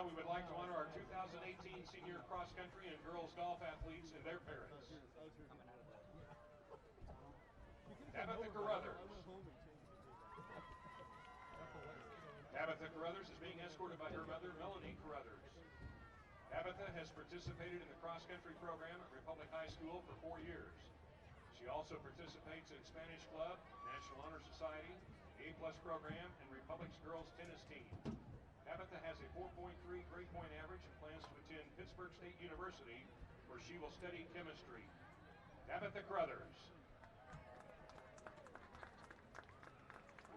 we would like to honor our 2018 senior cross-country and girls golf athletes and their parents. Tabitha Carruthers. Tabitha Carruthers is being escorted by her mother, Melanie Carruthers. Tabitha has participated in the cross-country program at Republic High School for 4 years. She also participates in Spanish Club, National Honor Society, the A+ program, and Republic's girls tennis team. Tabitha has a 4.3 grade point average and plans to attend Pittsburgh State University, where she will study chemistry. Tabitha Carruthers.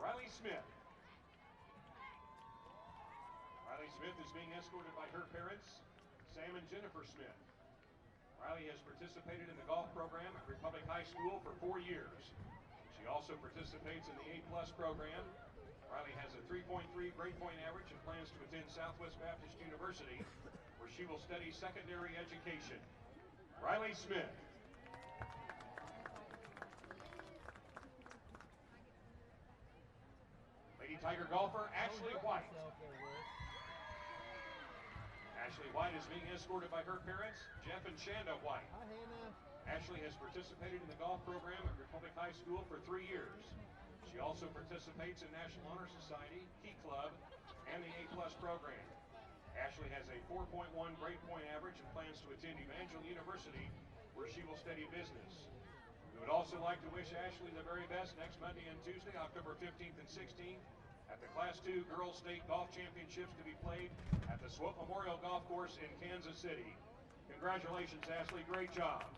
Riley Smith. Riley Smith is being escorted by her parents, Sam and Jennifer Smith. Riley has participated in the golf program at Republic High School for 4 years. She also participates in the A+ program. Riley has a 3.3 grade point average and plans to attend Southwest Baptist University, where she will study secondary education. Riley Smith. Lady Tiger golfer Ashley White. Ashley White is being escorted by her parents, Jeff and Shanda White. Ashley has participated in the golf program at Republic High School for 3 years. She also participates in National Honor Society, Key Club, and the A+ program. Ashley has a 4.1 grade point average and plans to attend Evangel University, where she will study business. We would also like to wish Ashley the very best next Monday and Tuesday, October 15th and 16th, at the Class II Girls State Golf Championships to be played at the Swope Memorial Golf Course in Kansas City. Congratulations, Ashley. Great job.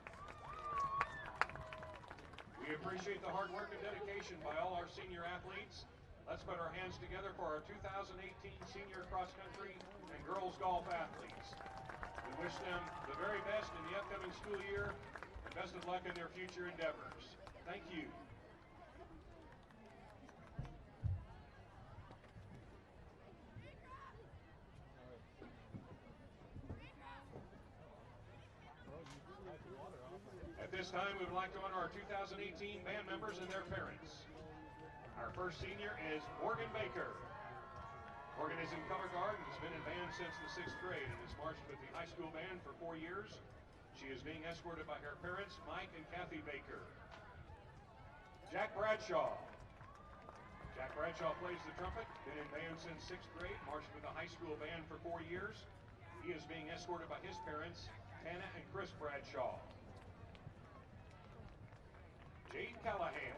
We appreciate the hard work and dedication by all our senior athletes. Let's put our hands together for our 2018 senior cross-country and girls golf athletes. We wish them the very best in the upcoming school year and best of luck in their future endeavors. Thank you. At this time, we would like to honor our 2018 band members and their parents. Our first senior is Morgan Baker. Morgan is in color guard and has been in band since the 6th grade and has marched with the high school band for 4 years. She is being escorted by her parents, Mike and Kathy Baker. Jack Bradshaw. Jack Bradshaw plays the trumpet, been in band since 6th grade, marched with the high school band for 4 years. He is being escorted by his parents, Tana and Chris Bradshaw. Jade Callahan.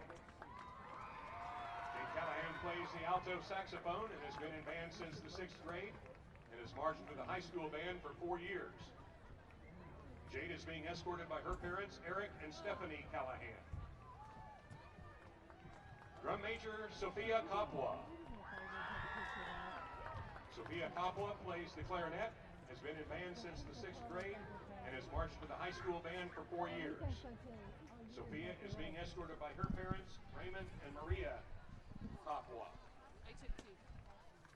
Jade Callahan plays the alto saxophone and has been in band since the 6th grade and has marched with the high school band for 4 years. Jade is being escorted by her parents, Eric and Stephanie Callahan. Drum major Sophia Kapwa. Sophia Kapwa plays the clarinet, has been in band since the 6th grade, and has marched with the high school band for 4 years. Sophia is being escorted by her parents, Raymond and Maria Kapwa. I took 2.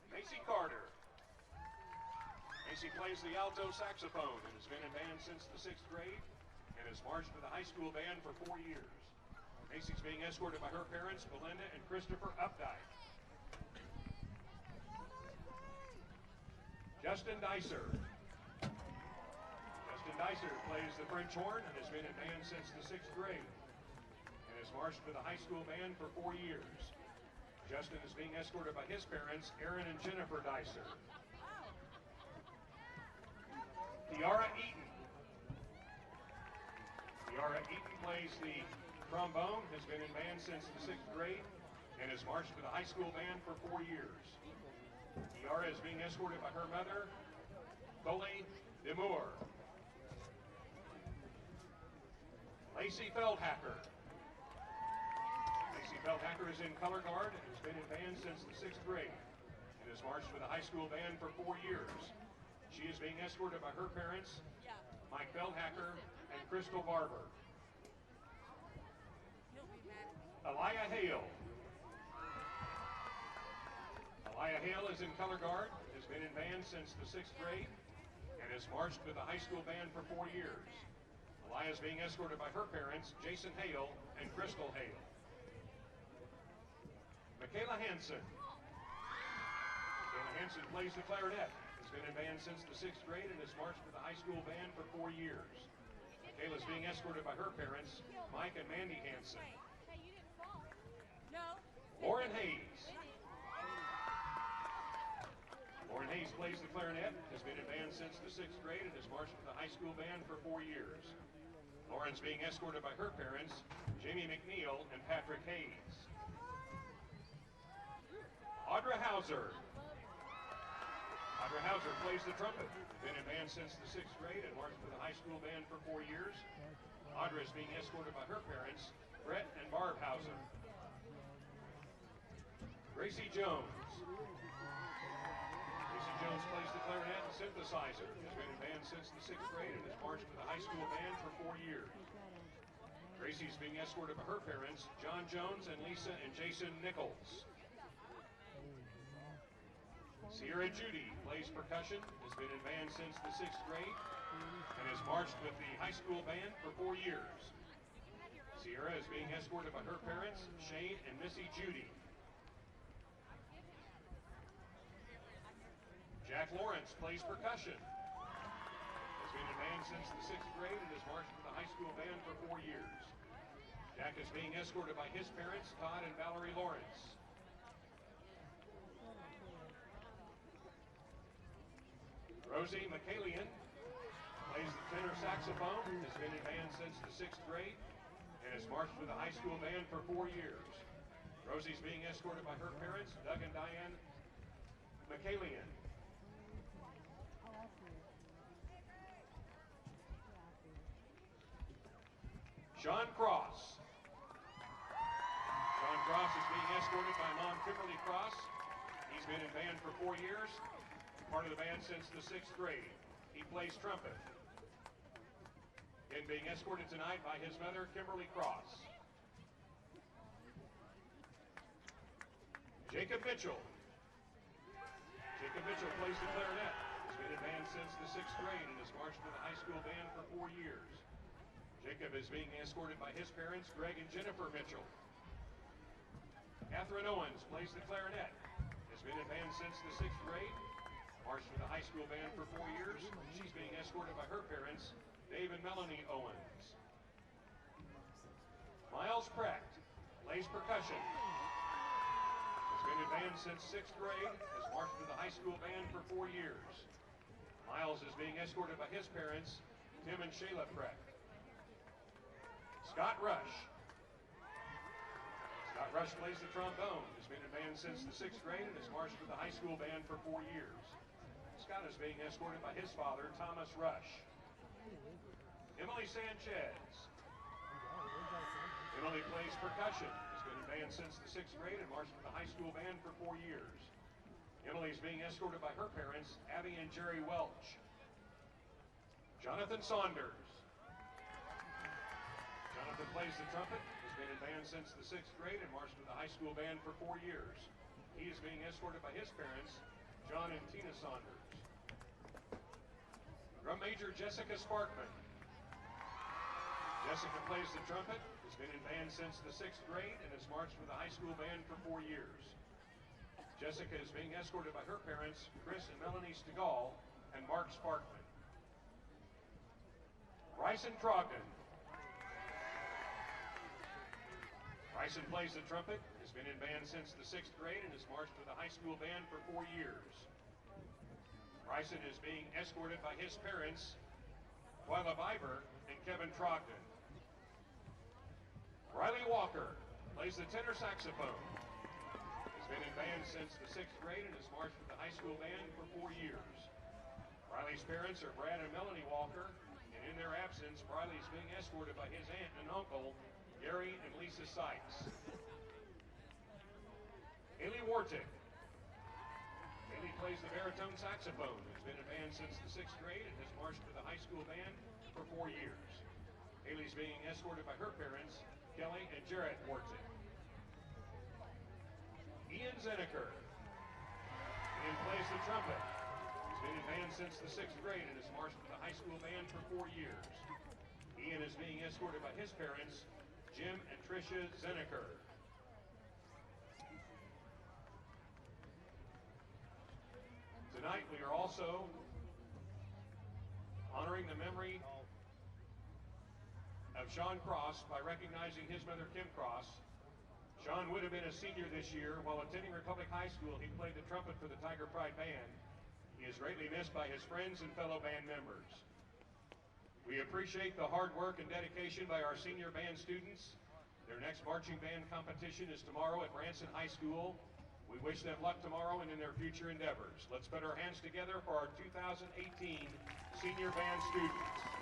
Macy Carter. Macy plays the alto saxophone and has been in band since the 6th grade and has marched with the high school band for 4 years. Macy's being escorted by her parents, Belinda and Christopher Updike. Justin Dicer. Justin Dicer plays the French horn and has been in band since the 6th grade and has marched with the high school band for 4 years. Justin is being escorted by his parents, Aaron and Jennifer Dicer. Tiara Eaton. Tiara Eaton plays the trombone, has been in band since the 6th grade, and has marched with the high school band for 4 years. Tiara is being escorted by her mother, Coley Demore. Lacey Feldhacker. Lacey Feldhacker is in color guard and has been in band since the 6th grade and has marched with the high school band for 4 years. She is being escorted by her parents, Mike Feldhacker and Crystal Barber. Elia Hale. Elia Hale is in color guard, has been in band since the 6th grade, and has marched with the high school band for 4 years. Elia is being escorted by her parents, Jason Hale and Crystal Hale. Michaela Hansen. Michaela Hansen plays the clarinet, has been in band since the 6th grade and has marched with the high school band for 4 years. Michaela's being escorted by her parents, Mike and Mandy Hansen. Hey, you didn't fall. No. Lauren Hayes. Lauren Hayes plays the clarinet, has been in band since the 6th grade and has marched with the high school band for 4 years. Lauren's being escorted by her parents, Jamie McNeil and Patrick Hayes. Audra Hauser. Audra Hauser plays the trumpet, been in band since the 6th grade and marched with the high school band for 4 years. Audra is being escorted by her parents, Brett and Barb Hauser. Gracie Jones. Gracie Jones plays the clarinet and synthesizer, has been in band since the 6th grade and has marched with the high school band for 4 years. Gracie's being escorted by her parents, John Jones and Lisa and Jason Nichols. Sierra Judy plays percussion, has been in band since the 6th grade, and has marched with the high school band for 4 years. Sierra is being escorted by her parents, Shane and Missy Judy. Jack Lawrence plays percussion, has been in band since the 6th grade and has marched with the high school band for 4 years. Jack is being escorted by his parents, Todd and Valerie Lawrence. Rosie McCallion plays the tenor saxophone, has been in band since the 6th grade, and has marched with the high school band for 4 years. Rosie's being escorted by her parents, Doug and Diane McCallion. Sean Cross. Sean Cross is being escorted by Mom Kimberly Cross. He's been in band for 4 years, part of the band since the 6th grade. He plays trumpet. And being escorted tonight by his mother, Kimberly Cross. Jacob Mitchell. Jacob Mitchell plays the clarinet. Has been in band since the 6th grade and has marched with the high school band for 4 years. Jacob is being escorted by his parents, Greg and Jennifer Mitchell. Catherine Owens plays the clarinet. Has been in band since the 6th grade. Marched with the high school band for 4 years. She's being escorted by her parents, Dave and Melanie Owens. Miles Precht plays percussion. Has been in band since 6th grade. Has marched with the high school band for 4 years. Miles is being escorted by his parents, Tim and Shayla Precht. Scott Rush. Scott Rush plays the trombone. Has been in band since the 6th grade and has marched with the high school band for 4 years. Scott is being escorted by his father, Thomas Rush. Emily Sanchez. Emily plays percussion. Has been in band since the 6th grade and marched with the high school band for 4 years. Emily is being escorted by her parents, Abby and Jerry Welch. Jonathan Saunders. Jonathan plays the trumpet, has been in band since the 6th grade and marched with the high school band for 4 years. He is being escorted by his parents, John and Tina Saunders. Drum Major Jessica Sparkman. Jessica plays the trumpet, has been in band since the 6th grade and has marched with the high school band for 4 years. Jessica is being escorted by her parents, Chris and Melanie Stegall and Mark Sparkman. Bryson Trogdon. Bryson plays the trumpet, has been in band since the 6th grade and has marched with the high school band for 4 years. Bryson is being escorted by his parents, Twyla Biber and Kevin Trogdon. Riley Walker plays the tenor saxophone. Has been in band since the 6th grade and has marched with the high school band for 4 years. Riley's parents are Brad and Melanie Walker, and in their absence, Riley is being escorted by his aunt and uncle, Gary and Lisa Sykes. Haley Wartick. Haley plays the baritone saxophone. Has been in band since the 6th grade and has marched with the high school band for 4 years. Haley's being escorted by her parents, Kelly and Jarrett Wartick. Ian Zeneker. Ian plays the trumpet. He's been in band since the 6th grade and has marched with the high school band for 4 years. Ian is being escorted by his parents, Jim and Tricia Zeneker. Tonight we are are also honoring the memory of Sean Cross by recognizing his mother, Kim Cross. Sean would have been a senior this year. While attending Republic High School, he played the trumpet for the Tiger Pride Band. He is greatly missed by his friends and fellow band members. We appreciate the hard work and dedication by our senior band students. Their next marching band competition is tomorrow at Branson High School. We wish them luck tomorrow and in their future endeavors. Let's put our hands together for our 2018 senior band students.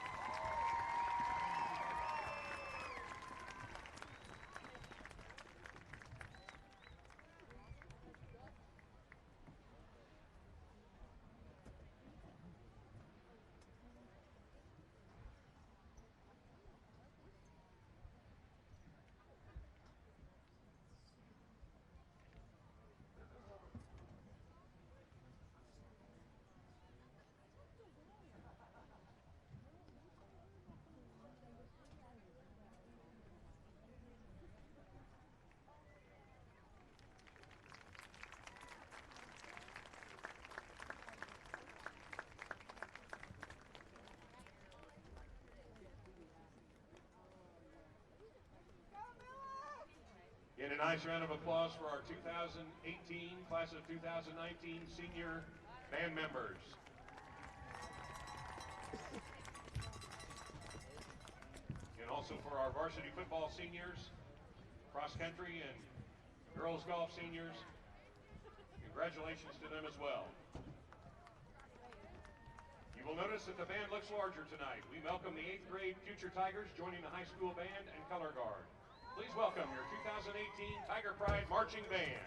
Get a nice round of applause for our 2018, class of 2019 senior band members. And also for our varsity football seniors, cross country and girls golf seniors. Congratulations to them as well. You will notice that the band looks larger tonight. We welcome the 8th grade future Tigers joining the high school band and color guard. Please welcome your 2018 Tiger Pride Marching Band.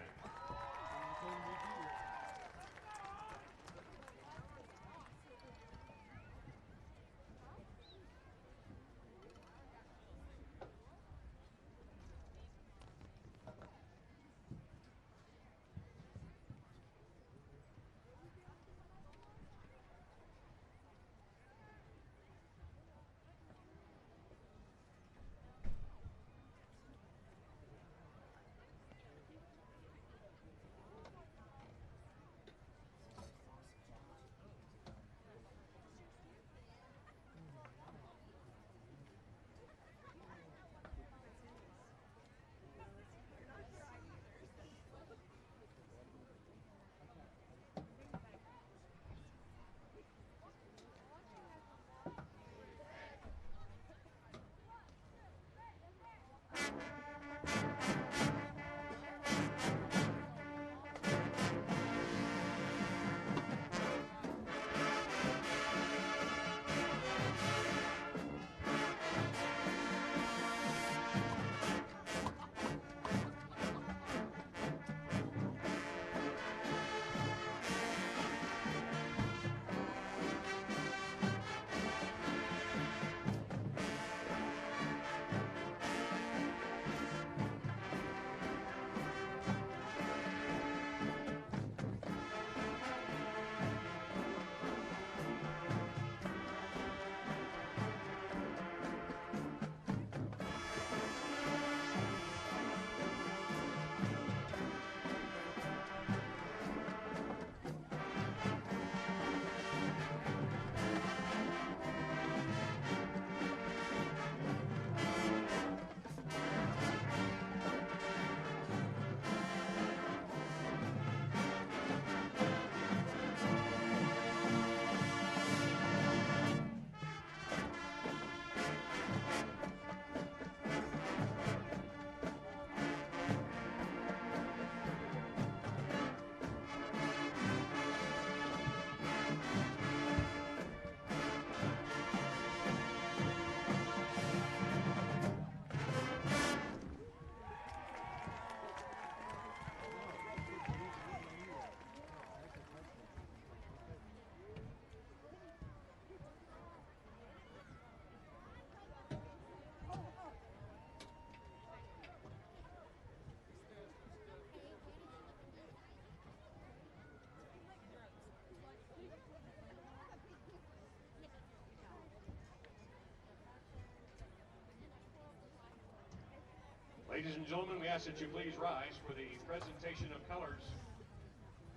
Ladies and gentlemen, we ask that you please rise for the presentation of colors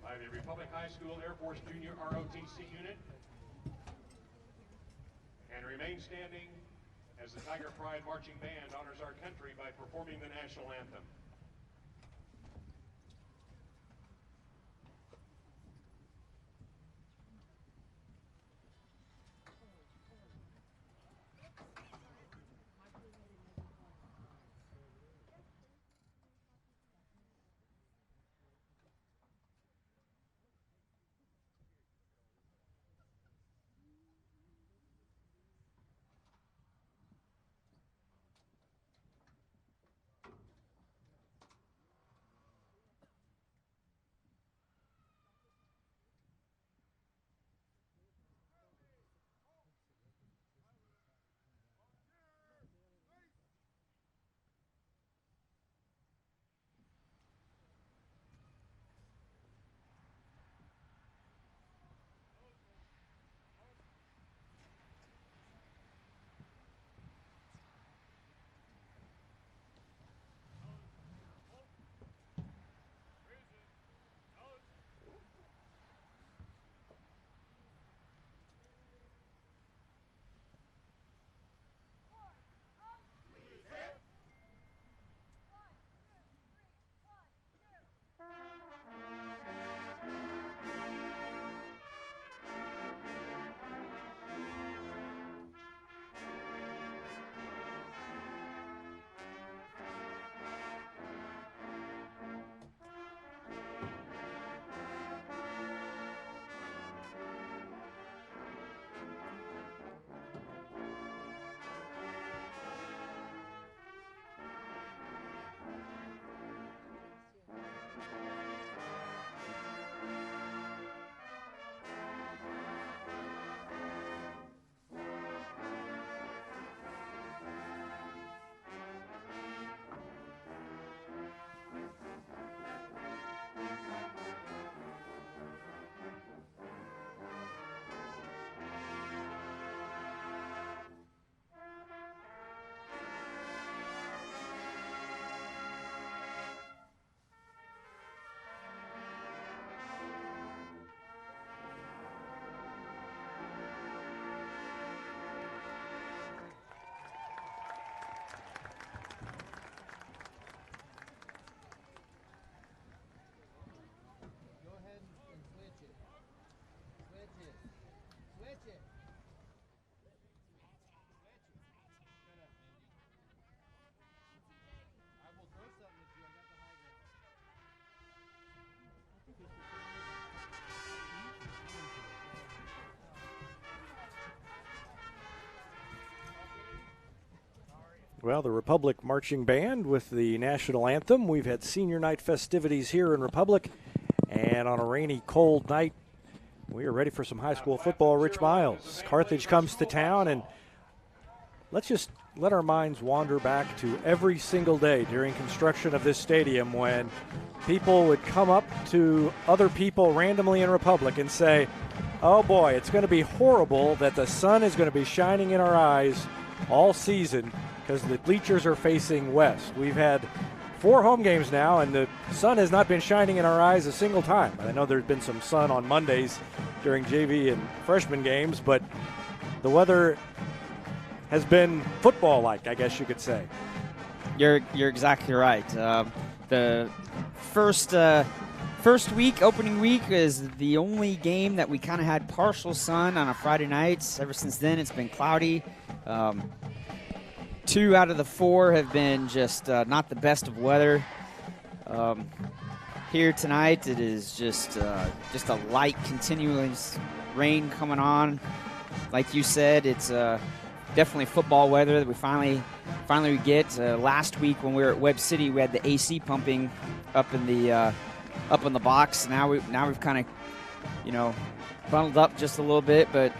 by the Republic High School Air Force Junior ROTC unit, and remain standing as the Tiger Pride Marching Band honors our country by performing the national anthem. Well, the Republic Marching Band with the national anthem. We've had senior night festivities here in Republic, and on a rainy, cold night, we are ready for some high school football. Rich Miles. Carthage comes to town, and let's just let our minds wander back to every single day during construction of this stadium when people would come up to other people randomly in Republic and say, oh boy, it's going to be horrible that the sun is going to be shining in our eyes all season because the bleachers are facing west. We've had 4 home games now, and the sun has not been shining in our eyes a single time. I know there's been some sun on Mondays during JV and freshman games, but the weather has been football-like, I guess you could say. You're exactly right. The first week, opening week, is the only game that we kind of had partial sun on a Friday night. Ever since then, it's been cloudy. 2 out of the 4 have been just not the best of weather. Here tonight, it is just a light, continuous rain coming on. Like you said, it's definitely football weather that we finally get. Last week when we were at Webb City, we had the AC pumping up in the box. Now we've kind of, bundled up just a little bit, but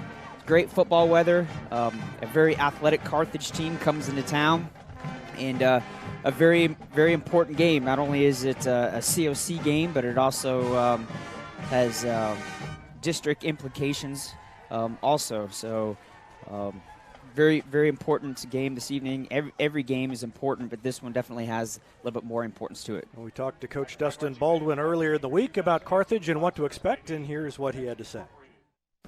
great football weather. A very athletic Carthage team comes into town, and a very, very important game. Not only is it a COC game, but it also has district implications also. So very, very important game this evening. Every game is important, but this one definitely has a little bit more importance to it. We talked to Coach Dustin Baldwin earlier in the week about Carthage and what to expect, and here's what he had to say.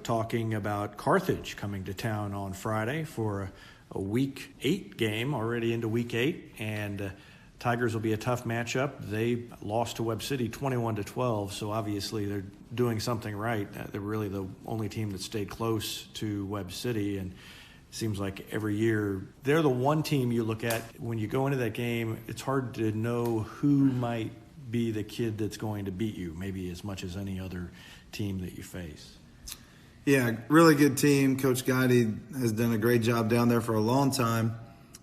Talking about Carthage coming to town on Friday for a Week 8 game, already into Week 8, and Tigers will be a tough matchup. They lost to Webb City 21-12, so obviously they're doing something right. They're really the only team that stayed close to Webb City, and it seems like every year they're the one team you look at when you go into that game. It's hard to know who might be the kid that's going to beat you, maybe as much as any other team that you face. Yeah, really good team. Coach Gotti has done a great job down there for a long time.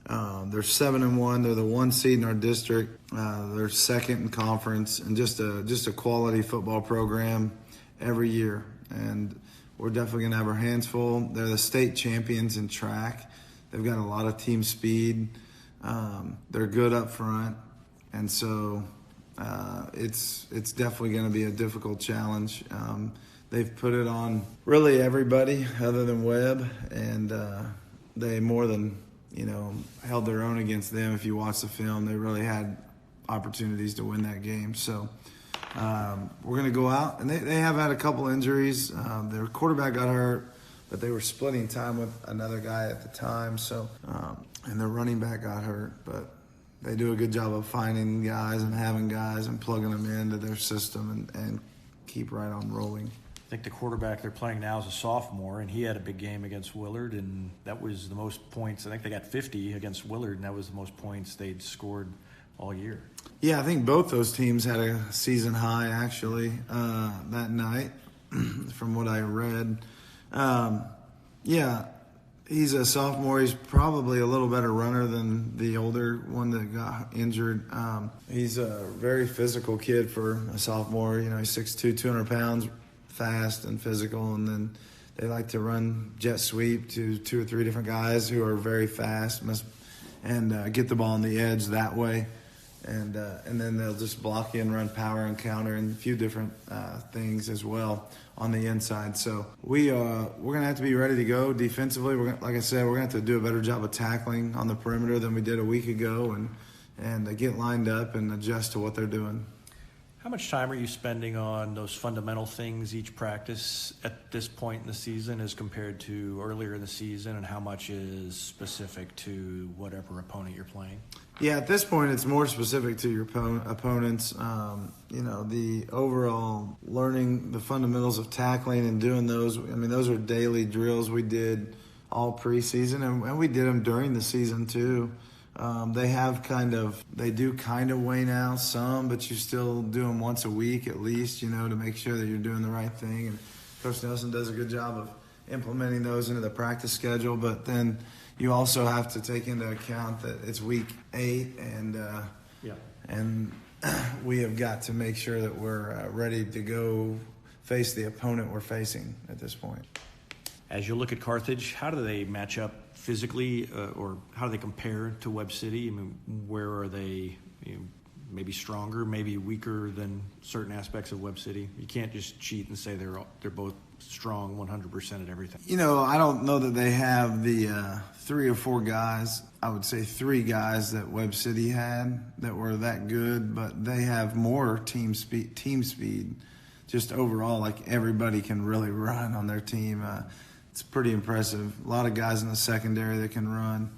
They're 7-1. They're the 1 seed in our district. They're second in conference, and just a quality football program every year. And we're definitely going to have our hands full. They're the state champions in track. They've got a lot of team speed. They're good up front, and so it's definitely going to be a difficult challenge. They've put it on really everybody other than Webb, and they more than held their own against them. If you watch the film, they really had opportunities to win that game. So we're going to go out, and they have had a couple injuries. Their quarterback got hurt, but they were splitting time with another guy at the time. So and their running back got hurt, but they do a good job of finding guys and having guys and plugging them into their system and keep right on rolling. I think the quarterback they're playing now is a sophomore, and he had a big game against Willard, and that was the most points. I think they got 50 against Willard, and that was the most points they'd scored all year. Yeah, I think both those teams had a season high, actually, that night, from what I read. Yeah, he's a sophomore. He's probably a little better runner than the older one that got injured. He's a very physical kid for a sophomore. He's 6'2", 200 pounds. Fast and physical, and then they like to run jet sweep to 2 or 3 different guys who are very fast and get the ball on the edge that way, and then they'll just block you and run power and counter and a few different things as well on the inside. So we're gonna have to be ready to go defensively. Like I said, we're gonna have to do a better job of tackling on the perimeter than we did a week ago, and get lined up and adjust to what they're doing. How much time are you spending on those fundamental things each practice at this point in the season as compared to earlier in the season, and how much is specific to whatever opponent you're playing? Yeah, at this point it's more specific to your opponents. The overall learning the fundamentals of tackling and doing those. Those are daily drills we did all preseason, and we did them during the season too. They do kind of weigh now some, but you still do them once a week at least, to make sure that you're doing the right thing. And Coach Nelson does a good job of implementing those into the practice schedule. But then you also have to take into account that it's week 8, and we have got to make sure that we're ready to go face the opponent we're facing at this point. As you look at Carthage, how do they match up physically, or how do they compare to Webb City? Where are they maybe stronger, maybe weaker than certain aspects of Webb City? You can't just cheat and say they're both strong 100% at everything. I don't know that they have the 3 or 4 guys. I would say 3 guys that Webb City had that were that good, but they have more team speed. Just overall, like everybody can really run on their team. It's pretty impressive. A lot of guys in the secondary that can run.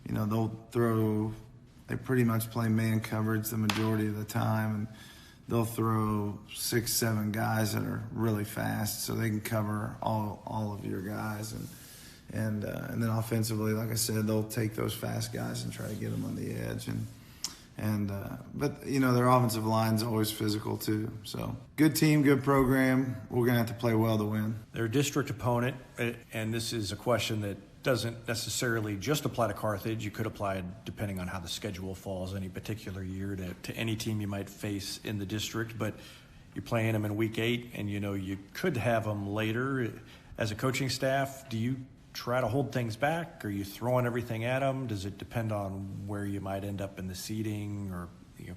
They'll throw. They pretty much play man coverage the majority of the time, and they'll throw 6, 7 guys that are really fast, so they can cover all of your guys. And then offensively, like I said, they'll take those fast guys and try to get them on the edge. But their offensive line's always physical too. So good team, good program. We're gonna have to play well to win. Their district opponent, and this is a question that doesn't necessarily just apply to Carthage. You could apply it depending on how the schedule falls any particular year to any team you might face in the district. But you're playing them in week 8, and you could have them later. As a coaching staff, do you try to hold things back? Are you throwing everything at them? Does it depend on where you might end up in the seeding, or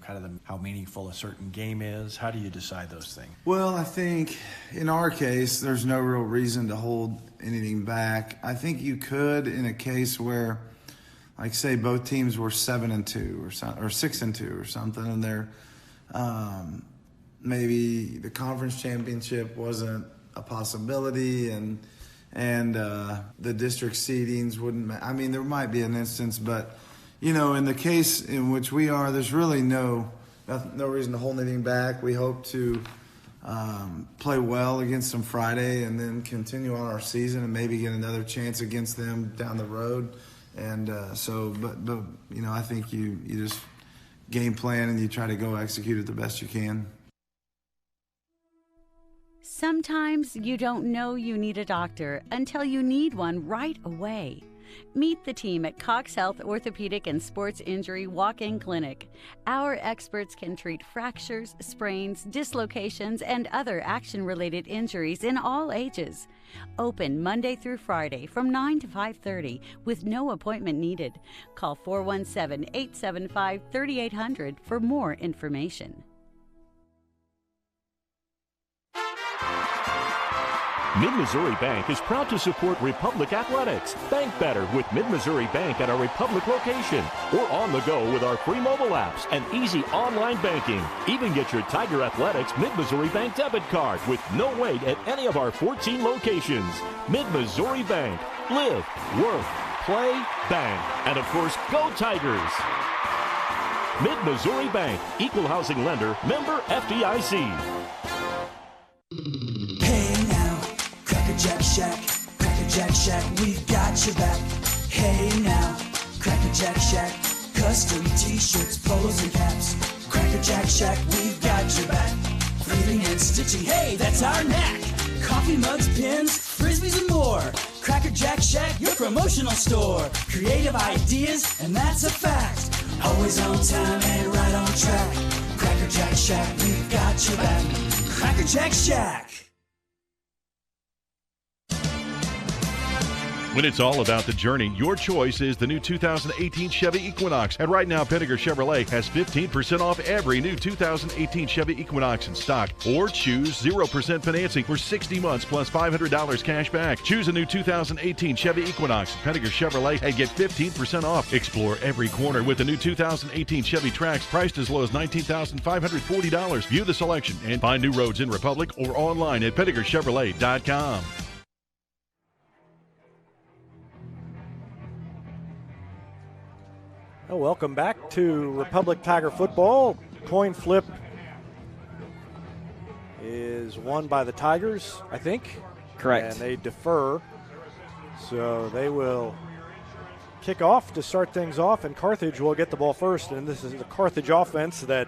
kind of how meaningful a certain game is? How do you decide those things? Well, I think in our case, there's no real reason to hold anything back. I think you could in a case where, like, say both teams were 7-2 or 6-2 or something, and they're maybe the conference championship wasn't a possibility, and the district seedings wouldn't. I mean, there might be an instance, but in the case in which we are, there's really no reason to hold anything back. We hope to play well against them Friday, and then continue on our season, and maybe get another chance against them down the road. And but I think you just game plan and you try to go execute it the best you can. Sometimes you don't know you need a doctor until you need one right away. Meet the team at Cox Health Orthopedic and Sports Injury Walk-In Clinic. Our experts can treat fractures, sprains, dislocations, and other action-related injuries in all ages. Open Monday through Friday from 9 to 5:30 with no appointment needed. Call 417-875-3800 for more information. Mid-Missouri Bank is proud to support Republic Athletics. Bank better with Mid-Missouri Bank at our Republic location or on the go with our free mobile apps and easy online banking. Even get your Tiger Athletics Mid-Missouri Bank debit card with no wait at any of our 14 locations. Mid-Missouri Bank. Live, work, play, bank. And of course, go Tigers! Mid-Missouri Bank. Equal housing lender. Member FDIC. Jack Shack, Cracker Jack Shack, we've got your back. Hey now, Cracker Jack Shack, custom t-shirts, polos and caps. Cracker Jack Shack, we've got your back. Framing and stitching, hey, that's our knack. Coffee mugs, pins, frisbees and more. Cracker Jack Shack, your promotional store. Creative ideas, and that's a fact. Always on time and right on track. Cracker Jack Shack, we've got your back. Cracker Jack Shack. When it's all about the journey, your choice is the new 2018 Chevy Equinox. And right now, Pinnaker Chevrolet has 15% off every new 2018 Chevy Equinox in stock. Or choose 0% financing for 60 months plus $500 cash back. Choose a new 2018 Chevy Equinox at Pinnaker Chevrolet and get 15% off. Explore every corner with the new 2018 Chevy Trax, priced as low as $19,540. View the selection and find new roads in Republic or online at PinnakerChevrolet.com. Well, welcome back to Republic Tiger football. Coin flip is won by the Tigers, I think. Correct. And they defer. So they will kick off to start things off, and Carthage will get the ball first. And this is the Carthage offense that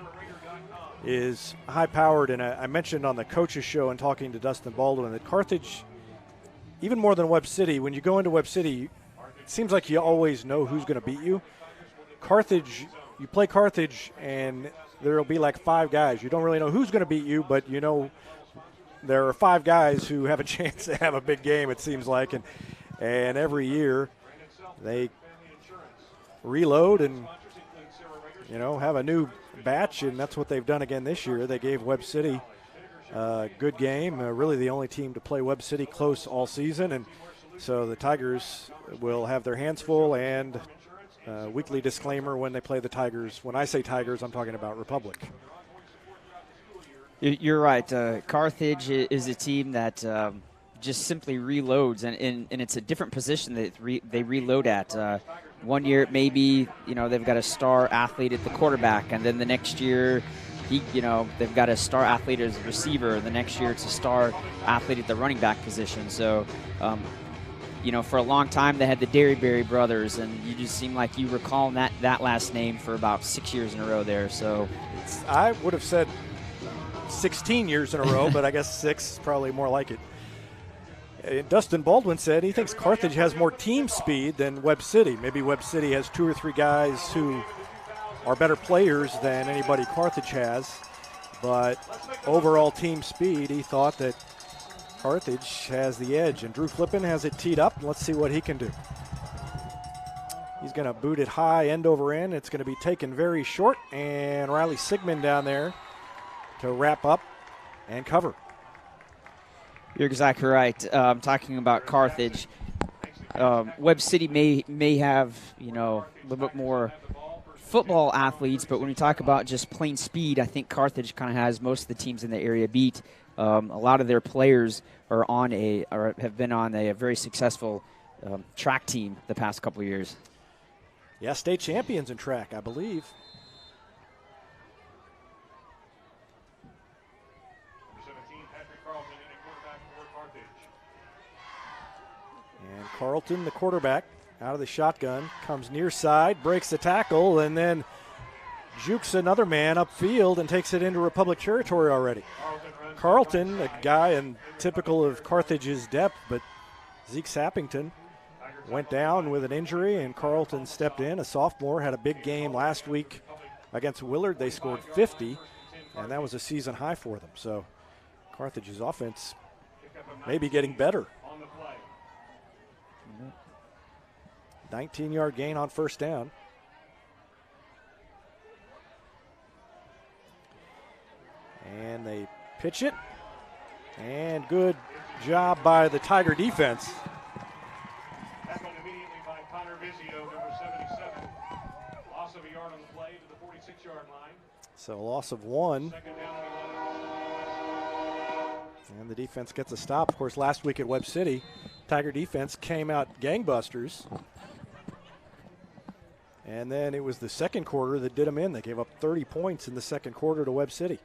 is high-powered. And I mentioned on the coaches show and talking to Dustin Baldwin that Carthage, even more than Webb City, when you go into Webb City, it seems like you always know who's going to beat you. Carthage, you play Carthage, and there will be like 5 guys. You don't really know who's going to beat you, but you know there are 5 guys who have a chance to have a big game, it seems like. And every year they reload and, have a new batch, and that's what they've done again this year. They gave Webb City a good game, really the only team to play Webb City close all season. And so the Tigers will have their hands full, and weekly disclaimer when they play the Tigers. When I say Tigers, I'm talking about Republic. You're right. Carthage is a team that just simply reloads, and it's a different position that they reload at. One year it may be, they've got a star athlete at the quarterback, and then the next year they've got a star athlete as a receiver. The next year it's a star athlete at the running back position. So for a long time they had the Derryberry brothers, and you just seem like you recall that last name for about 6 years in a row there. So I would have said 16 years in a row, but I guess 6 is probably more like it. Dustin Baldwin said he thinks Carthage has more team speed than Webb City. Maybe Webb City has 2 or 3 guys who are better players than anybody Carthage has, but overall team speed, he thought that Carthage has the edge, and Drew Flippin has it teed up. Let's see what he can do. He's going to boot it high, end over end. It's going to be taken very short, and Riley Sigmund down there to wrap up and cover. You're exactly right. I'm talking about Carthage. Webb City may have, a little bit more football athletes, but when we talk about just plain speed, I think Carthage kind of has most of the teams in the area beat. A lot of their players are have been on a very successful track team the past couple of years. Yeah, state champions in track, I believe. And Carlton, the quarterback, out of the shotgun, comes near side, breaks the tackle, and then jukes another man upfield and takes it into Republic territory already. Carlton, a guy in typical of Carthage's depth, but Zeke Sappington went down with an injury, and Carlton stepped in. A sophomore, had a big game last week against Willard. They scored 50, and that was a season high for them. So Carthage's offense may be getting better. 19-yard gain on first down. And they pitch it. And good job by the Tiger defense. Tackled immediately by Connor Vizio, number 77. Loss of a yard on the play to the 46-yard line. So a loss of 1. Second down and 11. And the defense gets a stop. Of course, last week at Webb City, Tiger defense came out gangbusters. And then it was the second quarter that did them in. They gave up 30 points in the second quarter to Webb City.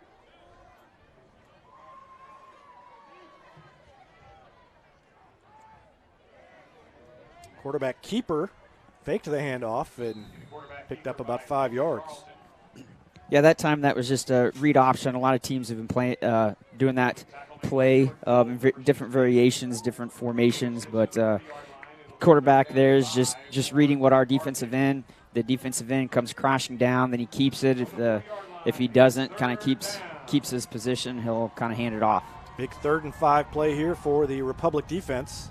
Quarterback keeper faked the handoff and picked up about 5 yards. Yeah, that time that was just a read option. A lot of teams have been doing that play, different variations, different formations, but quarterback there is just reading what our defensive end. The defensive end comes crashing down, then he keeps it. If he doesn't, kind of keeps his position, he'll kind of hand it off. Big 3rd and 5 play here for the Republic defense.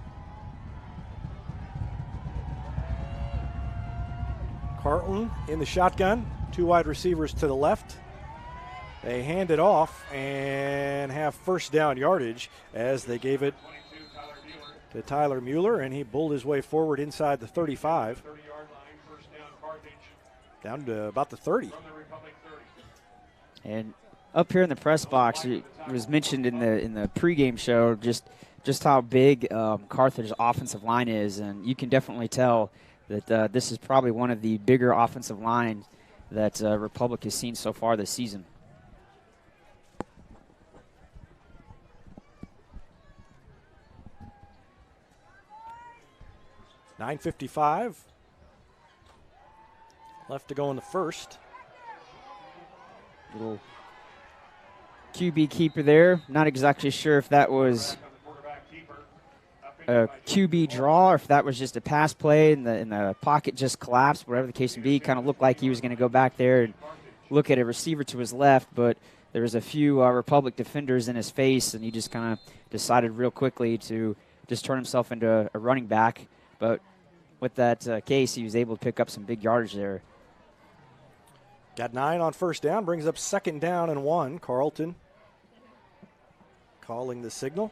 Carlton in the shotgun, 2 wide receivers to the left. They hand it off and have first down yardage as they gave it to Tyler Mueller, and he bulled his way forward inside the 35. Down to about the 30. And up here in the press box, it was mentioned in the pregame show just how big Carthage's offensive line is, and you can definitely tell that this is probably one of the bigger offensive lines that Republic has seen so far this season. $9:55 left to go in the first. Little QB keeper there. Not exactly sure if that was a QB draw or if that was just a pass play and the pocket just collapsed, whatever the case may be. Kind of looked like he was going to go back there and look at a receiver to his left, but there was a few Republic defenders in his face, and he just kind of decided real quickly to just turn himself into a running back. But with that case, he was able to pick up some big yardage there. Got 9 on first down, brings up 2nd down and 1. Carlton calling the signal.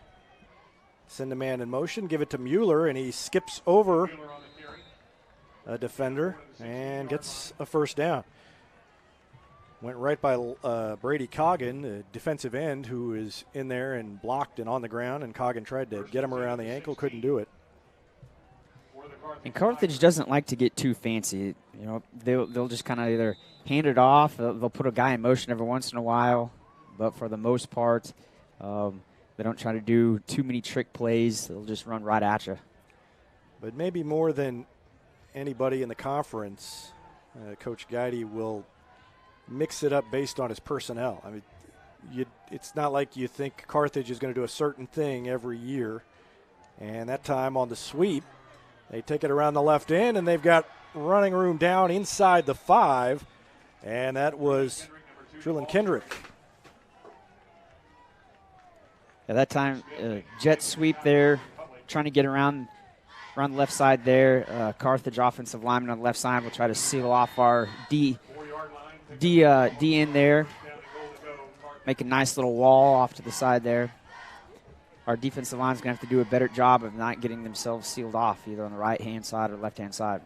Send a man in motion, give it to Mueller, and he skips over a defender and gets a first down. Went right by Brady Coggin, the defensive end, who is in there and blocked and on the ground, and Coggin tried to get him around the ankle, couldn't do it. And Carthage doesn't like to get too fancy. You know, they'll just kind of either hand it off, they'll put a guy in motion every once in a while, but for the most part, they don't try to do too many trick plays. They'll just run right at you. But maybe more than anybody in the conference, Coach Guidey will mix it up based on his personnel. I mean, it's not like you think Carthage is going to do a certain thing every year. And that time on the sweep, they take it around the left end, and they've got running room down inside the 5, and that was Trillin Kendrick. At that time, jet sweep there, trying to get around Run left side there. Carthage offensive lineman on the left side will try to seal off our D in there. Make a nice little wall off to the side there. Our defensive line is going to have to do a better job of not getting themselves sealed off, either on the right-hand side or left-hand side.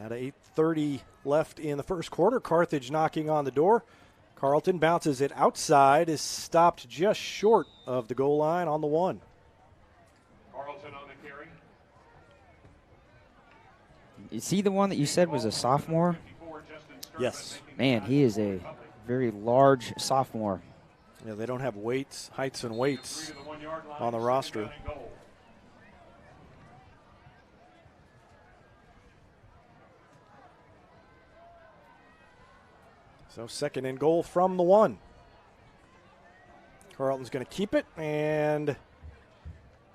At 8:30 left in the first quarter, Carthage knocking on the door. Carlton bounces it outside, is stopped just short of the goal line on the 1. Carlton on the carry. Is he the one that you said was a sophomore? Yes. Man, he is a very large sophomore. Yeah, they don't have heights and weights on the roster. So second and goal from the 1. Carlton's going to keep it, and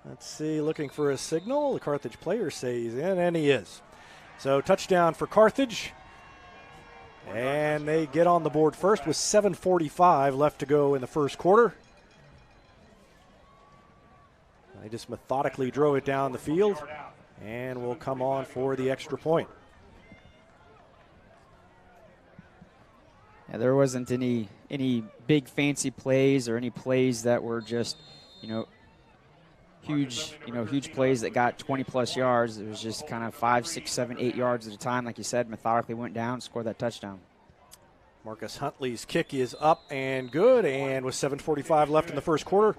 let's see, looking for a signal. The Carthage player says he's in, and he is. So touchdown for Carthage. And they get on the board first with 7:45 left to go in the first quarter. They just methodically drove it down the field and will come on for the extra point. Yeah, there wasn't any big fancy plays or any plays that were just, huge plays that got 20-plus yards. It was just kind of 5, 6, 7, 8 yards at a time, like you said, methodically went down, scored that touchdown. Marcus Huntley's kick is up and good, and with 7:45 left in the first quarter,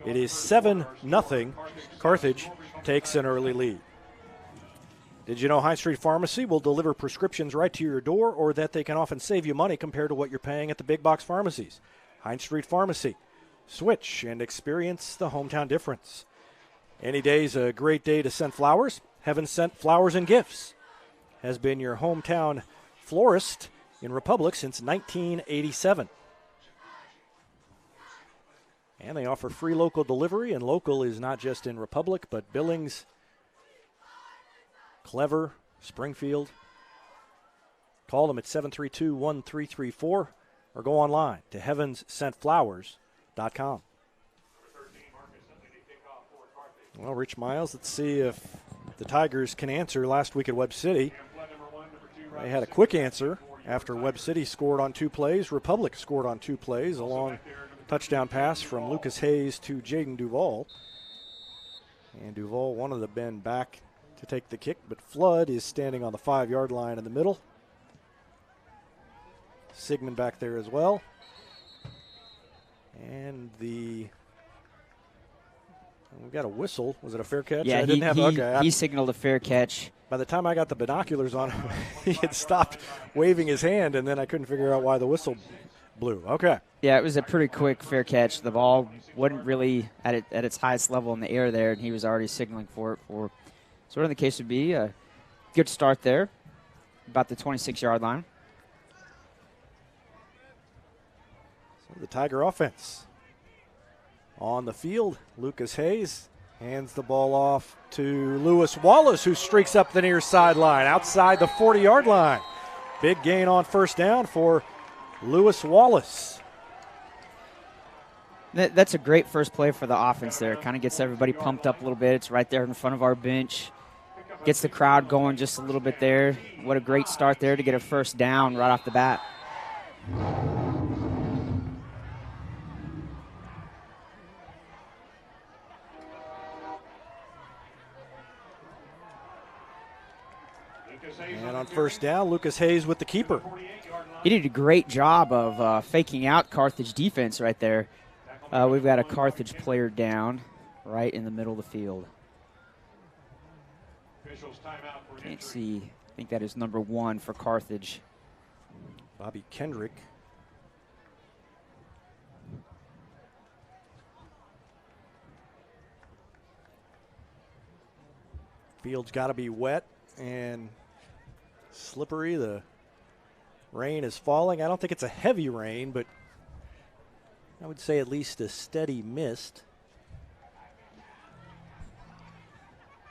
it is 7-0. Carthage takes an early lead. Did you know High Street Pharmacy will deliver prescriptions right to your door, or that they can often save you money compared to what you're paying at the big box pharmacies? High Street Pharmacy. Switch and experience the hometown difference. Any day's a great day to send flowers. Heaven Sent Flowers and Gifts has been your hometown florist in Republic since 1987. And they offer free local delivery, and local is not just in Republic, but Billings, Clever, Springfield. Call them at 732-1334 or go online to heavenssentflowers.com. Well, Rich Miles, let's see if the Tigers can answer last week at Webb City. They had a quick answer after Webb City scored on 2 plays. Republic scored on 2 plays, a long touchdown pass from Lucas Hayes to Jaden Duvall. And Duvall wanted to bend back to take the kick, but Flood is standing on the 5-yard line in the middle. Sigmund back there as well. And we've got a whistle. Was it a fair catch? Yeah, he signaled a fair catch. By the time I got the binoculars on him, he had stopped waving his hand, and then I couldn't figure out why the whistle blew. Okay. Yeah, it was a pretty quick fair catch. The ball wasn't really at its highest level in the air there, and he was already signaling for it. So whatever the case would be, a good start there, about the 26-yard line. So the Tiger offense on the field. Lucas Hayes hands the ball off to Lewis Wallace, who streaks up the near sideline outside the 40-yard line. Big gain on first down for Lewis Wallace. That's a great first play for the offense there. Kind of gets everybody pumped up a little bit. It's right there in front of our bench. Gets the crowd going just a little bit there. What a great start there to get a first down right off the bat. And on first down, Lucas Hayes with the keeper. He did a great job of faking out Carthage defense right there. We've got a Carthage player down right in the middle of the field. Can't see. I think that is number 1 for Carthage. Bobby Kendrick. Field's got to be wet and slippery. The rain is falling. I don't think it's a heavy rain, but I would say at least a steady mist.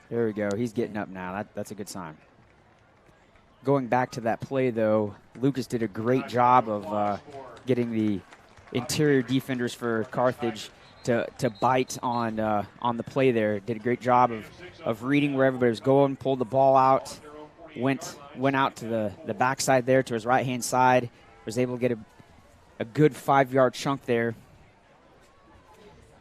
There we go. He's getting up now. That's a good sign. Going back to that play, though, Lucas did a great job of getting the interior defenders for Carthage to bite on the play there. Did a great job of reading where everybody was going, pulled the ball out, went out to the backside there to his right-hand side, was able to get a good 5-yard chunk there.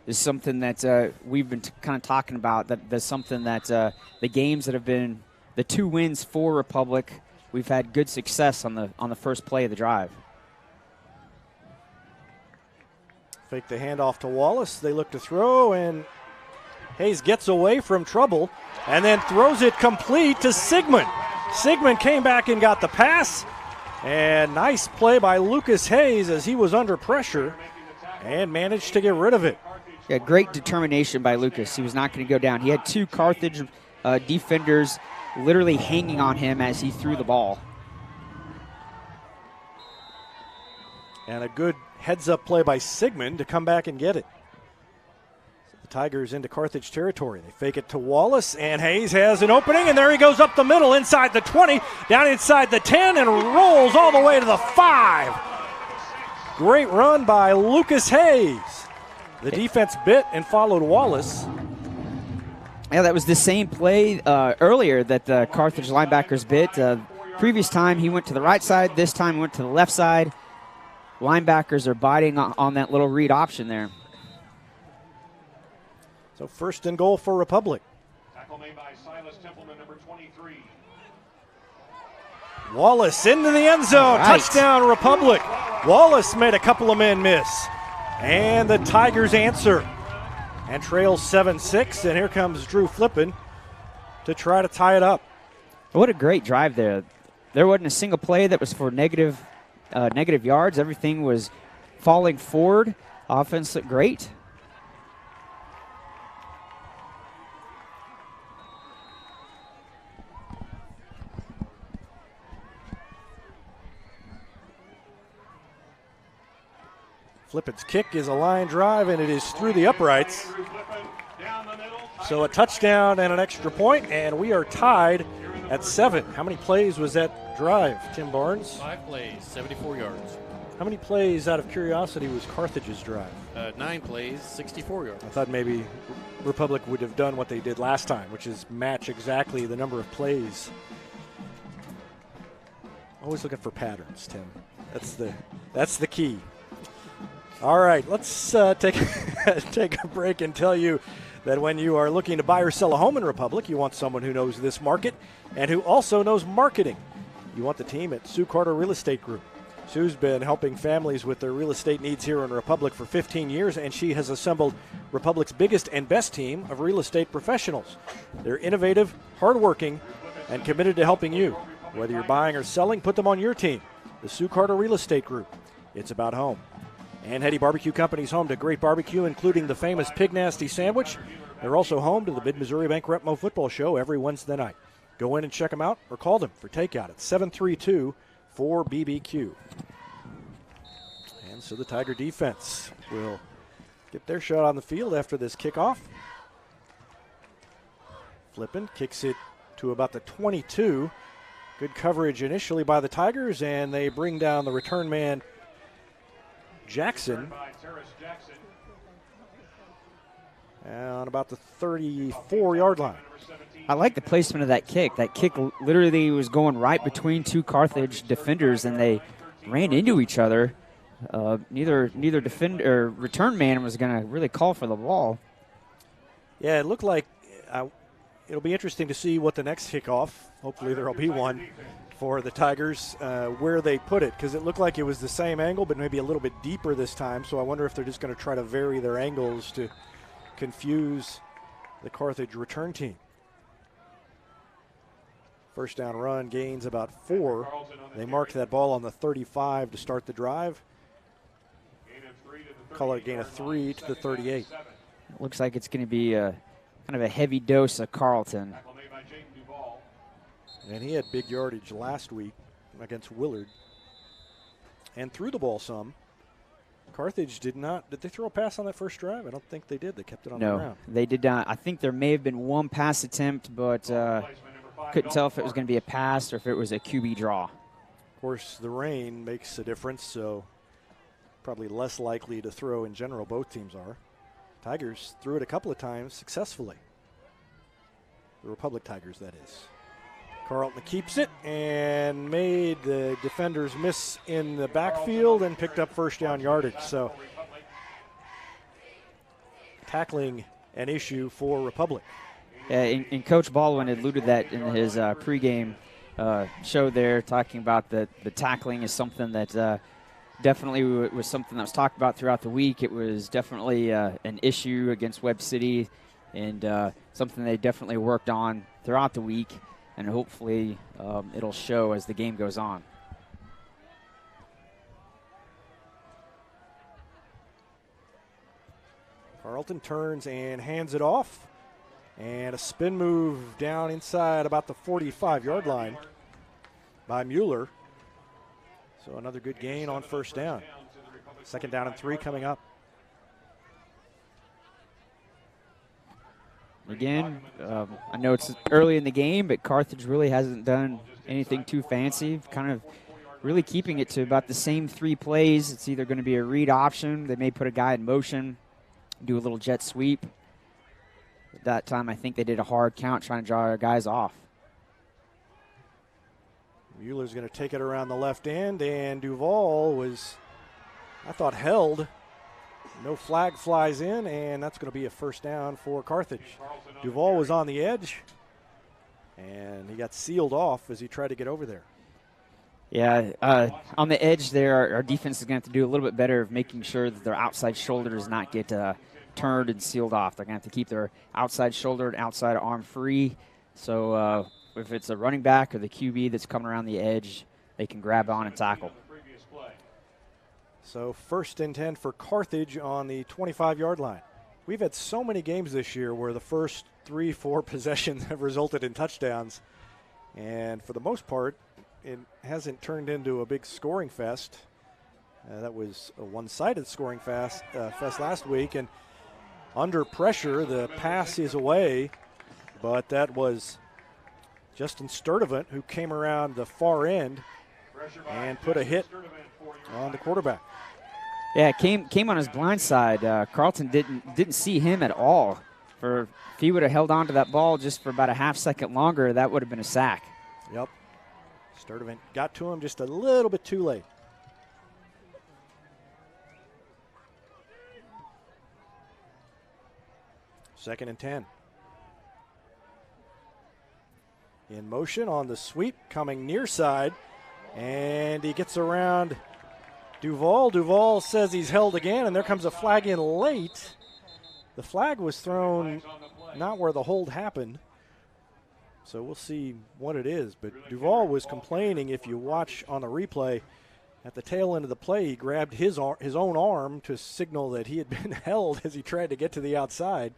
This is something that we've been kind of talking about, that's something that the games that have been the 2 wins for Republic, we've had good success on the first play of the drive. Fake the handoff to Wallace. They look to throw, and Hayes gets away from trouble and then throws it complete to Sigmund. Sigmund came back and got the pass, and nice play by Lucas Hayes as he was under pressure and managed to get rid of it. Yeah, great determination by Lucas. He was not going to go down. He had 2 Carthage defenders literally hanging on him as he threw the ball. And a good heads-up play by Sigmund to come back and get it. So the Tigers into Carthage territory. They fake it to Wallace, and Hayes has an opening, and there he goes up the middle, inside the 20, down inside the 10, and rolls all the way to the 5. Great run by Lucas Hayes. The defense bit and followed Wallace. Yeah, that was the same play earlier that the Carthage linebackers bit. Previous time he went to the right side, this time he went to the left side. Linebackers are biting on that little read option there. So 1st and goal for Republic. Tackle made by Silas Templeman, number 23. Wallace into the end zone. Right. Touchdown, Republic. Wallace made a couple of men miss. And the Tigers answer and trail 7-6. And here comes Drew Flippin to try to tie it up. What a great drive there. There wasn't a single play that was for negative yards. Everything was falling forward. Offense looked great. Flippin's kick is a line drive, and it is through the uprights. So a touchdown and an extra point, and we are tied at 7. How many plays was that drive, Tim Barnes? 5 plays, 74 yards. How many plays, out of curiosity, was Carthage's drive? 9 plays, 64 yards. I thought maybe Republic would have done what they did last time, which is match exactly the number of plays. Always looking for patterns, Tim. That's the key. All right, let's take a break and tell you that when you are looking to buy or sell a home in Republic, you want someone who knows this market and who also knows marketing. You want the team at Sue Carter Real Estate Group. Sue's been helping families with their real estate needs here in Republic for 15 years, and she has assembled Republic's biggest and best team of real estate professionals. They're innovative, hardworking, and committed to helping you. Whether you're buying or selling, put them on your team. The Sue Carter Real Estate Group. It's about home. And Hetty Barbecue Company's home to great barbecue, including the famous Pig Nasty Sandwich. They're also home to the Mid-Missouri Bank Repmo Football Show every Wednesday night. Go in and check them out or call them for takeout at 732-4BBQ. And so the Tiger defense will get their shot on the field after this kickoff. Flippin kicks it to about the 22. Good coverage initially by the Tigers, and they bring down the return man, Jackson, on about the 34-yard line. I like the placement of that kick. That kick literally was going right between 2 Carthage defenders, and they ran into each other. Neither defender or return man was going to really call for the ball. Yeah, it looked like it'll be interesting to see what the next kickoff, hopefully there will be one, for the Tigers, where they put it, because it looked like it was the same angle but maybe a little bit deeper this time. So I wonder if they're just going to try to vary their angles to confuse the Carthage return team. First down run, gains about 4. They marked that ball on the 35 to start the drive. Call it a gain of 3 to the 38. Looks like it's going to be kind of a heavy dose of Carlton. And he had big yardage last week against Willard and threw the ball some. Carthage did not. Did they throw a pass on that first drive? I don't think they did. They kept it on the ground. No, they did not. I think there may have been one pass attempt, but couldn't tell if it was going to be a pass or if it was a QB draw. Of course, the rain makes a difference, so probably less likely to throw in general. Both teams are. Tigers threw it a couple of times successfully. The Republic Tigers, that is. Carlton keeps it and made the defenders miss in the backfield and picked up first down yardage. So tackling an issue for Republic. Yeah, and Coach Baldwin alluded that in his pregame show there, talking about the tackling is something that definitely was something that was talked about throughout the week. It was definitely an issue against Webb City, and something they definitely worked on throughout the week, and hopefully it'll show as the game goes on. Carlton turns and hands it off. And a spin move down inside about the 45-yard line by Mueller. So another good gain on first down. Second down and 3 coming up. Again, I know it's early in the game, but Carthage really hasn't done anything too fancy. Kind of really keeping it to about the same 3 plays. It's either going to be a read option. They may put a guy in motion, do a little jet sweep. At that time, I think they did a hard count trying to draw our guys off. Mueller's going to take it around the left end, and Duval was, I thought, held. No flag flies in, and that's going to be a first down for Carthage. Duval was on the edge, and he got sealed off as he tried to get over there. Yeah, on the edge there, our defense is going to have to do a little bit better of making sure that their outside shoulder does not get turned and sealed off. They're going to have to keep their outside shoulder and outside arm free. So if it's a running back or the QB that's coming around the edge, they can grab on and tackle. So 1st and 10 for Carthage on the 25-yard line. We've had so many games this year where the first 3-4 possessions have resulted in touchdowns. And for the most part, it hasn't turned into a big scoring fest. That was a one-sided scoring fest last week. And under pressure, the pass is away, but that was Justin Sturdivant who came around the far end and put a hit on the quarterback. Yeah, it came on his blind side. Carlton didn't see him at all. If he would have held on to that ball just for about a half second longer, that would have been a sack. Yep. Sturdivant got to him just a little bit too late. Second and 10. In motion on the sweep, coming near side, and he gets around Duval. Duval says he's held again, and there comes a flag in late. The flag was thrown not where the hold happened, so we'll see what it is. But Duval was complaining, if you watch on the replay, at the tail end of the play, he grabbed his own arm to signal that he had been held as he tried to get to the outside.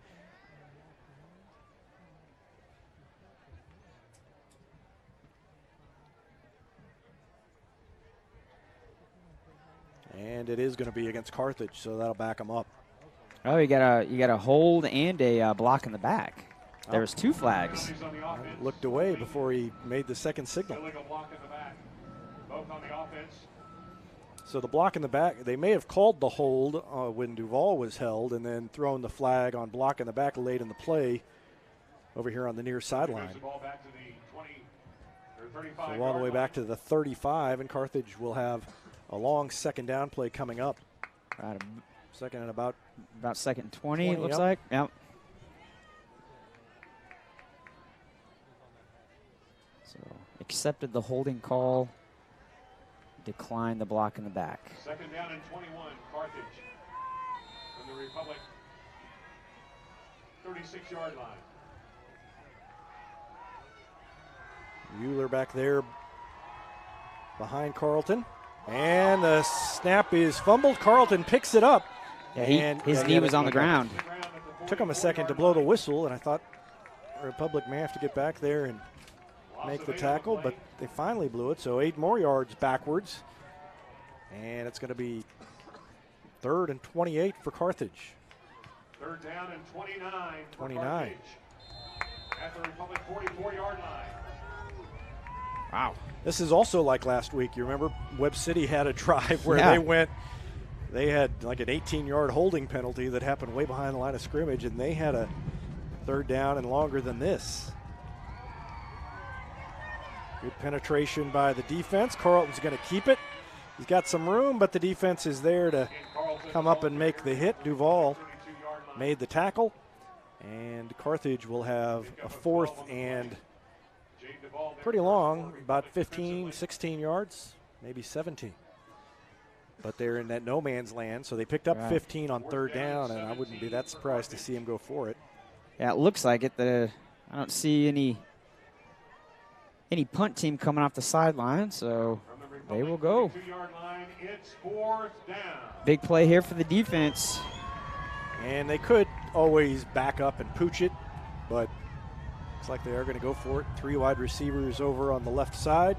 And it is going to be against Carthage, so that'll back them up. Oh, you got a hold and a block in the back. There's 2 flags. Looked away before he made the second signal. So the block in the back, they may have called the hold when Duval was held and then thrown the flag on block in the back late in the play over here on the near sideline. So all the way back to the 35, and Carthage will have a long second down play coming up. Right, second and about second and 20 it looks like. Yep. So accepted the holding call, declined the block in the back. Second down and 21, Carthage from the Republic 36-yard line. Mueller back there behind Carlton. And the snap is fumbled. Carlton picks it up. Yeah, his knee was on the ground. Took him a second to blow the whistle, and I thought Republic may have to get back there and make the tackle, but they finally blew it. So 8 more yards backwards. And it's going to be 3rd and 28 for Carthage. 3rd down and 29. 29. At the Republic 44-yard line. Wow. This is also like last week. You remember Webb City had a drive where They had like an 18-yard holding penalty that happened way behind the line of scrimmage, and they had a third down and longer than this. Good penetration by the defense. Carleton's going to keep it. He's got some room, but the defense is there to come up and make the hit. Duval made the tackle, and Carthage will have a fourth and pretty long, about 15, 16 yards, maybe 17. But they're in that no man's land, so they picked up 15 on third down, and I wouldn't be that surprised to see him go for it. Yeah, it looks like it. I don't see any punt team coming off the sideline, so they will go. Big play here for the defense. And they could always back up and pooch it, but looks like they are going to go for it. 3 wide receivers over on the left side.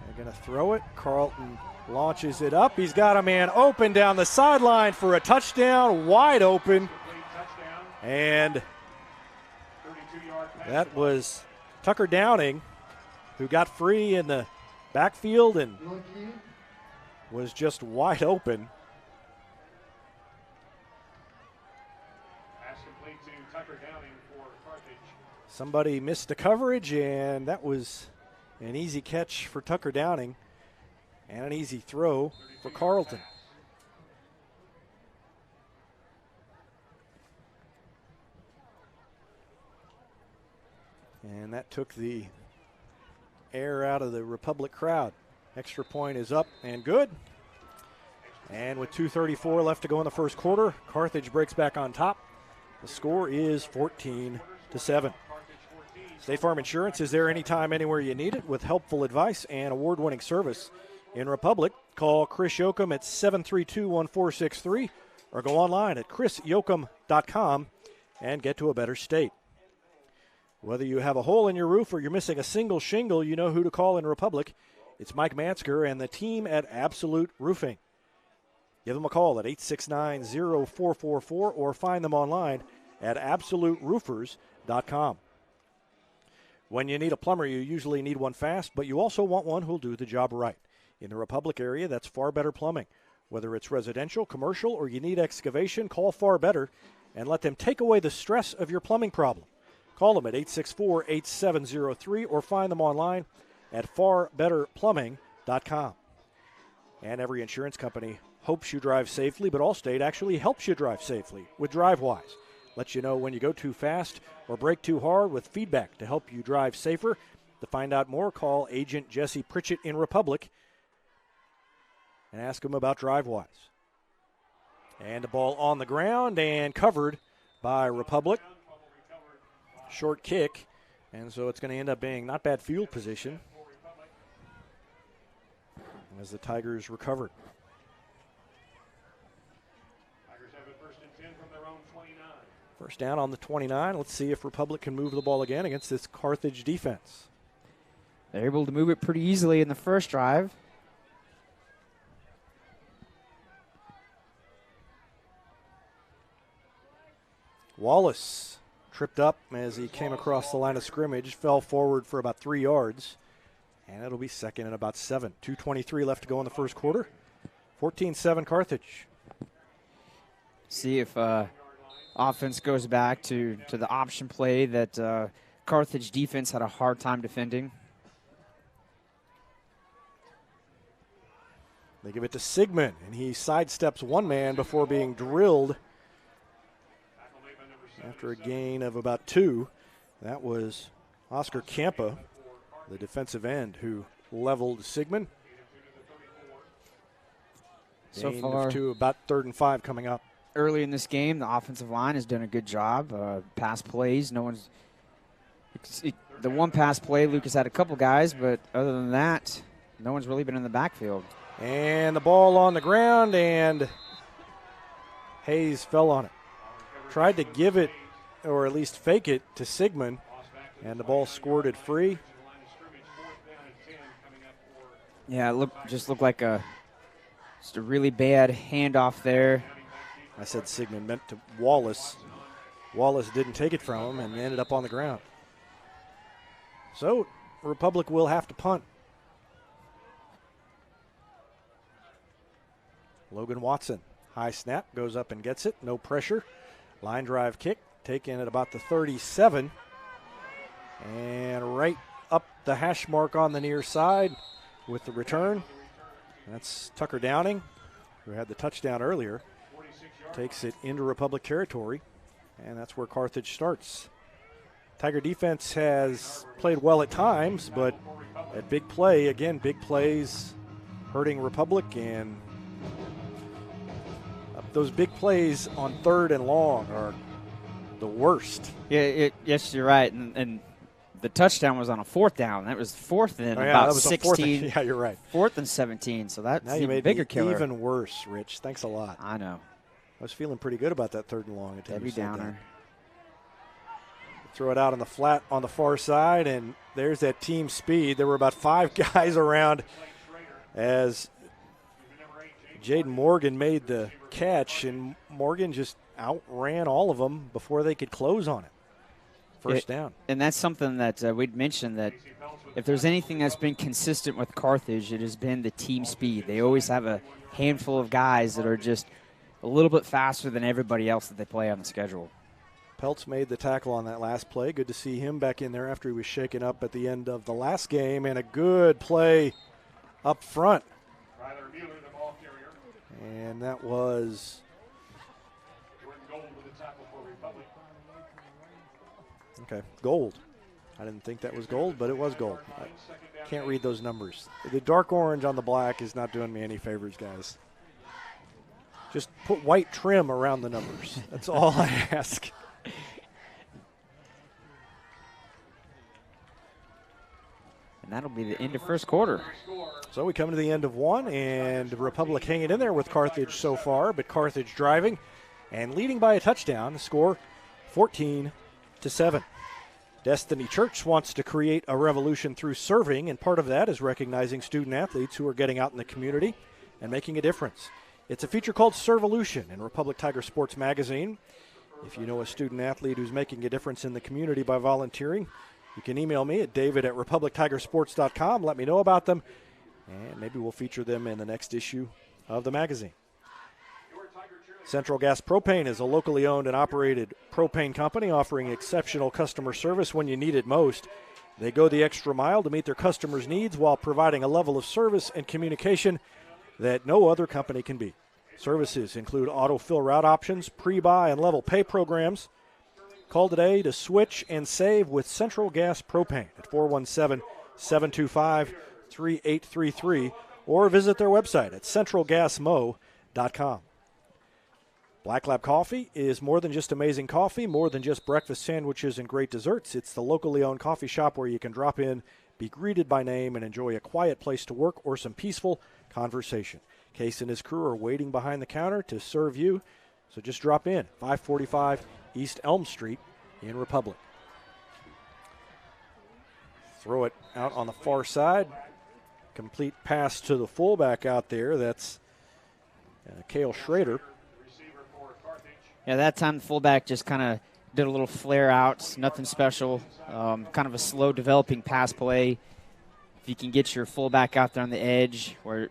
They're going to throw it. Carleton launches it up. He's got a man open down the sideline for a touchdown, wide open. And that was Tucker Downing, who got free in the backfield and was just wide open. Somebody missed the coverage, and that was an easy catch for Tucker Downing and an easy throw for Carleton. And that took the air out of the Republic crowd. Extra point is up and good. And with 2:34 left to go in the first quarter, Carthage breaks back on top. The score is 14-7. State Farm Insurance is there anytime, anywhere you need it with helpful advice and award-winning service. In Republic, call Chris Yoakum at 732-1463 or go online at chrisyoakum.com and get to a better state. Whether you have a hole in your roof or you're missing a single shingle, you know who to call in Republic. It's Mike Mansker and the team at Absolute Roofing. Give them a call at 869-0444 or find them online at absoluteroofers.com. When you need a plumber, you usually need one fast, but you also want one who'll do the job right. In the Republic area, that's Far Better Plumbing. Whether it's residential, commercial, or you need excavation, call Far Better and let them take away the stress of your plumbing problem. Call them at 864-8703 or find them online at farbetterplumbing.com. And every insurance company hopes you drive safely, but Allstate actually helps you drive safely with DriveWise. Lets you know when you go too fast or brake too hard with feedback to help you drive safer. To find out more, call Agent Jesse Pritchett in Republic and ask him about DriveWise. And the ball on the ground and covered by Republic. Short kick, and so it's going to end up being not bad field position as the Tigers recovered. Tigers have it 1st and 10 from their own 29. First down on the 29. Let's see if Republic can move the ball again against this Carthage defense. They're able to move it pretty easily in the first drive. Wallace tripped up as he came across the line of scrimmage, fell forward for about 3 yards, and it'll be second and about 7. 2:23 left to go in the first quarter. 14-7 Carthage. See if offense goes back to the option play that Carthage defense had a hard time defending. They give it to Sigmund, and he sidesteps one man before being drilled after a gain of about 2. That was Oscar Campa, the defensive end, who leveled Sigmund. So Gain far, of 2, about 3rd and 5 coming up. Early in this game, the offensive line has done a good job. Pass plays, the one pass play, Lucas had a couple guys, but other than that, no one's really been in the backfield. And the ball on the ground, and Hayes fell on it. Tried to give it, or at least fake it, to Sigmund, and the ball squirted free. Yeah, it just looked like just a really bad handoff there. I said Sigmund meant to Wallace. Wallace didn't take it from him and ended up on the ground. So Republic will have to punt. Logan Watson, high snap, goes up and gets it. No pressure. Line drive kick, taken at about the 37. And right up the hash mark on the near side with the return. That's Tucker Downing, who had the touchdown earlier. Takes it into Republic territory, and that's where Carthage starts. Tiger defense has played well at times, but at big play, again, big plays hurting Republic, and those big plays on 3rd and long are the worst. Yeah, yes, you're right. And the touchdown was on a 4th down. That was 4th and about 16. Yeah, you're right. 4th and 17, so that's now you made bigger it killer. Even worse, Rich. Thanks a lot. I know. I was feeling pretty good about that 3rd and long. Debbie Downer. Throw it out on the flat on the far side, and there's that team speed. There were about 5 guys around as Jaden Morgan made the catch, and Morgan just outran all of them before they could close on it. First down. And that's something that we'd mentioned, that if there's anything that's been consistent with Carthage, it has been the team speed. They always have a handful of guys that are just a little bit faster than everybody else that they play on the schedule. Peltz made the tackle on that last play. Good to see him back in there after he was shaken up at the end of the last game, and a good play up front. And that was okay, gold. I didn't think that was gold, but it was gold. I can't read those numbers. The dark orange on the black is not doing me any favors, guys. Just put white trim around the numbers. That's all I ask. And that'll be the end of first quarter. So we come to the end of one, and Republic hanging in there with Carthage so far, but Carthage driving and leading by a touchdown. The score 14-7. Destiny Church wants to create a revolution through serving, and part of that is recognizing student athletes who are getting out in the community and making a difference. It's a feature called Servolution in Republic Tiger Sports Magazine. If you know a student athlete who's making a difference in the community by volunteering, you can email me at david@republictigersports.com. Let me know about them, and maybe we'll feature them in the next issue of the magazine. Central Gas Propane is a locally owned and operated propane company offering exceptional customer service when you need it most. They go the extra mile to meet their customers' needs while providing a level of service and communication that no other company can beat. Services include auto-fill route options, pre-buy and level pay programs. Call today to switch and save with Central Gas Propane at 417-725-3833 or visit their website at centralgasmo.com. Black Lab Coffee is more than just amazing coffee, more than just breakfast sandwiches and great desserts. It's the locally owned coffee shop where you can drop in, be greeted by name, and enjoy a quiet place to work or some peaceful conversation. Case and his crew are waiting behind the counter to serve you, so just drop in, 545 East Elm Street in Republic. Throw it out on the far side. Complete pass to the fullback out there. That's Cale Schrader. Yeah, that time the fullback just kind of did a little flare out, nothing special, kind of a slow developing pass play. If you can get your fullback out there on the edge, where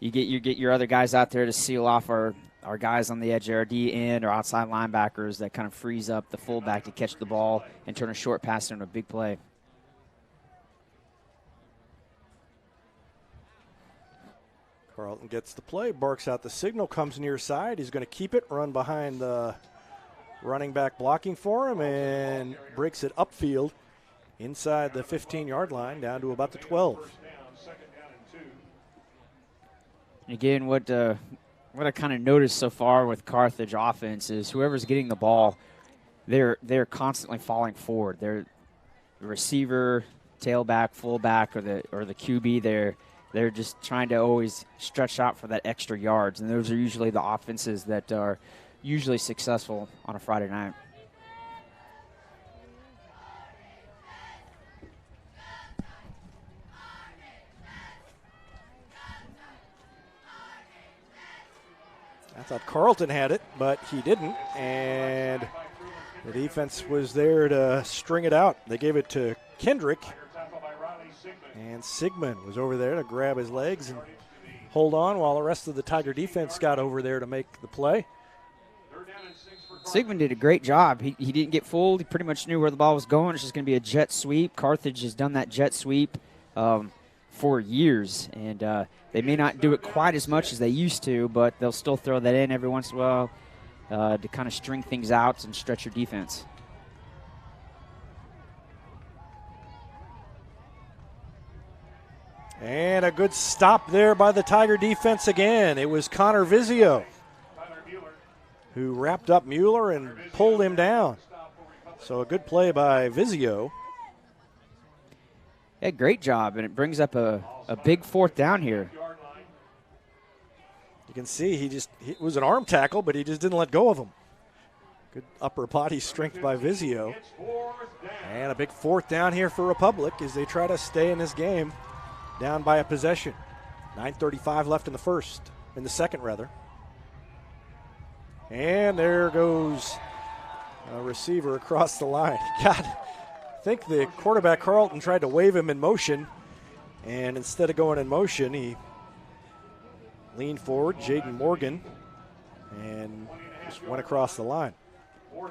you get your other guys out there to seal off our guys on the edge, our D end or outside linebackers, that kind of frees up the fullback to catch the ball and turn a short pass into a big play. Carlton gets the play, barks out the signal, comes near side. He's going to keep it, run behind the running back blocking for him, and breaks it upfield inside the 15-yard line down to about the 12. Again, what I kind of noticed so far with Carthage offense is whoever's getting the ball, they're constantly falling forward. They're the receiver, tailback, fullback, or the QB. They're just trying to always stretch out for that extra yards, and those are usually the offenses that are usually successful on a Friday night. I thought Carlton had it, but he didn't, and the defense was there to string it out. They gave it to Kendrick, and Sigmund was over there to grab his legs and hold on while the rest of the Tiger defense got over there to make the play. Sigmund did a great job. He didn't get fooled. He pretty much knew where the ball was going. It's just going to be a jet sweep. Carthage has done that jet sweep for years, and they may not do it quite as much as they used to, but they'll still throw that in every once in a while to kind of string things out and stretch your defense. And a good stop there by the Tiger defense again. It was Connor Vizio who wrapped up Mueller and pulled him down. So a good play by Vizio. Yeah, great job, and it brings up a big fourth down here. You can see it was an arm tackle, but he just didn't let go of him. Good upper body strength by Vizio. And a big fourth down here for Republic as they try to stay in this game down by a possession. 9:35 left in the second rather. And there goes a receiver across the line. God, I think the quarterback, Carlton, tried to wave him in motion, and instead of going in motion, he leaned forward, Jaden Morgan, and just went across the line.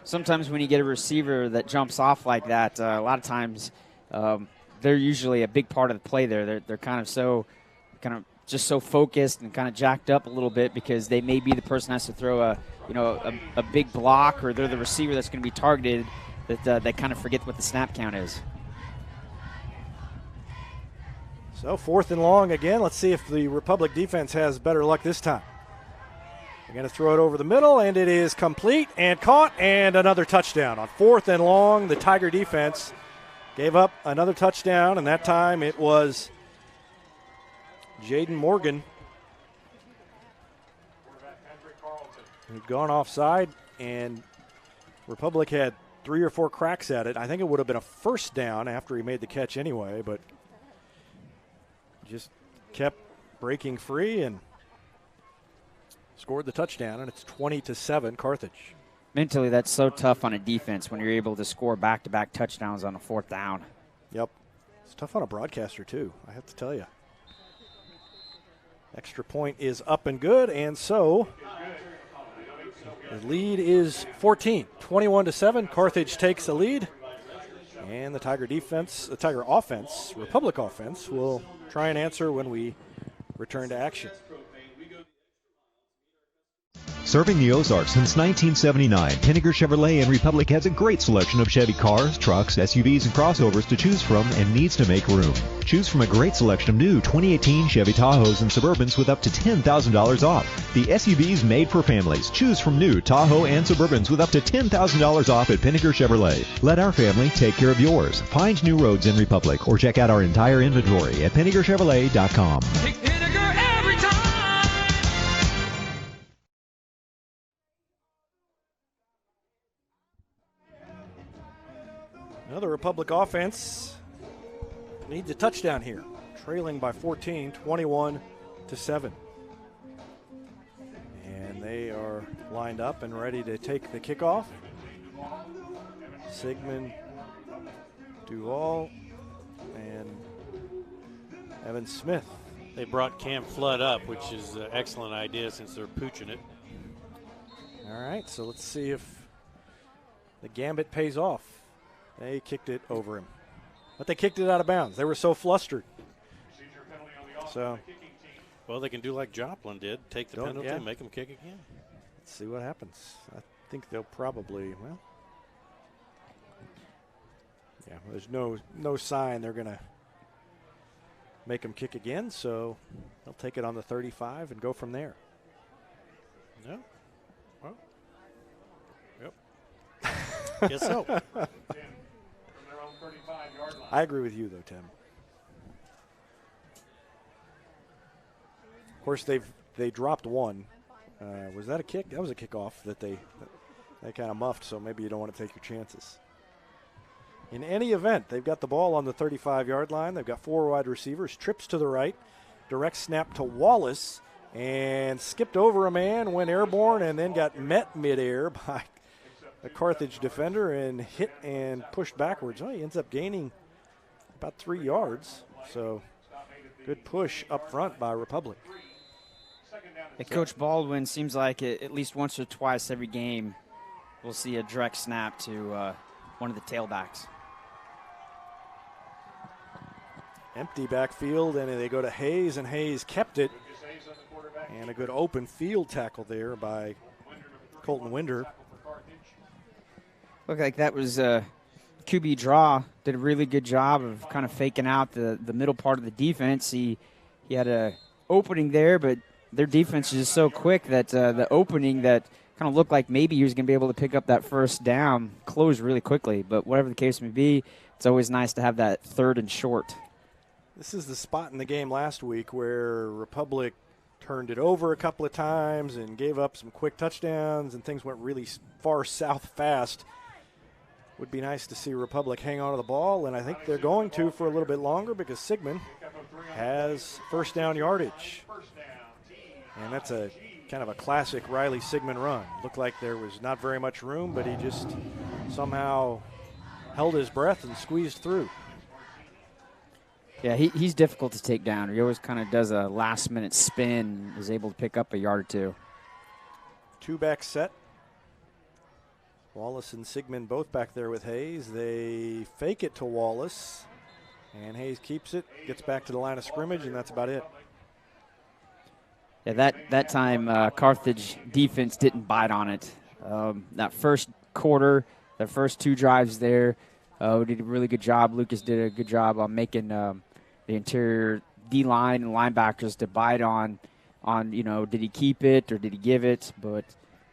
Sometimes when you get a receiver that jumps off like that, a lot of times they're usually a big part of the play there. They're kind of just so focused and kind of jacked up a little bit because they may be the person that has to throw a big block, or they're the receiver that's going to be targeted, that they kind of forget what the snap count is. So 4th and long again. Let's see if the Republic defense has better luck this time. They're going to throw it over the middle, and it is complete and caught, and another touchdown. On 4th and long, the Tiger defense gave up another touchdown, and that time it was Jaden Morgan who'd gone offside, and Republic had 3 or 4 cracks at it. I think it would have been a first down after he made the catch anyway, but just kept breaking free and scored the touchdown, and it's 20-7 Carthage. Mentally, that's so tough on a defense when you're able to score back-to-back touchdowns on a 4th down. Yep. It's tough on a broadcaster, too, I have to tell you. Extra point is up and good, and so the lead is 14. 21-7. Carthage takes the lead. And the Tiger offense, Republic offense, will try and answer when we return to action. Serving the Ozarks since 1979, Pinnaker Chevrolet in Republic has a great selection of Chevy cars, trucks, SUVs, and crossovers to choose from and needs to make room. Choose from a great selection of new 2018 Chevy Tahoes and Suburbans with up to $10,000 off. The SUVs made for families. Choose from new Tahoe and Suburbans with up to $10,000 off at Pinnaker Chevrolet. Let our family take care of yours. Find new roads in Republic or check out our entire inventory at PinnakerChevrolet.com. The Republic offense needs a touchdown here, trailing by 14, 21-7. And they are lined up and ready to take the kickoff. Sigmund, Duval, and Evan Smith. They brought Cam Flood up, which is an excellent idea since they're pooching it. All right, so let's see if the gambit pays off. They kicked it over him. But they kicked it out of bounds. They were so flustered. So, well, they can do like Joplin did, take the penalty and make them kick again. Let's see what happens. I think they'll probably, there's no sign they're going to make them kick again, so they'll take it on the 35 and go from there. No? Well, yep. Guess so. I agree with you, though, Tim. Of course, they dropped one. Was that a kick? That was a kickoff that they kind of muffed, so maybe you don't want to take your chances. In any event, they've got the ball on the 35-yard line. They've got 4 wide receivers. Trips to the right. Direct snap to Wallace. And skipped over a man, went airborne, and then got met midair by a Carthage defender and hit and pushed backwards. Well, he ends up gaining about 3 yards. So good push up front by Republic. Coach Baldwin seems like at least once or twice every game we'll see a direct snap to one of the tailbacks. Empty backfield, and they go to Hayes, and Hayes kept it. And a good open field tackle there by Colton Winder. Looked like that was QB draw. Did a really good job of kind of faking out the middle part of the defense. He had a opening there, but their defense is just so quick that the opening that kind of looked like maybe he was going to be able to pick up that first down closed really quickly. But whatever the case may be, it's always nice to have that 3rd and short. This is the spot in the game last week where Republic turned it over a couple of times and gave up some quick touchdowns, and things went really far south fast. Would be nice to see Republic hang on to the ball, and I think they're going to for a little bit longer because Sigmund has first down yardage. And that's a kind of a classic Riley Sigmund run. Looked like there was not very much room, but he just somehow held his breath and squeezed through. Yeah, he's difficult to take down. He always kind of does a last-minute spin, is able to pick up a yard or two. 2-back set. Wallace and Sigmund both back there with Hayes. They fake it to Wallace, and Hayes keeps it, gets back to the line of scrimmage, and that's about it. Yeah, that time Carthage defense didn't bite on it. That first quarter, the first 2 drives there, we did a really good job. Lucas did a good job on making the interior D-line and linebackers to bite on, did he keep it or did he give it? But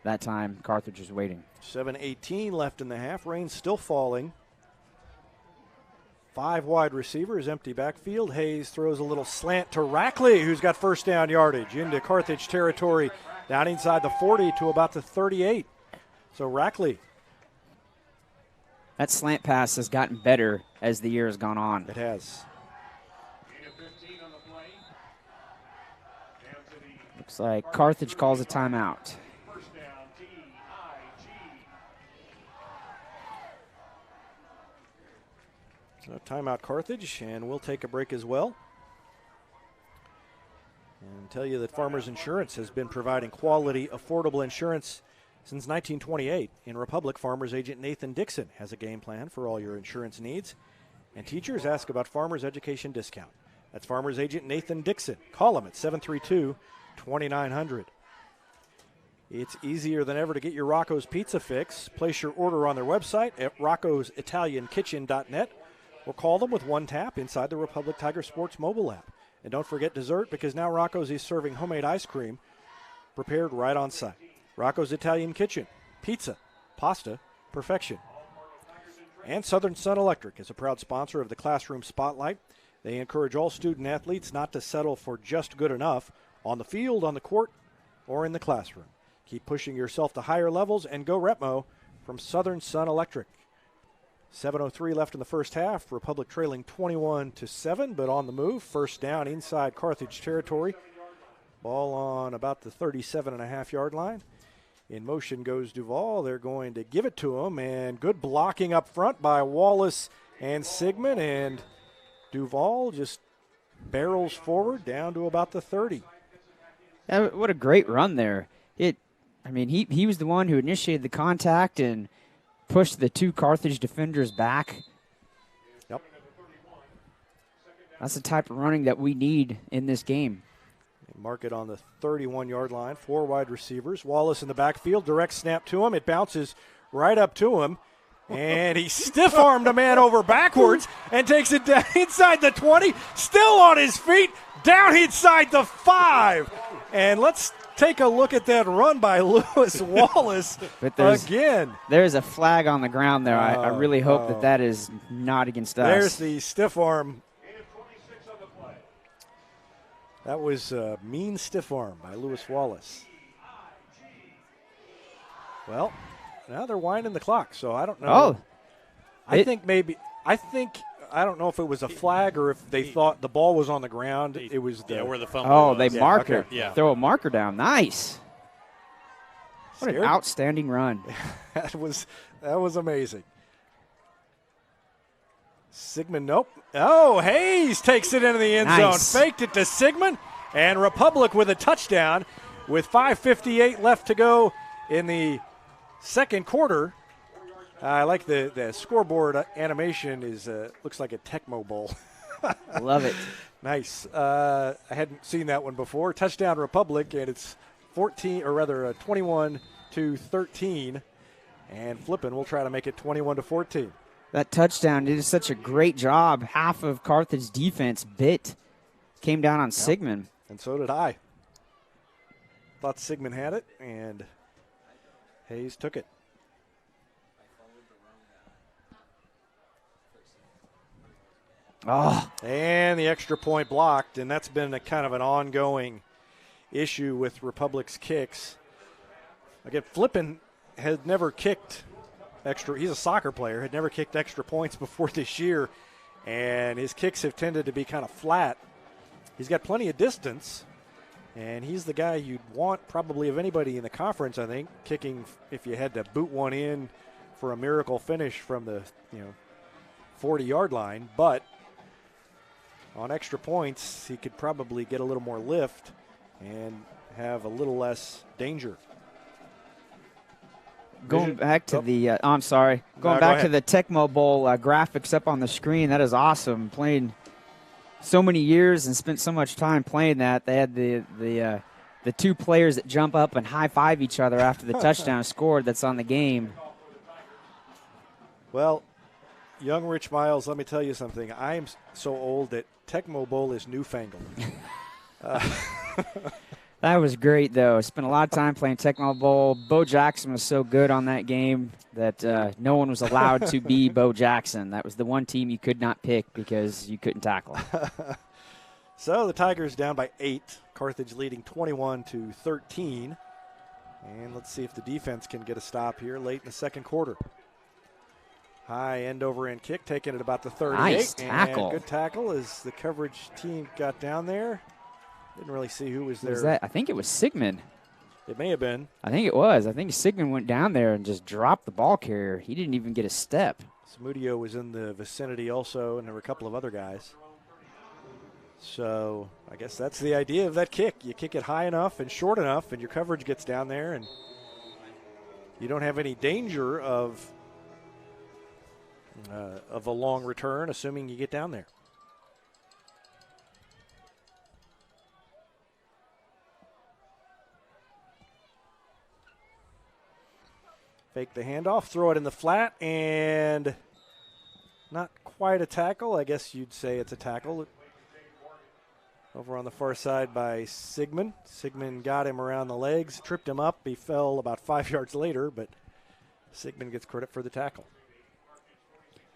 that time Carthage was waiting. 7:18 left in the half. Rain still falling. 5 wide receivers, empty backfield. Hayes throws a little slant to Rackley, who's got first down yardage into Carthage territory, down inside the 40 to about the 38. So Rackley. That slant pass has gotten better as the year has gone on. It has. Looks like Carthage calls a timeout. So timeout Carthage, and we'll take a break as well. And tell you that Farmers Insurance has been providing quality, affordable insurance since 1928. In Republic, Farmers agent Nathan Dixon has a game plan for all your insurance needs. And teachers ask about Farmers Education Discount. That's Farmers agent Nathan Dixon. Call him at 732-2900. It's easier than ever to get your Rocco's Pizza fix. Place your order on their website at roccositaliankitchen.net or call them with one tap inside the Republic Tiger Sports mobile app. And don't forget dessert, because now Rocco's is serving homemade ice cream prepared right on site. Rocco's Italian Kitchen, pizza, pasta, perfection. And Southern Sun Electric is a proud sponsor of the Classroom Spotlight. They encourage all student athletes not to settle for just good enough on the field, on the court, or in the classroom. Keep pushing yourself to higher levels and go Retmo from Southern Sun Electric. 7:03 left in the first half. Republic trailing 21-7, but on the move. First down inside Carthage territory. Ball on about the 37.5-yard line. In motion goes Duval. They're going to give it to him, and good blocking up front by Wallace and Sigmund, and Duval just barrels forward down to about the 30. Yeah, what a great run there. He was the one who initiated the contact and pushed the 2 Carthage defenders back. Yep. That's the type of running that we need in this game. Mark it on the 31-yard line. 4 wide receivers. Wallace in the backfield. Direct snap to him. It bounces right up to him. And he stiff-armed a man over backwards and takes it down inside the 20. Still on his feet. Down inside the 5. And let's take a look at that run by Lewis Wallace again. There's a flag on the ground there. I really hope that is not against us. There's the stiff arm. That was a mean stiff arm by Lewis Wallace. Well, now they're winding the clock, so I don't know. I don't know if it was a flag or if they thought the ball was on the ground. It was where the fumble was. They mark it. Yeah. Throw a marker down. Nice. What an outstanding run. That was amazing. Sigmund, nope. Oh, Hayes takes it into the end zone. Faked it to Sigmund, And Republic with a touchdown with 5:58 left to go in the second quarter. I like the scoreboard animation is looks like a Tecmo Bowl. Love it. Nice. I hadn't seen that one before. Touchdown Republic, and it's 21-13. And Flippin will try to make it 21-14. That touchdown did such a great job. Half of Carthage defense came down on Sigmund. And so did I. Thought Sigmund had it, and Hayes took it. Oh. And the extra point blocked, and that's been a kind of an ongoing issue with Republic's kicks. Again, Flippin had never kicked extra. He's a soccer player, had never kicked extra points before this year, and his kicks have tended to be kind of flat. He's got plenty of distance, and he's the guy you'd want probably of anybody in the conference, I think, kicking if you had to boot one in for a miracle finish from the 40-yard line. But on extra points, he could probably get a little more lift and have a little less danger. Going back to the I'm sorry. Going back to the Tecmo Bowl graphics up on the screen, that is awesome. Playing so many years and spent so much time playing that. They had the two players that jump up and high-five each other after the touchdown scored that's on the game. Well, young Rich Miles, let me tell you something. I am so old that Tecmo Bowl is newfangled. That was great, though. Spent a lot of time playing Tecmo Bowl. Bo Jackson was so good on that game that no one was allowed to be Bo Jackson. That was the one team you could not pick because you couldn't tackle. So the Tigers down by 8. Carthage leading 21-13. And let's see if the defense can get a stop here late in the second quarter. High end-over-end kick taken at about the 38. Nice tackle. And good tackle as the coverage team got down there. Didn't really see who was there. Was that? I think it was Sigmund. It may have been. I think it was. I think Sigmund went down there and just dropped the ball carrier. He didn't even get a step. Samudio was in the vicinity also, and there were a couple of other guys. So I guess that's the idea of that kick. You kick it high enough and short enough, and your coverage gets down there, and you don't have any danger of a long return, assuming you get down there. Fake the handoff, throw it in the flat, and not quite a tackle. I guess you'd say it's a tackle. Over on the far side by Sigmund. Sigmund got him around the legs, tripped him up. He fell about 5 yards later, but Sigmund gets credit for the tackle.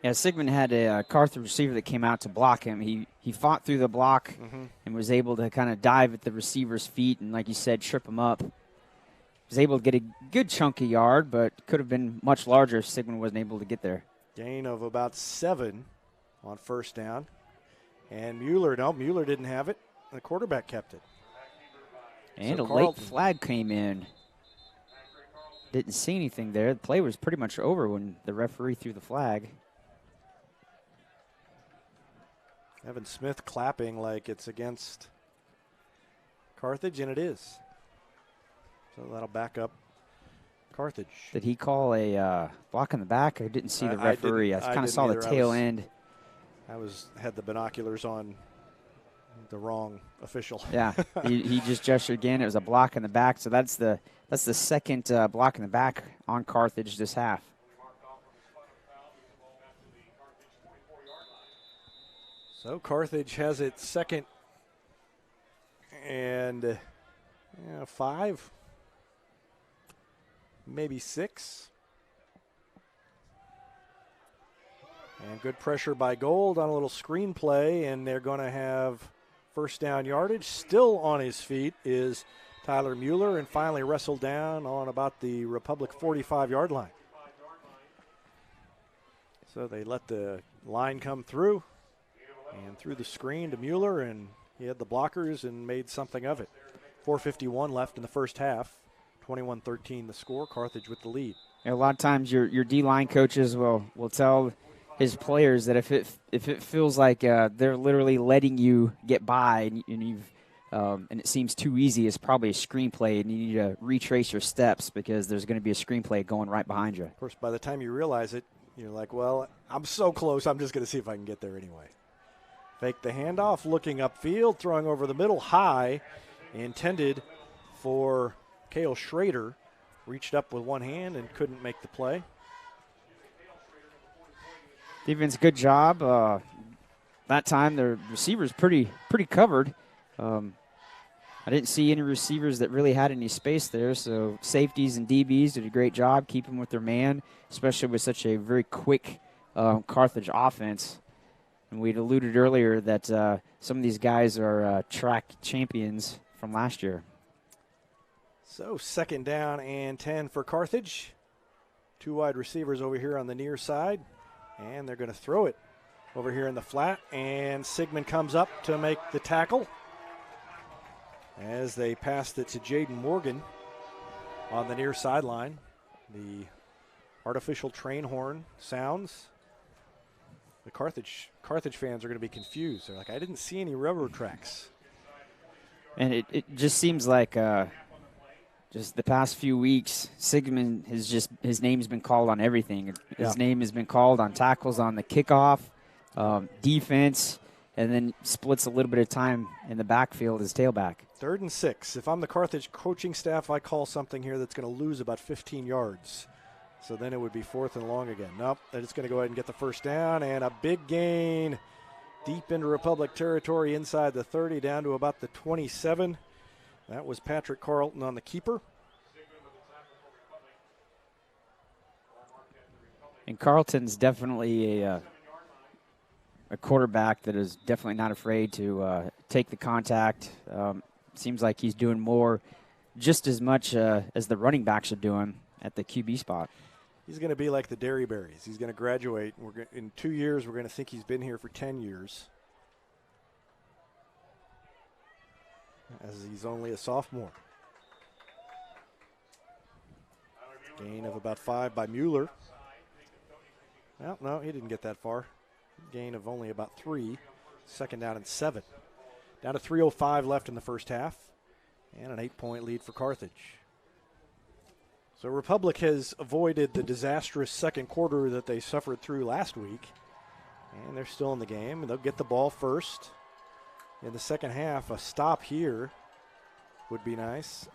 Yeah, Sigmund had a Carthage receiver that came out to block him. He fought through the block and was able to kind of dive at the receiver's feet and, like you said, trip him up. Was able to get a good chunky yard, but could have been much larger if Sigmund wasn't able to get there. Gain of about 7 on first down. And Mueller didn't have it. The quarterback kept it. And so a late flag came in. Didn't see anything there. The play was pretty much over when the referee threw the flag. Evan Smith clapping like it's against Carthage, and it is. So that'll back up Carthage. Did he call a block in the back? I didn't see the referee. I kind of saw the tail end. I had the binoculars on the wrong official. Yeah, he just gestured again. It was a block in the back. So that's the second block in the back on Carthage this half. So Carthage has its second and 5, maybe 6. And good pressure by Gold on a little screen play, and they're going to have first down yardage. Still on his feet is Tyler Mueller, and finally wrestled down on about the Republic 45-yard line. So they let the line come through and threw the screen to Mueller, and he had the blockers and made something of it. 4:51 left in the first half. 21-13 the score. Carthage with the lead. A lot of times your D-line coaches will tell his players that if it feels like they're literally letting you get by and you've and it seems too easy, it's probably a screenplay, and you need to retrace your steps because there's going to be a screenplay going right behind you. Of course, by the time you realize it, you're like, well, I'm so close, I'm just going to see if I can get there anyway. Fake the handoff, looking upfield, throwing over the middle high, intended for Cale Schrader. Reached up with one hand and couldn't make the play. Defense, good job. That time, the receivers pretty covered. I didn't see any receivers that really had any space there, so safeties and DBs did a great job keeping with their man, especially with such a very quick Carthage offense. And we'd alluded earlier that some of these guys are track champions from last year. So 2nd down and 10 for Carthage. 2 wide receivers over here on the near side, and they're going to throw it over here in the flat, and Sigmund comes up to make the tackle as they passed it to Jaden Morgan on the near sideline. The artificial train horn sounds. The Carthage fans are going to be confused. They're like, I didn't see any railroad tracks. And it just seems like just the past few weeks, Sigmund his name's been called on everything. His name has been called on tackles on the kickoff, defense, and then splits a little bit of time in the backfield as tailback. 3rd and 6. If I'm the Carthage coaching staff, I call something here that's going to lose about 15 yards. So then it would be 4th and long again. Nope, they're just going to go ahead and get the first down, and a big gain deep into Republic territory inside the 30 down to about the 27. That was Patrick Carlton on the keeper. And Carlton's definitely a quarterback that is definitely not afraid to take the contact. Seems like he's doing more, just as much as the running backs are doing at the QB spot. He's going to be like the Derryberries. He's going to graduate. In 2 years, we're going to think he's been here for 10 years. As he's only a sophomore. Gain of about 5 by Mueller. Well, no, he didn't get that far. Gain of only about 3. 2nd down and 7. Down to 3:05 left in the first half. And an 8-point lead for Carthage. So Republic has avoided the disastrous second quarter that they suffered through last week. And they're still in the game. And they'll get the ball first. In the second half, a stop here would be nice.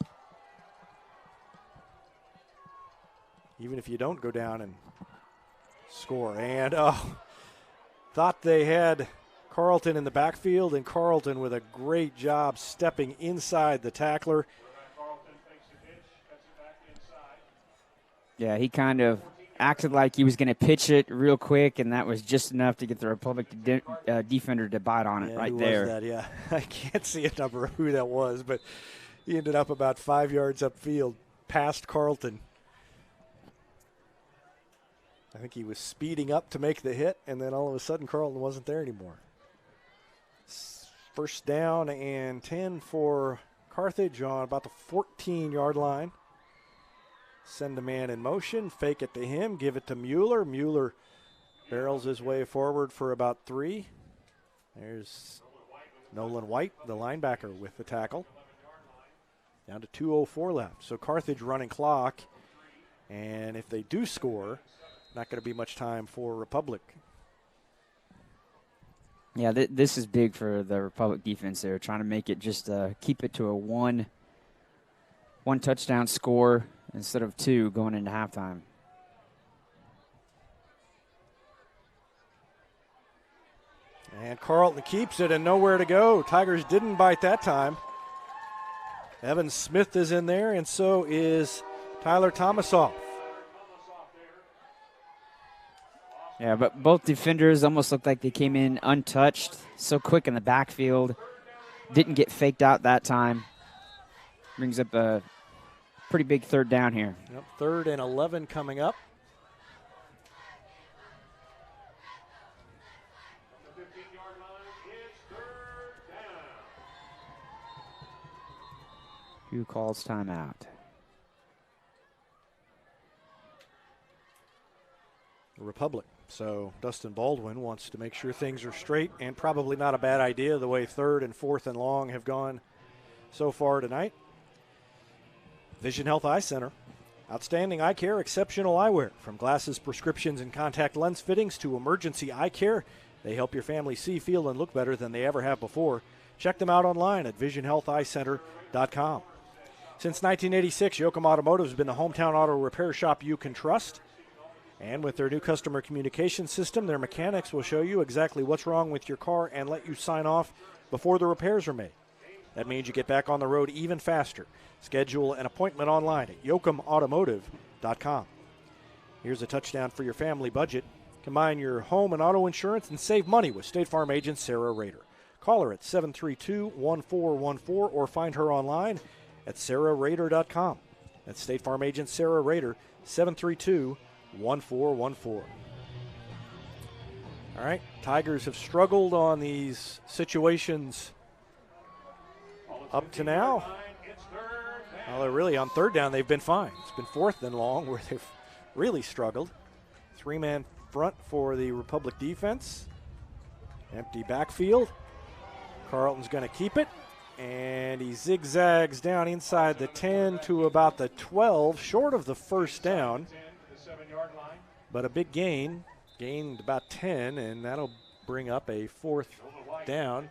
Even if you don't go down and score. And, thought they had Carlton in the backfield, and Carlton with a great job stepping inside the tackler. Yeah, he kind of acted like he was going to pitch it real quick, and that was just enough to get the Republic defender to bite on it right there. Who was that? Yeah, I can't see a number of who that was, but he ended up about 5 yards upfield past Carlton. I think he was speeding up to make the hit, and then all of a sudden Carlton wasn't there anymore. 1st down and 10 for Carthage on about the 14-yard line. Send a man in motion, fake it to him, give it to Mueller. Mueller barrels his way forward for about 3. There's Nolan White, the linebacker, with the tackle. Down to 2:04 left. So Carthage running clock, and if they do score, not going to be much time for Republic. Yeah, this is big for the Republic defense. They're trying to make it just keep it to a one touchdown score instead of 2 going into halftime. And Carlton keeps it and nowhere to go. Tigers didn't bite that time. Evan Smith is in there, and so is Tyler Thomasoff. Yeah, but both defenders almost looked like they came in untouched, so quick in the backfield. Didn't get faked out that time. Brings up a pretty big 3rd down here. Yep, 3rd and 11 coming up. Who calls timeout? Republic. So Dustin Baldwin wants to make sure things are straight, and probably not a bad idea the way 3rd and 4th and long have gone so far tonight. Vision Health Eye Center. Outstanding eye care, exceptional eyewear. From glasses, prescriptions, and contact lens fittings to emergency eye care, they help your family see, feel, and look better than they ever have before. Check them out online at visionhealtheyecenter.com. Since 1986, Yoakum Automotive has been the hometown auto repair shop you can trust. And with their new customer communication system, their mechanics will show you exactly what's wrong with your car and let you sign off before the repairs are made. That means you get back on the road even faster. Schedule an appointment online at yoakumautomotive.com. Here's a touchdown for your family budget. Combine your home and auto insurance and save money with State Farm agent Sarah Rader. Call her at 732-1414 or find her online at sarahrader.com. That's State Farm agent Sarah Rader, 732-1414. All right, Tigers have struggled on these situations up to now. Well, they're really on third down. They've been fine. It's been fourth and long where they've really struggled. Three-man front for the Republic defense. Empty backfield. Carlton's going to keep it. And he zigzags down inside the 10 to about the 12, short of the first down. But a big gain. Gained about 10, and that'll bring up a fourth down.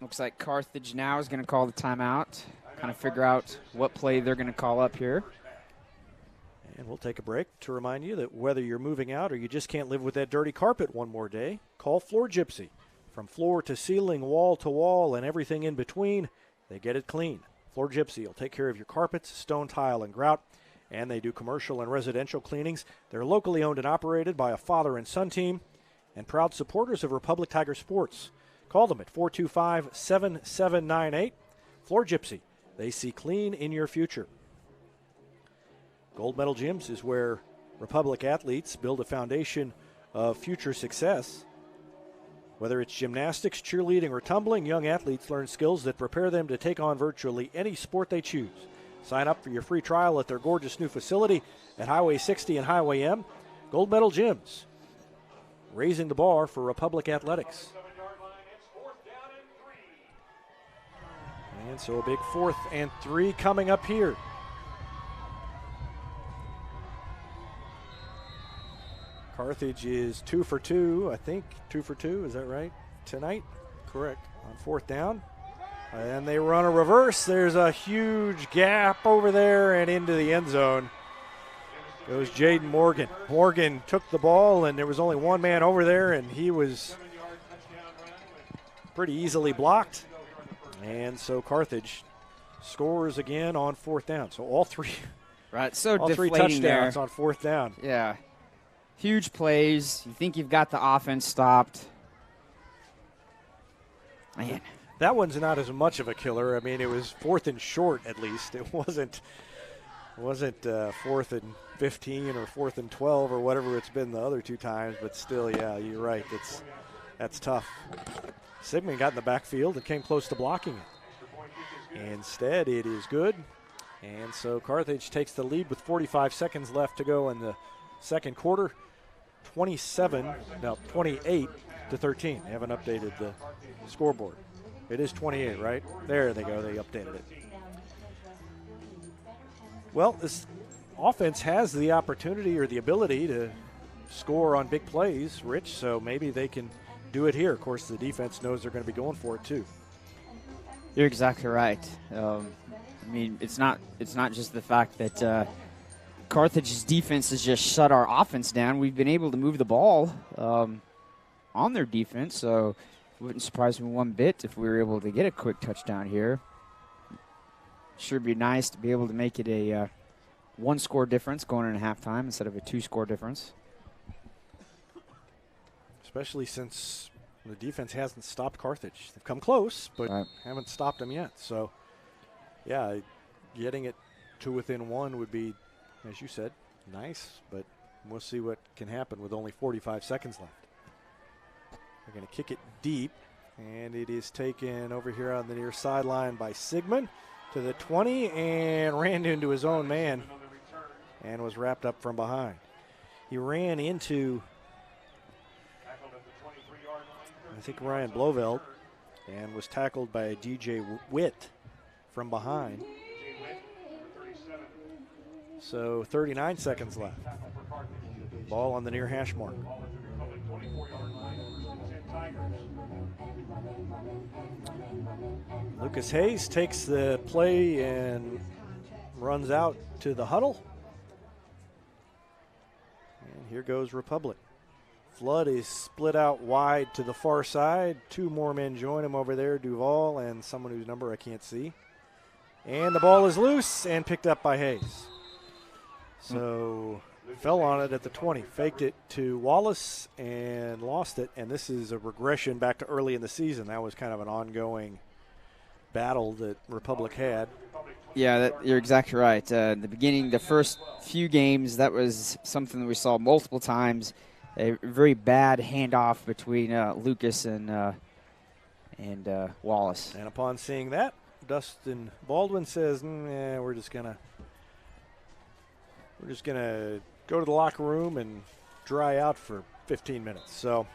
Looks like Carthage now is going to call the timeout, kind of figure out what play they're going to call up here. And we'll take a break to remind you that whether you're moving out or you just can't live with that dirty carpet one more day, call Floor Gypsy. From floor to ceiling, wall to wall, and everything in between, they get it clean. Floor Gypsy will take care of your carpets, stone tile, and grout, and they do commercial and residential cleanings. They're locally owned and operated by a father and son team and proud supporters of Republic Tiger Sports. Call them at 425-7798. Floor Gypsy, they see clean in your future. Gold Medal Gyms is where Republic athletes build a foundation of future success. Whether it's gymnastics, cheerleading, or tumbling, young athletes learn skills that prepare them to take on virtually any sport they choose. Sign up for your free trial at their gorgeous new facility at Highway 60 and Highway M. Gold Medal Gyms, raising the bar for Republic athletics. And so a big 4th and 3 coming up here. Carthage is 2 for 2, I think. 2 for 2, is that right? Tonight? Correct. On 4th down. And they run a reverse. There's a huge gap over there and into the end zone goes Jaden Morgan. Morgan took the ball, and there was only one man over there, and he was pretty easily blocked. And so Carthage scores again on 4th down. So all three, right? So all three touchdowns there on 4th down. Yeah, huge plays. You think you've got the offense stopped. Man, that one's not as much of a killer. I mean, it was 4th and short at least. It wasn't 4th and 15 or 4th and 12 or whatever it's been the other two times. But still, yeah, you're right. That's tough. Sigmund got in the backfield and came close to blocking it. Instead, it is good. And so Carthage takes the lead with 45 seconds left to go in the second quarter. 28 to 13. They haven't updated the scoreboard. It is 28, right? There they go. They updated it. Well, this offense has the opportunity or the ability to score on big plays, Rich, so maybe they can do it here. Of course, the defense knows they're going to be going for it too. You're exactly right. I mean, it's not just the fact that Carthage's defense has just shut our offense down. We've been able to move the ball on their defense, so it wouldn't surprise me one bit if we were able to get a quick touchdown here. Sure be nice to be able to make it a one-score difference going into halftime instead of a two-score difference. Especially since the defense hasn't stopped Carthage. They've come close, but haven't stopped them yet. So, yeah, getting it to within one would be, as you said, nice, but we'll see what can happen with only 45 seconds left. They're going to kick it deep, and it is taken over here on the near sideline by Sigmund to the 20 and ran into his own man and was wrapped up from behind. He ran into, I think, Ryan Bloveld, and was tackled by DJ Witt from behind. So 39 seconds left. Ball on the near hash mark. Lucas Hayes takes the play and runs out to the huddle. And here goes Republic. Flood is split out wide to the far side. Two more men join him over there, Duval and someone whose number I can't see. And the ball is loose and picked up by Hayes. So fell on it at the 20, faked it to Wallace and lost it. And this is a regression back to early in the season. That was kind of an ongoing battle that Republic had. Yeah, you're exactly right. In the beginning, the first few games, that was something that we saw multiple times. A very bad handoff between Lucas and Wallace. And upon seeing that, Dustin Baldwin says, we're just gonna go to the locker room and dry out for 15 minutes. So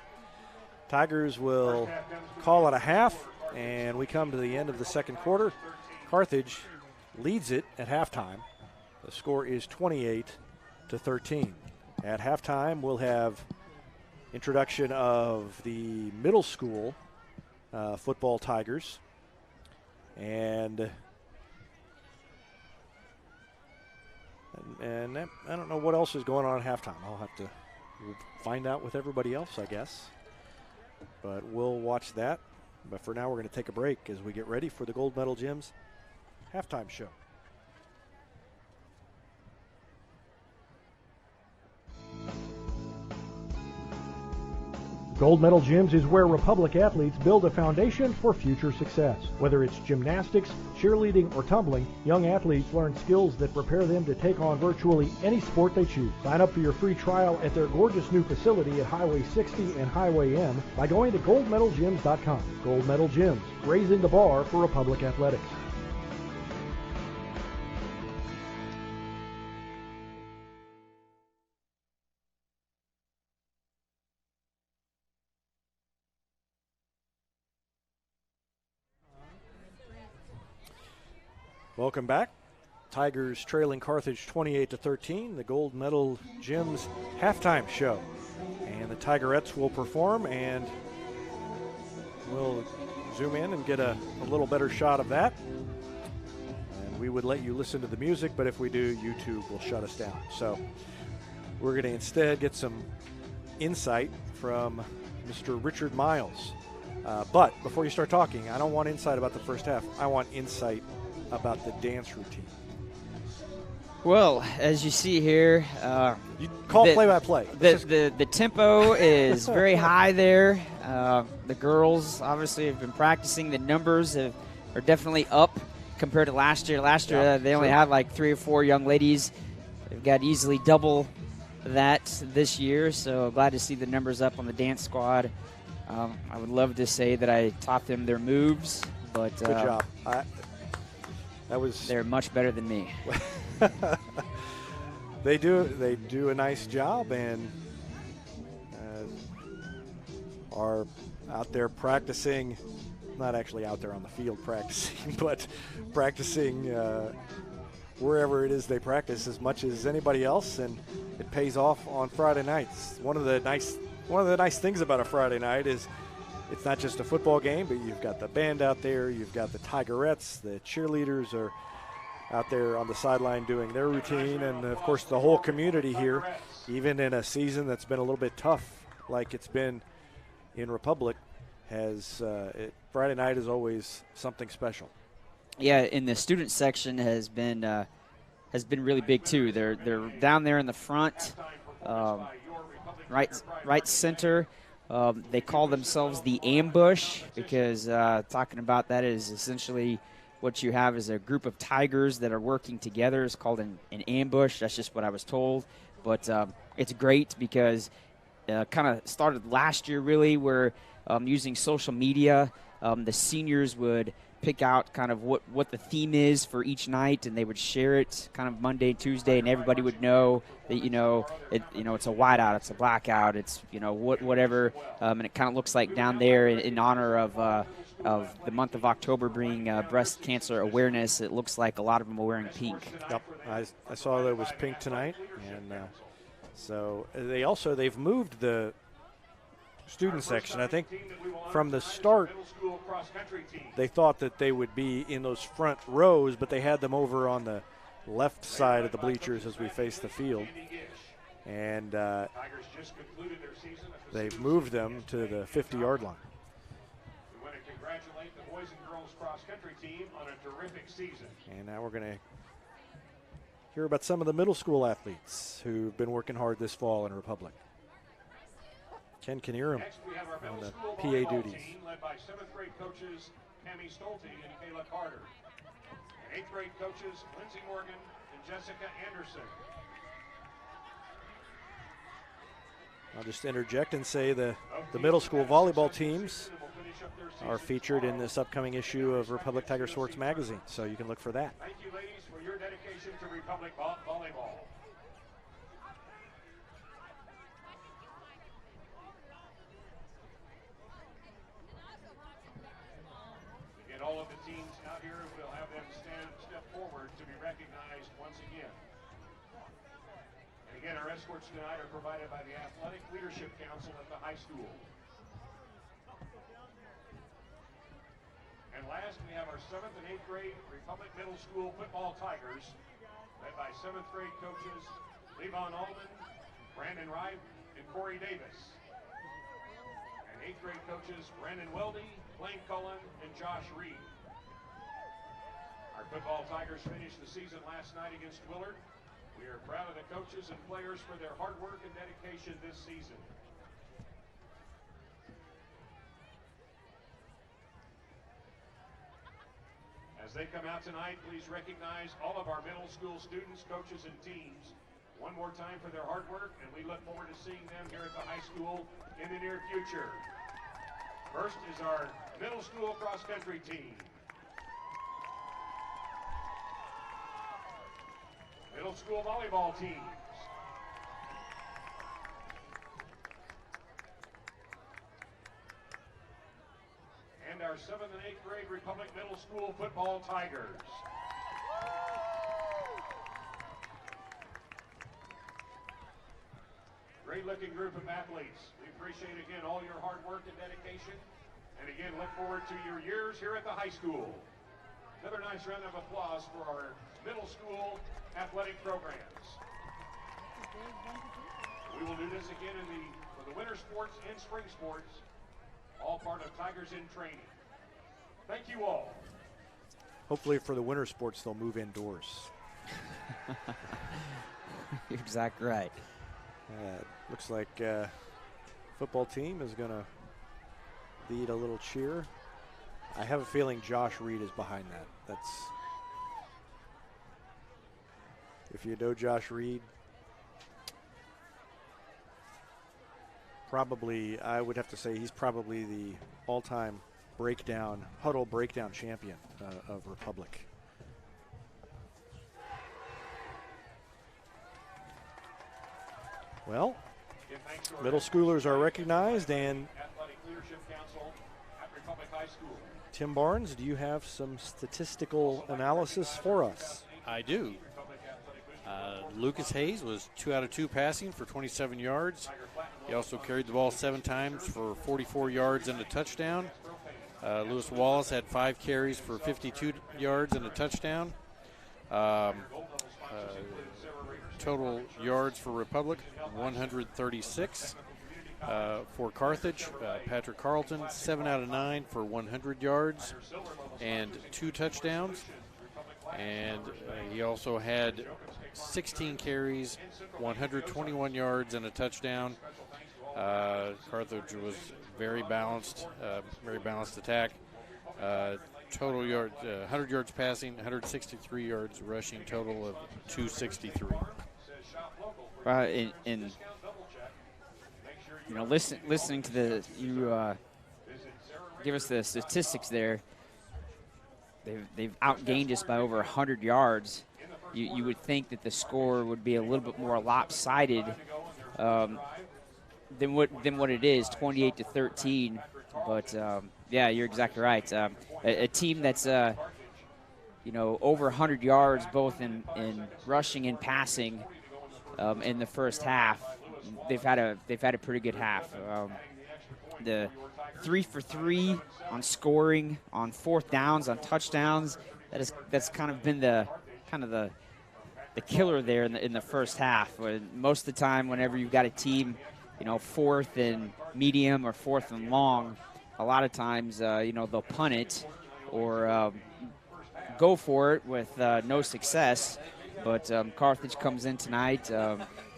Tigers will call it a half, and we come to the end of the second quarter. Carthage leads it at halftime. The score is 28-13. At halftime, we'll have introduction of the middle school football Tigers. And I don't know what else is going on at halftime. I'll have to find out with everybody else, I guess. But we'll watch that. But for now, we're going to take a break as we get ready for the Gold Medal Gyms halftime show. Gold Medal Gyms is where Republic athletes build a foundation for future success. Whether it's gymnastics, cheerleading, or tumbling, young athletes learn skills that prepare them to take on virtually any sport they choose. Sign up for your free trial at their gorgeous new facility at Highway 60 and Highway M by going to goldmedalgyms.com. Gold Medal Gyms, raising the bar for Republic athletics. Welcome back. Tigers trailing Carthage 28-13, the Gold Medal Gyms halftime show. And the Tigerettes will perform, and we'll zoom in and get a little better shot of that. And we would let you listen to the music, but if we do, YouTube will shut us down. So we're going to instead get some insight from Mr. Richard Miles. But before you start talking, I don't want insight about the first half. I want insight about the dance routine. Well, as you see here, you call play-by-play. The tempo is very high there. The girls obviously have been practicing. The numbers are definitely up compared to last year. Last year they only had like 3 or 4 young ladies. They've got easily double that this year. So glad to see the numbers up on the dance squad. I would love to say that I taught them their moves, but good job. They're much better than me. They do a nice job and are out there practicing, not actually out there on the field practicing, but practicing wherever it is they practice as much as anybody else, and it pays off on Friday nights. One of the nice things about a Friday night is it's not just a football game, but you've got the band out there, you've got the Tigerettes, the cheerleaders are out there on the sideline doing their routine, and of course the whole community here, even in a season that's been a little bit tough like it's been in Republic, Friday night is always something special. Yeah, and the student section has been really big too. They're down there in the front, right center. They call themselves the ambush because talking about that is essentially what you have is a group of tigers that are working together. It's called an ambush. That's just what I was told. But it's great because kind of started last year really where using social media, the seniors would pick out kind of what the theme is for each night, and they would share it kind of Monday, Tuesday, and everybody would know that it's a whiteout, it's a blackout, it's whatever, and it kind of looks like down there in honor of the month of October being breast cancer awareness, it looks like a lot of them are wearing pink. Yep, I saw that it was pink tonight, and so they've moved the student section. I think from the start they thought that they would be in those front rows, but they had them over on the left side of the bleachers as we face the field, and they've moved them to the 50-yard line. We want to congratulate the boys and girls cross-country team on a terrific season. And now we're going to hear about some of the middle school athletes who've been working hard this fall in Republic. Ken can hear him on the PA duties. Team led by 7th grade coaches Tammy Stolte and Kayla Carter. And 8th grade coaches Lindsay Morgan and Jessica Anderson. I'll just interject and say the middle school volleyball teams are featured in this upcoming issue of Republic Tiger Sports Magazine, so you can look for that. Thank you, ladies, for your dedication to Republic volleyball. Again, all of the teams out here, we'll have them step forward to be recognized once again. And again, our escorts tonight are provided by the Athletic Leadership Council at the high school. And last, we have our 7th and 8th grade Republic Middle School football Tigers, led by 7th grade coaches Levon Allman, Brandon Wright, and Corey Davis. And 8th grade coaches Brandon Weldy, Blaine Cullen, and Josh Reed. Our football Tigers finished the season last night against Willard. We are proud of the coaches and players for their hard work and dedication this season. As they come out tonight, please recognize all of our middle school students, coaches, and teams one more time for their hard work, and we look forward to seeing them here at the high school in the near future. First is our middle school cross-country team. Middle school volleyball teams. And our 7th and 8th grade Republic Middle School football Tigers. Great looking group of athletes. We appreciate again all your hard work and dedication. And again, look forward to your years here at the high school. Another nice round of applause for our middle school athletic programs. We will do this again for the winter sports and spring sports, all part of Tigers in Training. Thank you all. Hopefully for the winter sports, they'll move indoors. You're exactly right. Looks like football team is going to lead a little cheer. I have a feeling Josh Reed is behind that. If you know Josh Reed, probably, I would have to say he's probably the all-time huddle breakdown champion of Republic. Well, middle schoolers are recognized, and Athletic Leadership Council at Republic High School. Tim Barnes, do you have some statistical analysis for us? I do. Lucas Hayes was 2 out of 2 passing for 27 yards. He also carried the ball 7 times for 44 yards and a touchdown. Lewis Wallace had 5 carries for 52 yards and a touchdown. Total yards for Republic, 136. For Carthage, Patrick Carlton, 7 out of 9 for 100 yards and 2 touchdowns. And he also had 16 carries, 121 yards, and a touchdown. Carthage was very balanced attack. Total yards, 100 yards passing, 163 yards rushing, total of 263. Listening to give us the statistics there. They've outgained us by over 100 yards. You would think that the score would be a little bit more lopsided than what it is, 28-13. But Yeah, you're exactly right. A team that's over 100 yards both in rushing and passing in the first half. They've had a pretty good half. The 3 for 3 on scoring, on fourth downs, on touchdowns. That's kind of been the killer there in the first half. Most of the time, whenever you've got a team, fourth and medium or fourth and long, a lot of times they'll punt it or go for it with no success. But Carthage comes in tonight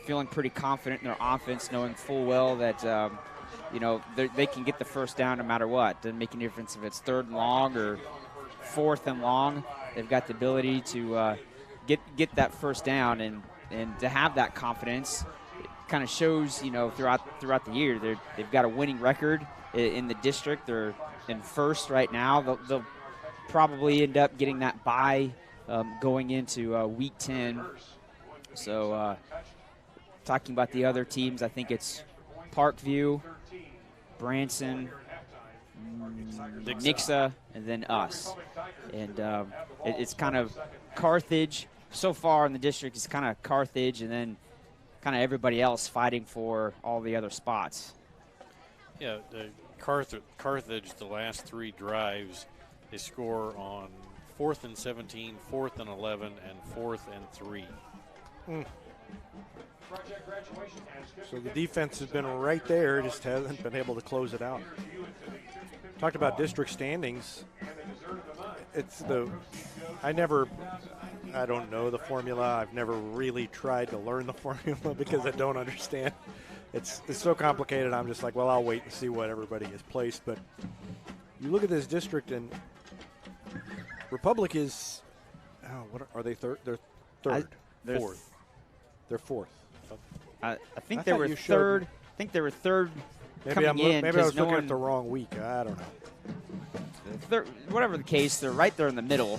feeling pretty confident in their offense, knowing full well that they can get the first down no matter what. Doesn't make any difference if it's third and long or fourth and long. They've got the ability to get that first down, and to have that confidence kind of shows throughout the year. They've got a winning record in the district. They're in first right now. They'll probably end up getting that bye going into week 10. So talking about the other teams, I think it's Parkview, Branson, Nixa, and then us. And it's kind of Carthage. So far in the district, it's kind of Carthage and then kind of everybody else fighting for all the other spots. Yeah, Carthage, the last 3 drives, they score on 4th and 17, 4th and 11, and 4th and 3. So the defense has been right there, just hasn't been able to close it out. Talked about district standings. I don't know the formula. I've never really tried to learn the formula because I don't understand. It's so complicated. I'm just like, well, I'll wait and see what everybody has placed. But you look at this district, and Republic is, what are they? Third? They're third. Fourth. They're fourth. I think they were third. I think they were third. Maybe I was looking at the one, wrong week. I don't know. Whatever the case, they're right there in the middle,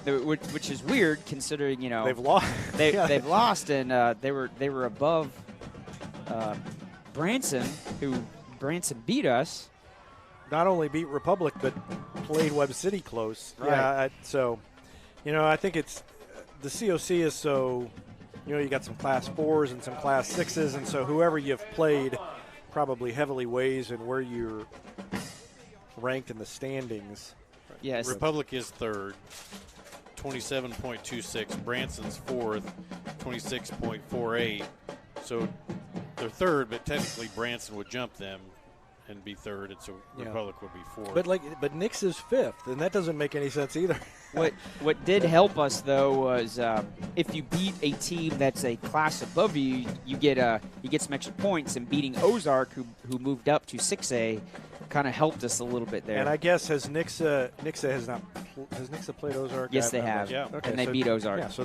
which is weird considering they've lost. They've lost, and they were above Branson, who Branson beat us. Not only beat Republic, but played Webb City close. Right. Yeah, I think it's the COC is so. You got some Class 4s and some Class 6s, and so whoever you've played probably heavily weighs in where you're ranked in the standings. Yes. Republic is third, 27.26. Branson's fourth, 26.48. So they're third, but technically Branson would jump them and be third, and so Republic would be fourth. But Nix is fifth, and that doesn't make any sense either. What did help us though was if you beat a team that's a class above you, you get some extra points. And beating Ozark, who moved up to 6A, kind of helped us a little bit there. And I guess has Nixa played Ozark? Yes, they have. Yeah. Okay, and they beat Ozark. Yeah, so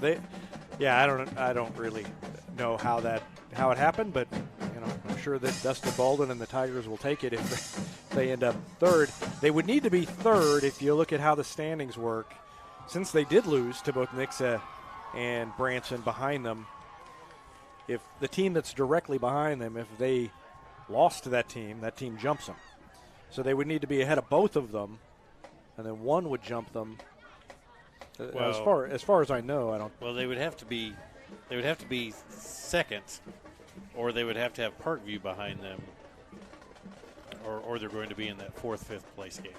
I don't really know how it happened, but I'm sure that Dustin Baldwin and the Tigers will take it if they end up third. They would need to be third if you look at how the standings work, since they did lose to both Nixa and Branson behind them. If the team that's directly behind them, if they lost to that team jumps them. So they would need to be ahead of both of them, and then one would jump them. Well, as far as I know, I don't. Well, they would have to be second, or they would have to have Parkview behind them, or they're going to be in that 4th, 5th place game.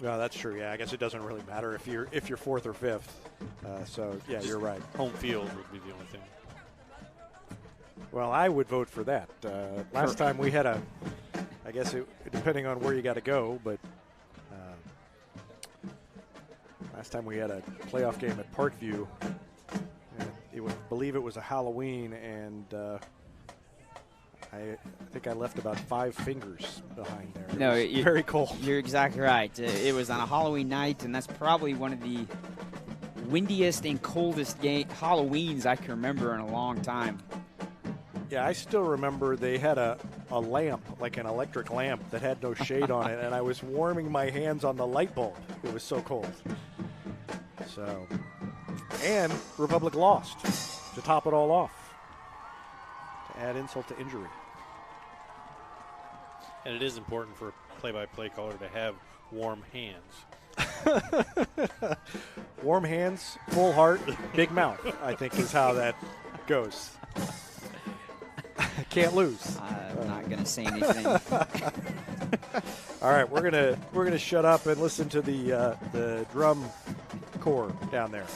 Well, that's true. Yeah, I guess it doesn't really matter if you're 4th or 5th. So yeah, you're right. Home field would be the only thing. Well, I would vote for that. Last time we had I guess depending on where you got to go, but last time we had a playoff game at Parkview. I believe it was a Halloween, and I think I left about 5 fingers behind there. No, it was very cold. You're exactly right. It was on a Halloween night, and that's probably one of the windiest and coldest Halloweens I can remember in a long time. Yeah, I still remember they had a lamp, like an electric lamp that had no shade on it, and I was warming my hands on the light bulb. It was so cold. So, and Republic lost to top it all off, to add insult to injury. And it is important for a play-by-play caller to have warm hands. Warm hands, full heart, big mouth, I think is how that goes. Can't lose. I'm not going to say anything. All right, we're gonna shut up and listen to the drum corps down there.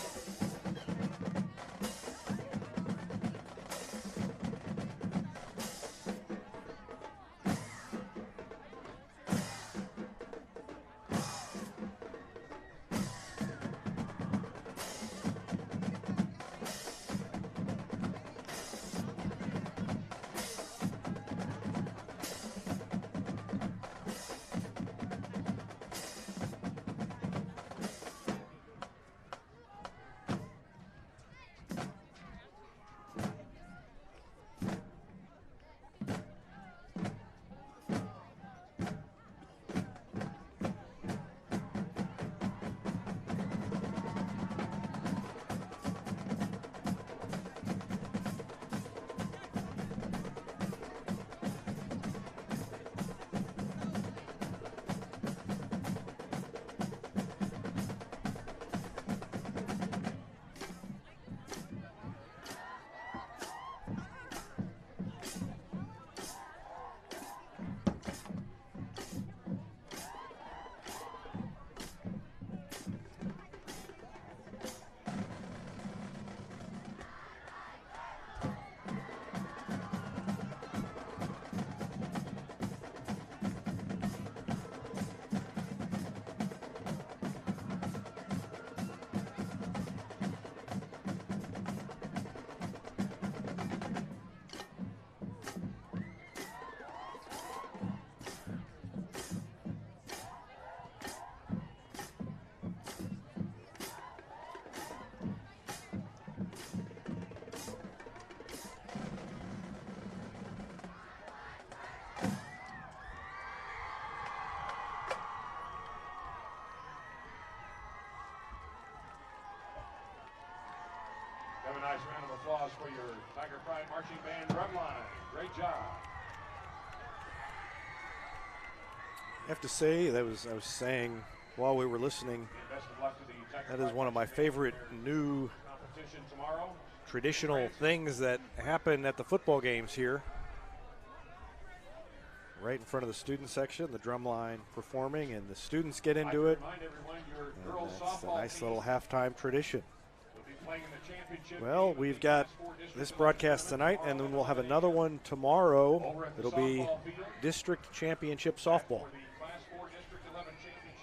Have a nice round of applause for your Tiger Pride Marching Band drumline. Great job. I have to say, I was saying while we were listening, Best of luck to the Tiger that is Pride one of my Marching Band favorite for new competition tomorrow. traditional things that happen at the football games here. Right in front of the student section, the drum line performing, and the students get into it. And that's a nice little halftime tradition. Well, we've got this broadcast tonight, and then we'll have another one tomorrow. It'll be district championship softball.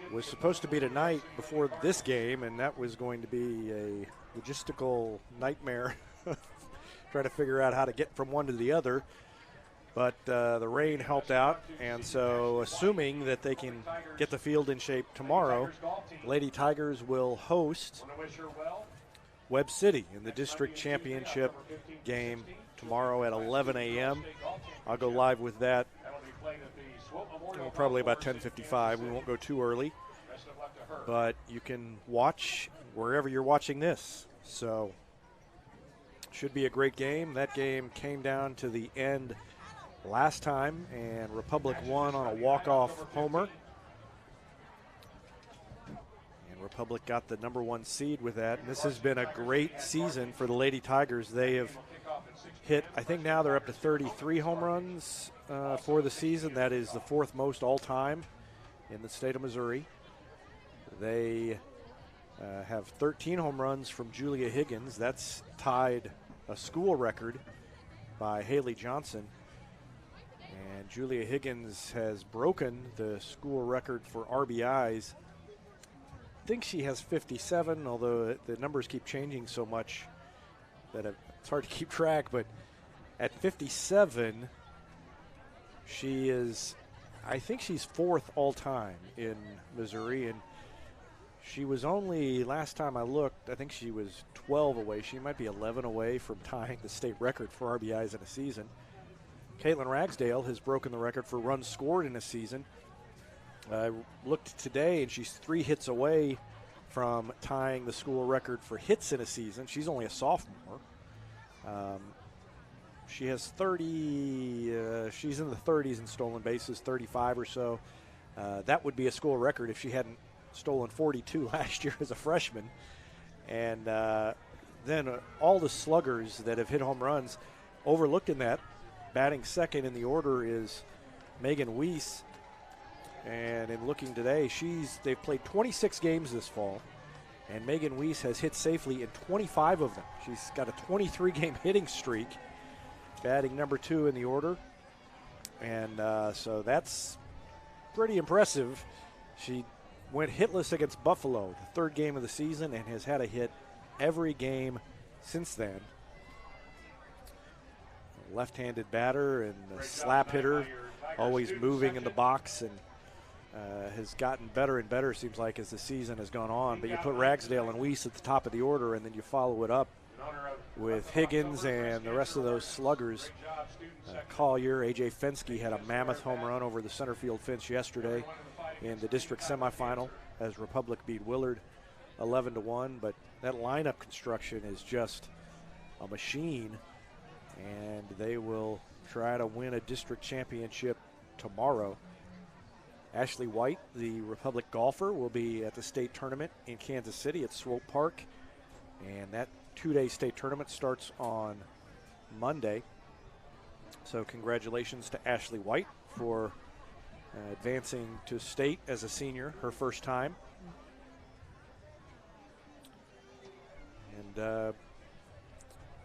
It was supposed to be tonight before this game, and that was going to be a logistical nightmare trying to figure out how to get from one to the other. But the rain helped out, and so assuming that they can get the field in shape tomorrow, Lady Tigers will host Webb City in the district championship game tomorrow at 11 a.m. I'll go live with that probably about 10:55. We won't go too early, but you can watch wherever you're watching this. So should be a great game. That game came down to the end last time, and Republic won on a walk-off homer. Republic got the #1 seed with that, and this has been a great season for the Lady Tigers. They have hit, I think now they're up to 33 home runs for the season. That is the fourth most all-time in the state of Missouri. They have 13 home runs from Julia Higgins. That's tied a school record by Haley Johnson. And Julia Higgins has broken the school record for RBIs. I think she has 57, although the numbers keep changing so much that it's hard to keep track. But at 57, she is, I think she's fourth all-time in Missouri. And she was only, last time I looked, I think she was 12 away. She might be 11 away from tying the state record for RBIs in a season. Caitlin Ragsdale has broken the record for runs scored in a season. I looked today, and she's 3 hits away from tying the school record for hits in a season. She's only a sophomore. she has 30. She's in the 30s in stolen bases, 35 or so. That would be a school record if she hadn't stolen 42 last year as a freshman. And then all the sluggers that have hit home runs, overlooked in that, batting second in the order is Megan Weiss. And in looking today, they've played 26 games this fall, and Megan Weiss has hit safely in 25 of them. She's got a 23-game hitting streak, batting number 2 in the order. And so that's pretty impressive. She went hitless against Buffalo, the third game of the season, and has had a hit every game since then. Left-handed batter and a slap hitter, always moving in the box, and has gotten better and better, seems like, as the season has gone on. But you put Ragsdale and Weiss at the top of the order, and then you follow it up with Higgins and the rest of those sluggers. Collier, A.J. Fensky had a mammoth home run over the center field fence yesterday in the district semifinal as Republic beat Willard 11-1. But that lineup construction is just a machine, and they will try to win a district championship tomorrow. Ashley White, the Republic golfer, will be at the state tournament in Kansas City at Swope Park. And that 2-day state tournament starts on Monday. So congratulations to Ashley White for advancing to state as a senior, her first time. And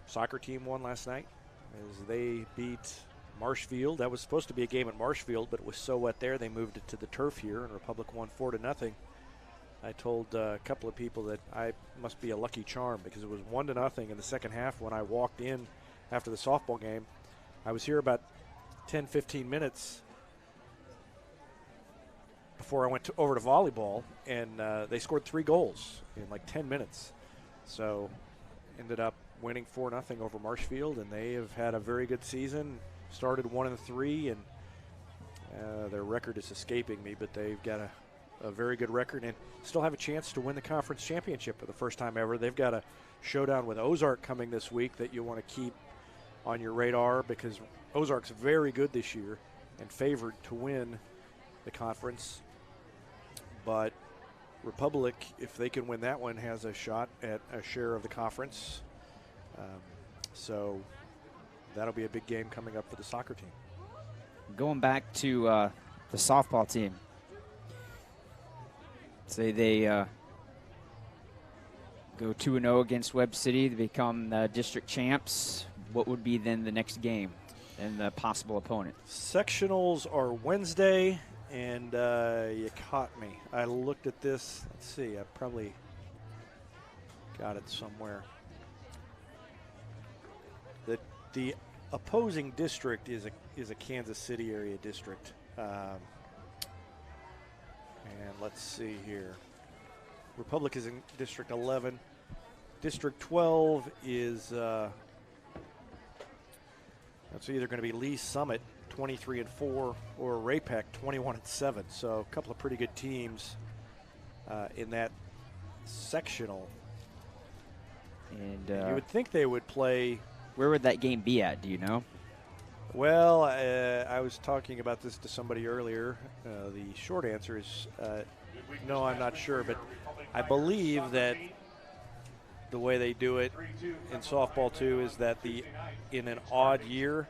soccer team won last night as they beat Marshfield. That was supposed to be a game at Marshfield, but it was so wet there they moved it to the turf here, and Republic won 4-0. I told a couple of people that I must be a lucky charm because it was 1-0 in the second half when I walked in after the softball game. I was here about 10-15 minutes before I went over to volleyball, and they scored 3 goals in like 10 minutes. So ended up winning 4-0 over Marshfield, and they have had a very good season. Started 1-3, and their record is escaping me, but they've got a very good record and still have a chance to win the conference championship for the first time ever. They've got a showdown with Ozark coming this week that you want to keep on your radar because Ozark's very good this year and favored to win the conference. But Republic, if they can win that one, has a shot at a share of the conference. So that'll be a big game coming up for the soccer team. Going back to the softball team. Say they go 2-0 against Webb City. They become district champs. What would be then the next game and the possible opponent? Sectionals are Wednesday, and you caught me. I looked at this. Let's see. I probably got it somewhere. The opposing district is a Kansas City area district. And let's see here. Republic is in District 11. District 12 is that's either going to be Lee Summit 23-4 or Ray-Pec 21-7. So a couple of pretty good teams in that sectional. And you would think they would play. Where would that game be at? Do you know? Well, I was talking about this to somebody earlier. The short answer is no, I'm not sure, but I believe that the way they do it in softball too is that in an odd year,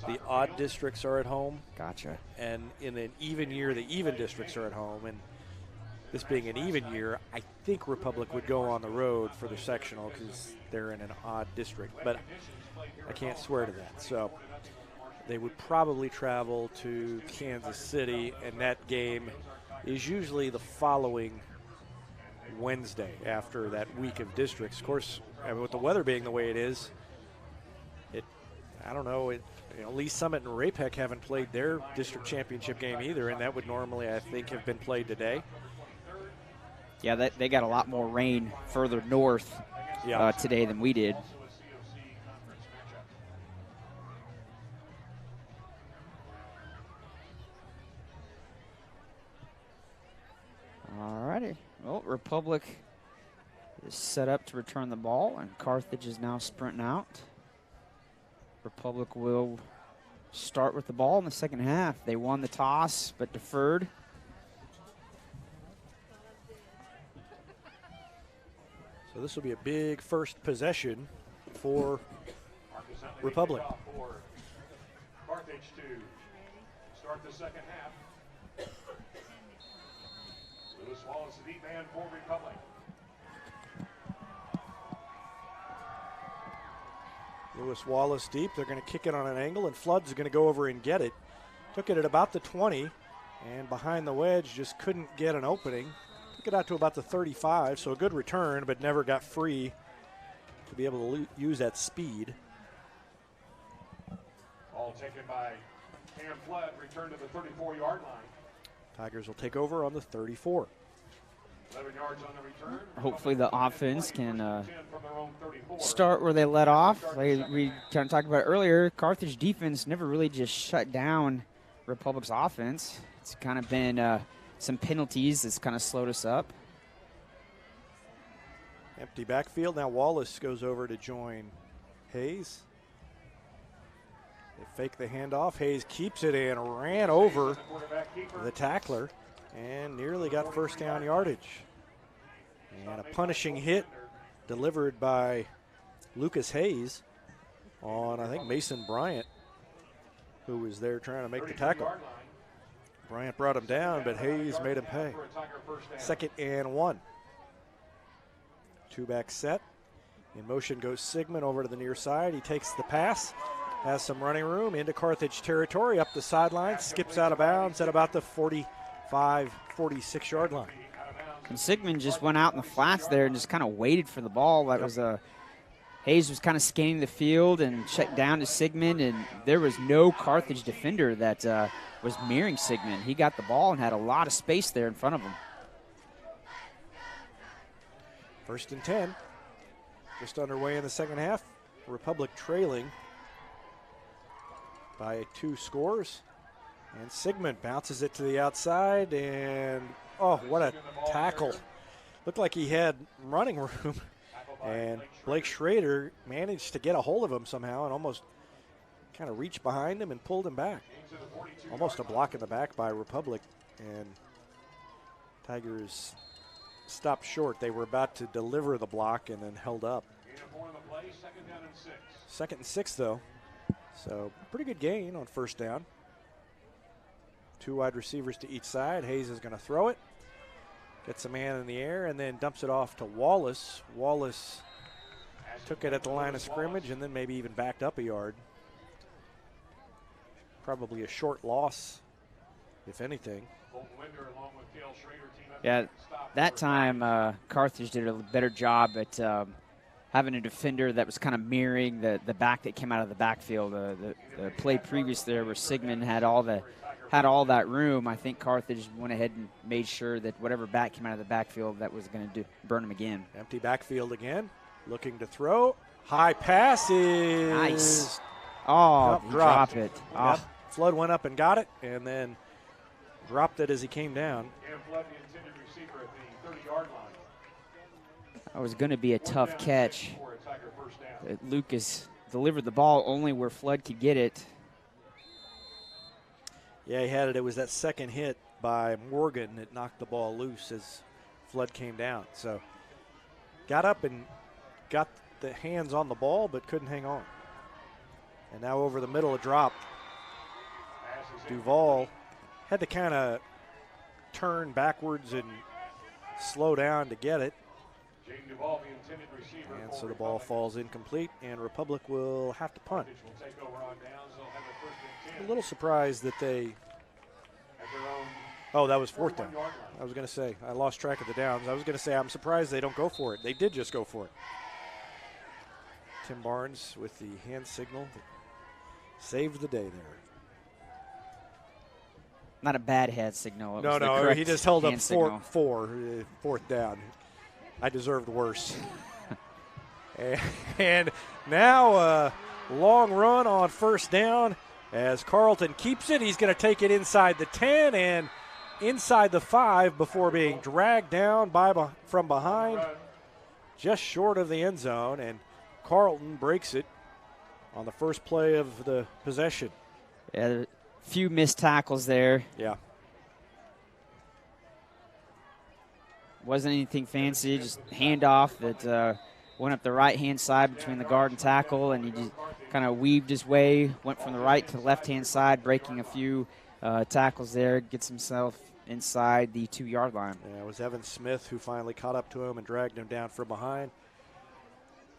the odd districts are at home. Gotcha. And in an even year, the even districts are at home. And this being an even year, I think Republic would go on the road for the sectional because they're in an odd district. But I can't swear to that. So they would probably travel to Kansas City, and that game is usually the following Wednesday after that week of districts. Of course, with the weather being the way it is, I don't know. Lee Summit and Ray-Pec haven't played their district championship game either, and that would normally, I think, have been played today. Yeah, they got a lot more rain further north today than we did. All righty. Well, Republic is set up to return the ball, and Carthage is now sprinting out. Republic will start with the ball in the second half. They won the toss but deferred. So this will be a big first possession for Republic. Carthage to start the second half. Lewis Wallace, the deep man for Republic. Lewis Wallace deep. They're going to kick it on an angle, and Flood's going to go over and get it. Took it at about the 20, and behind the wedge just couldn't get an opening. Took it out to about the 35, so a good return, but never got free to be able to use that speed. Ball taken by Cam Flood, return to the 34-yard line. Tigers will take over on the 34. 11 yards on the return. Hopefully the offense can start where they let off. Like we kind of talked about earlier, Carthage defense never really just shut down Republic's offense. It's kind of been some penalties that's kind of slowed us up. Empty backfield. Now Wallace goes over to join Hayes. They fake the handoff. Hayes keeps it and ran over the tackler and nearly got first down yardage. And a punishing hit delivered by Lucas Hayes on, I think, Mason Bryant, who was there trying to make the tackle. Bryant brought him down, but Hayes made him pay. 2nd and 1. Two-back set. In motion goes Sigmund over to the near side. He takes the pass, has some running room into Carthage territory, up the sideline, skips out of bounds at about the 45, 46-yard line. And Sigmund just went out in the flats there and just kind of waited for the ball. That was Hayes was kind of scanning the field and checked down to Sigmund, and there was no Carthage defender that was mirroring Sigmund. He got the ball and had a lot of space there in front of him. 1st and 10. Just underway in the second half. Republic trailing by 2 scores. And Sigmund bounces it to the outside, and oh, what a tackle. Looked like he had running room, and Blake Schrader managed to get a hold of him somehow and almost kind of reached behind him and pulled him back. Almost a block in the back by Republic, and Tigers stopped short. They were about to deliver the block and then held up. 2nd and 6, though. So pretty good gain on 1st down. 2 wide receivers to each side. Hayes is going to throw it. Gets a man in the air and then dumps it off to Wallace. Wallace took it at the line of scrimmage and then maybe even backed up a yard. Probably a short loss, if anything. Yeah, that time Carthage did a better job at having a defender that was kind of mirroring the back that came out of the backfield. The play previous there where Sigmund had all that room. I think Carthage went ahead and made sure that whatever back came out of the backfield, that was going to burn him again. Empty backfield again, looking to throw. High pass is nice. Oh, drop it. Oh. Yep. Flood went up and got it, and then dropped it as he came down. That was going to be a tough catch. Lucas delivered the ball only where Flood could get it. Yeah, he had it. It was that second hit by Morgan that knocked the ball loose as Flood came down. So got up and got the hands on the ball, but couldn't hang on. And now over the middle, a drop. Duval had to kind of turn backwards and slow down to get it. And so the ball falls incomplete, and Republic will have to punt. A little surprised that they. Oh, that was 4th down. I was going to say, I lost track of the downs. I was going to say, I'm surprised they don't go for it. They did just go for it. Tim Barnes with the hand signal that saved the day there. Not a bad hand signal. No, he just held up 4th down. I deserved worse. And now a long run on 1st down as Carlton keeps it. He's going to take it inside the 10 and inside the 5 before being dragged down from behind, just short of the end zone. And Carlton breaks it on the first play of the possession. Yeah, a few missed tackles there. Yeah. Wasn't anything fancy, just handoff that went up the right-hand side between the guard and tackle, and he just kind of weaved his way, went from the right to the left-hand side, breaking a few tackles there, gets himself inside the 2-yard line. Yeah, it was Evan Smith who finally caught up to him and dragged him down from behind.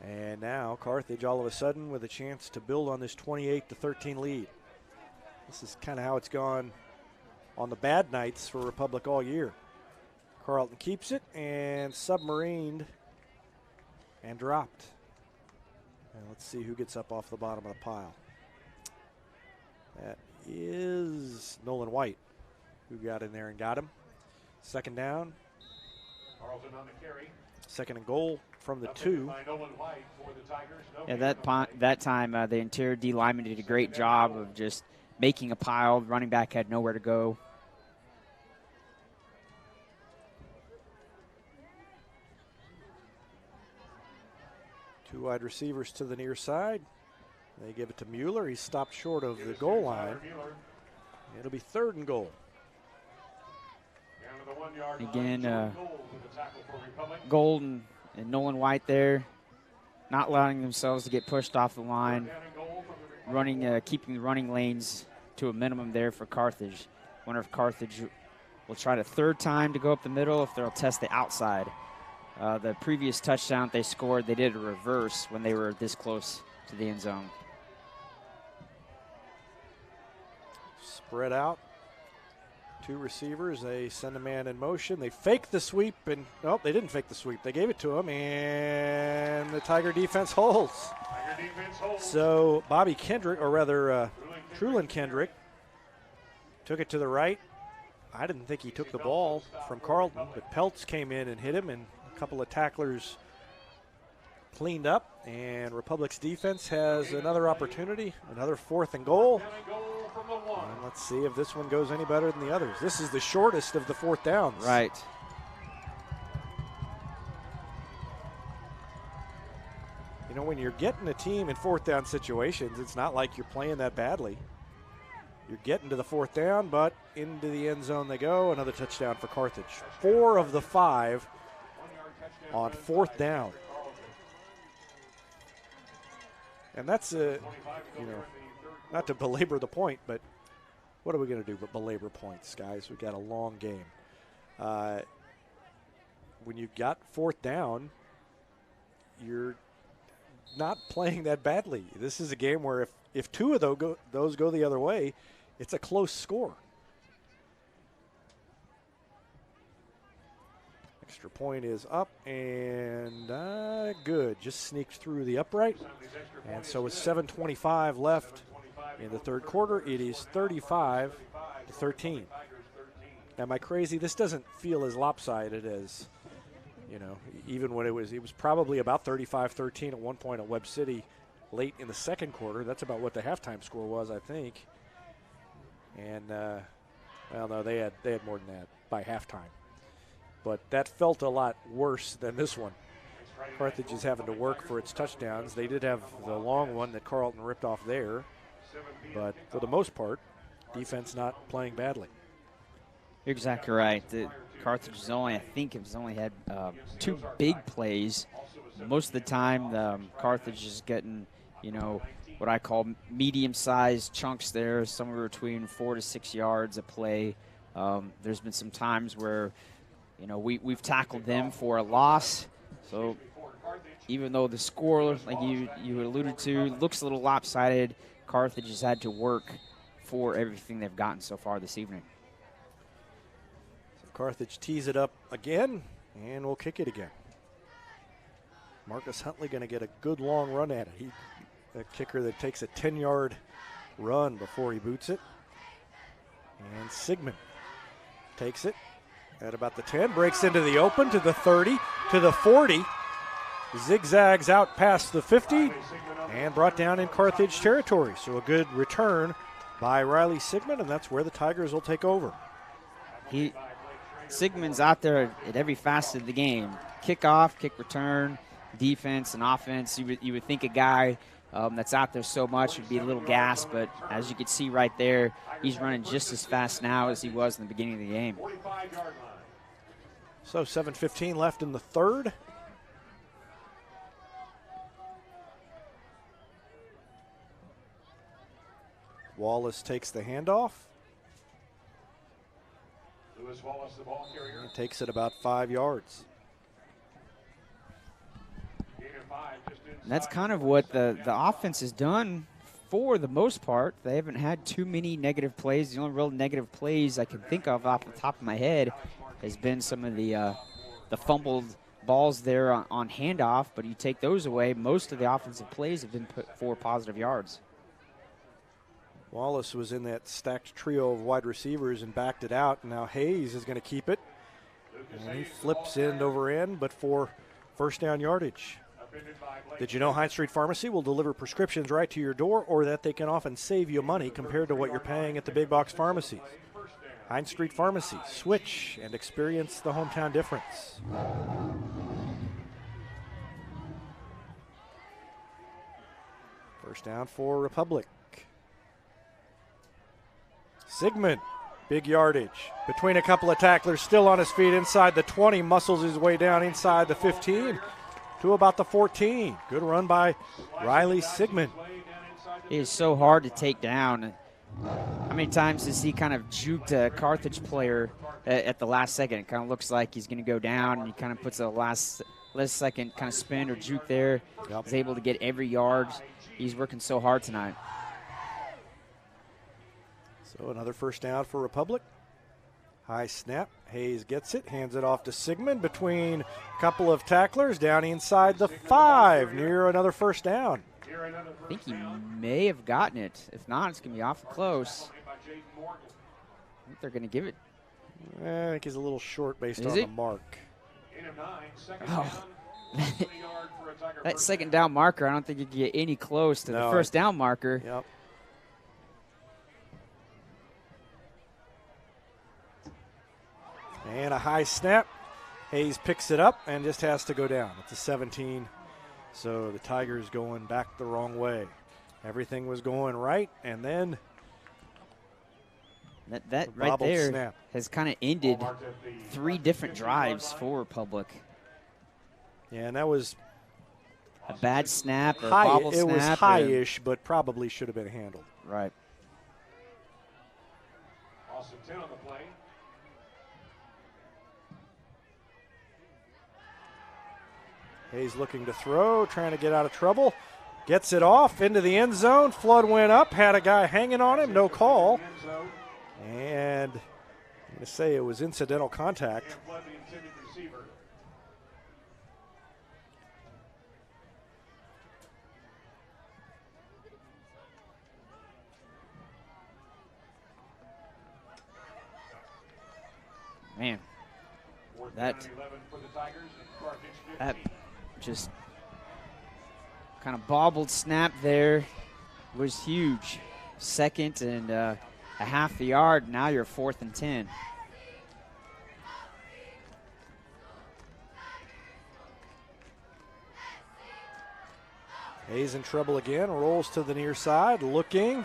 And now Carthage all of a sudden with a chance to build on this 28-13 lead. This is kind of how it's gone on the bad nights for Republic all year. Carleton keeps it and submarined and dropped. And let's see who gets up off the bottom of the pile. That is Nolan White, who got in there and got him. Second down. Carlton on the carry. Second and goal from the 2. Yeah, that time the interior D lineman did a great job of just making a pile. The running back had nowhere to go. Two wide receivers to the near side. They give it to Mueller. He's stopped short of the goal line. It'll be 3rd and goal. Again, Golden and Nolan White there, not allowing themselves to get pushed off the line, keeping the running lanes to a minimum there for Carthage. Wonder if Carthage will try the 3rd time to go up the middle, if they'll test the outside. The previous touchdown they scored, they did a reverse when they were this close to the end zone. Spread out. 2 receivers. They send a man in motion. They fake the sweep, and nope, they didn't fake the sweep. They gave it to him, and the Tiger defense holds. So Bobby Kendrick, or rather Trulin Kendrick, took it to the right. I didn't think he took the ball from Carleton, but Peltz came in and hit him, and a couple of tacklers cleaned up, and Republic's defense has another opportunity, another 4th and goal. And let's see if this one goes any better than the others. This is the shortest of the 4th downs. Right. You know, when you're getting a team in 4th down situations, it's not like you're playing that badly. You're getting to the 4th down, but into the end zone they go. Another touchdown for Carthage. 4 of the 5 on 4th down. And that's not to belabor the point, but what are we going to do but belabor points, guys? We've got a long game. When you've got 4th down, you're not playing that badly. This is a game where if 2 of those go the other way, it's a close score. Extra point is up and good. Just sneaked through the upright. And so with 7:25 left in the 3rd quarter, it is 35-13. Now, am I crazy? This doesn't feel as lopsided as, even when it was probably about 35-13 at one point at Webb City late in the 2nd quarter. That's about what the halftime score was, I think. And, no, they had more than that by halftime. But that felt a lot worse than this one. Carthage is having to work for its touchdowns. They did have the long one that Carleton ripped off there. But for the most part, defense not playing badly. You're exactly right. Carthage has only had 2 big plays. Most of the time, Carthage is getting, what I call medium-sized chunks there, somewhere between 4 to 6 yards a play. There's been some times where, we've tackled them for a loss. So even though the score, like you alluded to, looks a little lopsided, Carthage has had to work for everything they've gotten so far this evening. So Carthage tees it up again, and we'll kick it again. Marcus Huntley going to get a good long run at it. A kicker that takes a 10-yard run before he boots it. And Sigmund takes it at about the 10, breaks into the open to the 30, to the 40, zigzags out past the 50, and brought down in Carthage territory. So a good return by Riley Sigmund, and that's where the Tigers will take over. Sigmund's out there at every facet of the game. Kickoff, kick return, defense and offense. You would think a guy that's out there so much. It would be a little gas, but as you can see right there, he's running just as fast now as he was in the beginning of the game. So 7:15 left in the third. Wallace takes the handoff. Lewis Wallace, the ball carrier. And takes it about 5 yards. And that's kind of what the offense has done for the most part. They haven't had too many negative plays. The only real negative plays I can think of off the top of my head has been some of the fumbled balls there on handoff, but you take those away, most of the offensive plays have been put for positive yards. Wallace was in that stacked trio of wide receivers and backed it out. Now Hayes is going to keep it. And he flips end over end, but for first down yardage. Did you know Heinz Street Pharmacy will deliver prescriptions right to your door, or that they can often save you money compared to what you're paying at the big box pharmacies? Heinz Street Pharmacy. Switch and experience the hometown difference. First down for Republic. Sigmund, big yardage. Between a couple of tacklers, still on his feet inside the 20, muscles his way down inside the 15 to about the 14. Good run by Riley Sigmund. It is so hard to take down. How many times has he kind of juked a Carthage player at the last second? It kind of looks like he's going to go down, and he kind of puts a last second kind of spin or juke there. Yep. He's able to get every yard. He's working so hard tonight. So another first down for Republic. High snap. Hayes gets it, hands it off to Sigmund between a couple of tacklers down inside the 5, near another first down. I think he may have gotten it. If not, it's going to be awful close. I think they're going to give it. I think he's a little short based on the mark. Oh. That second down marker, I don't think you can get any close to the first down marker. Yep. And a high snap. Hayes picks it up and just has to go down. It's a 17. So the Tigers going back the wrong way. Everything was going right, and then that right there snap has kind of ended 3 different drives for Republic. Yeah, and that was a bad snap or high, bobble snap. It was high-ish, but probably should have been handled. Right. Austin 10 on the play. Hayes looking to throw, trying to get out of trouble. Gets it off into the end zone. Flood went up, had a guy hanging on him, no call. And I'm going to say it was incidental contact. Man, that just kind of bobbled snap there was huge. Second and a half a yard. Now you're 4th and 10. Hayes in trouble again. Rolls to the near side, looking.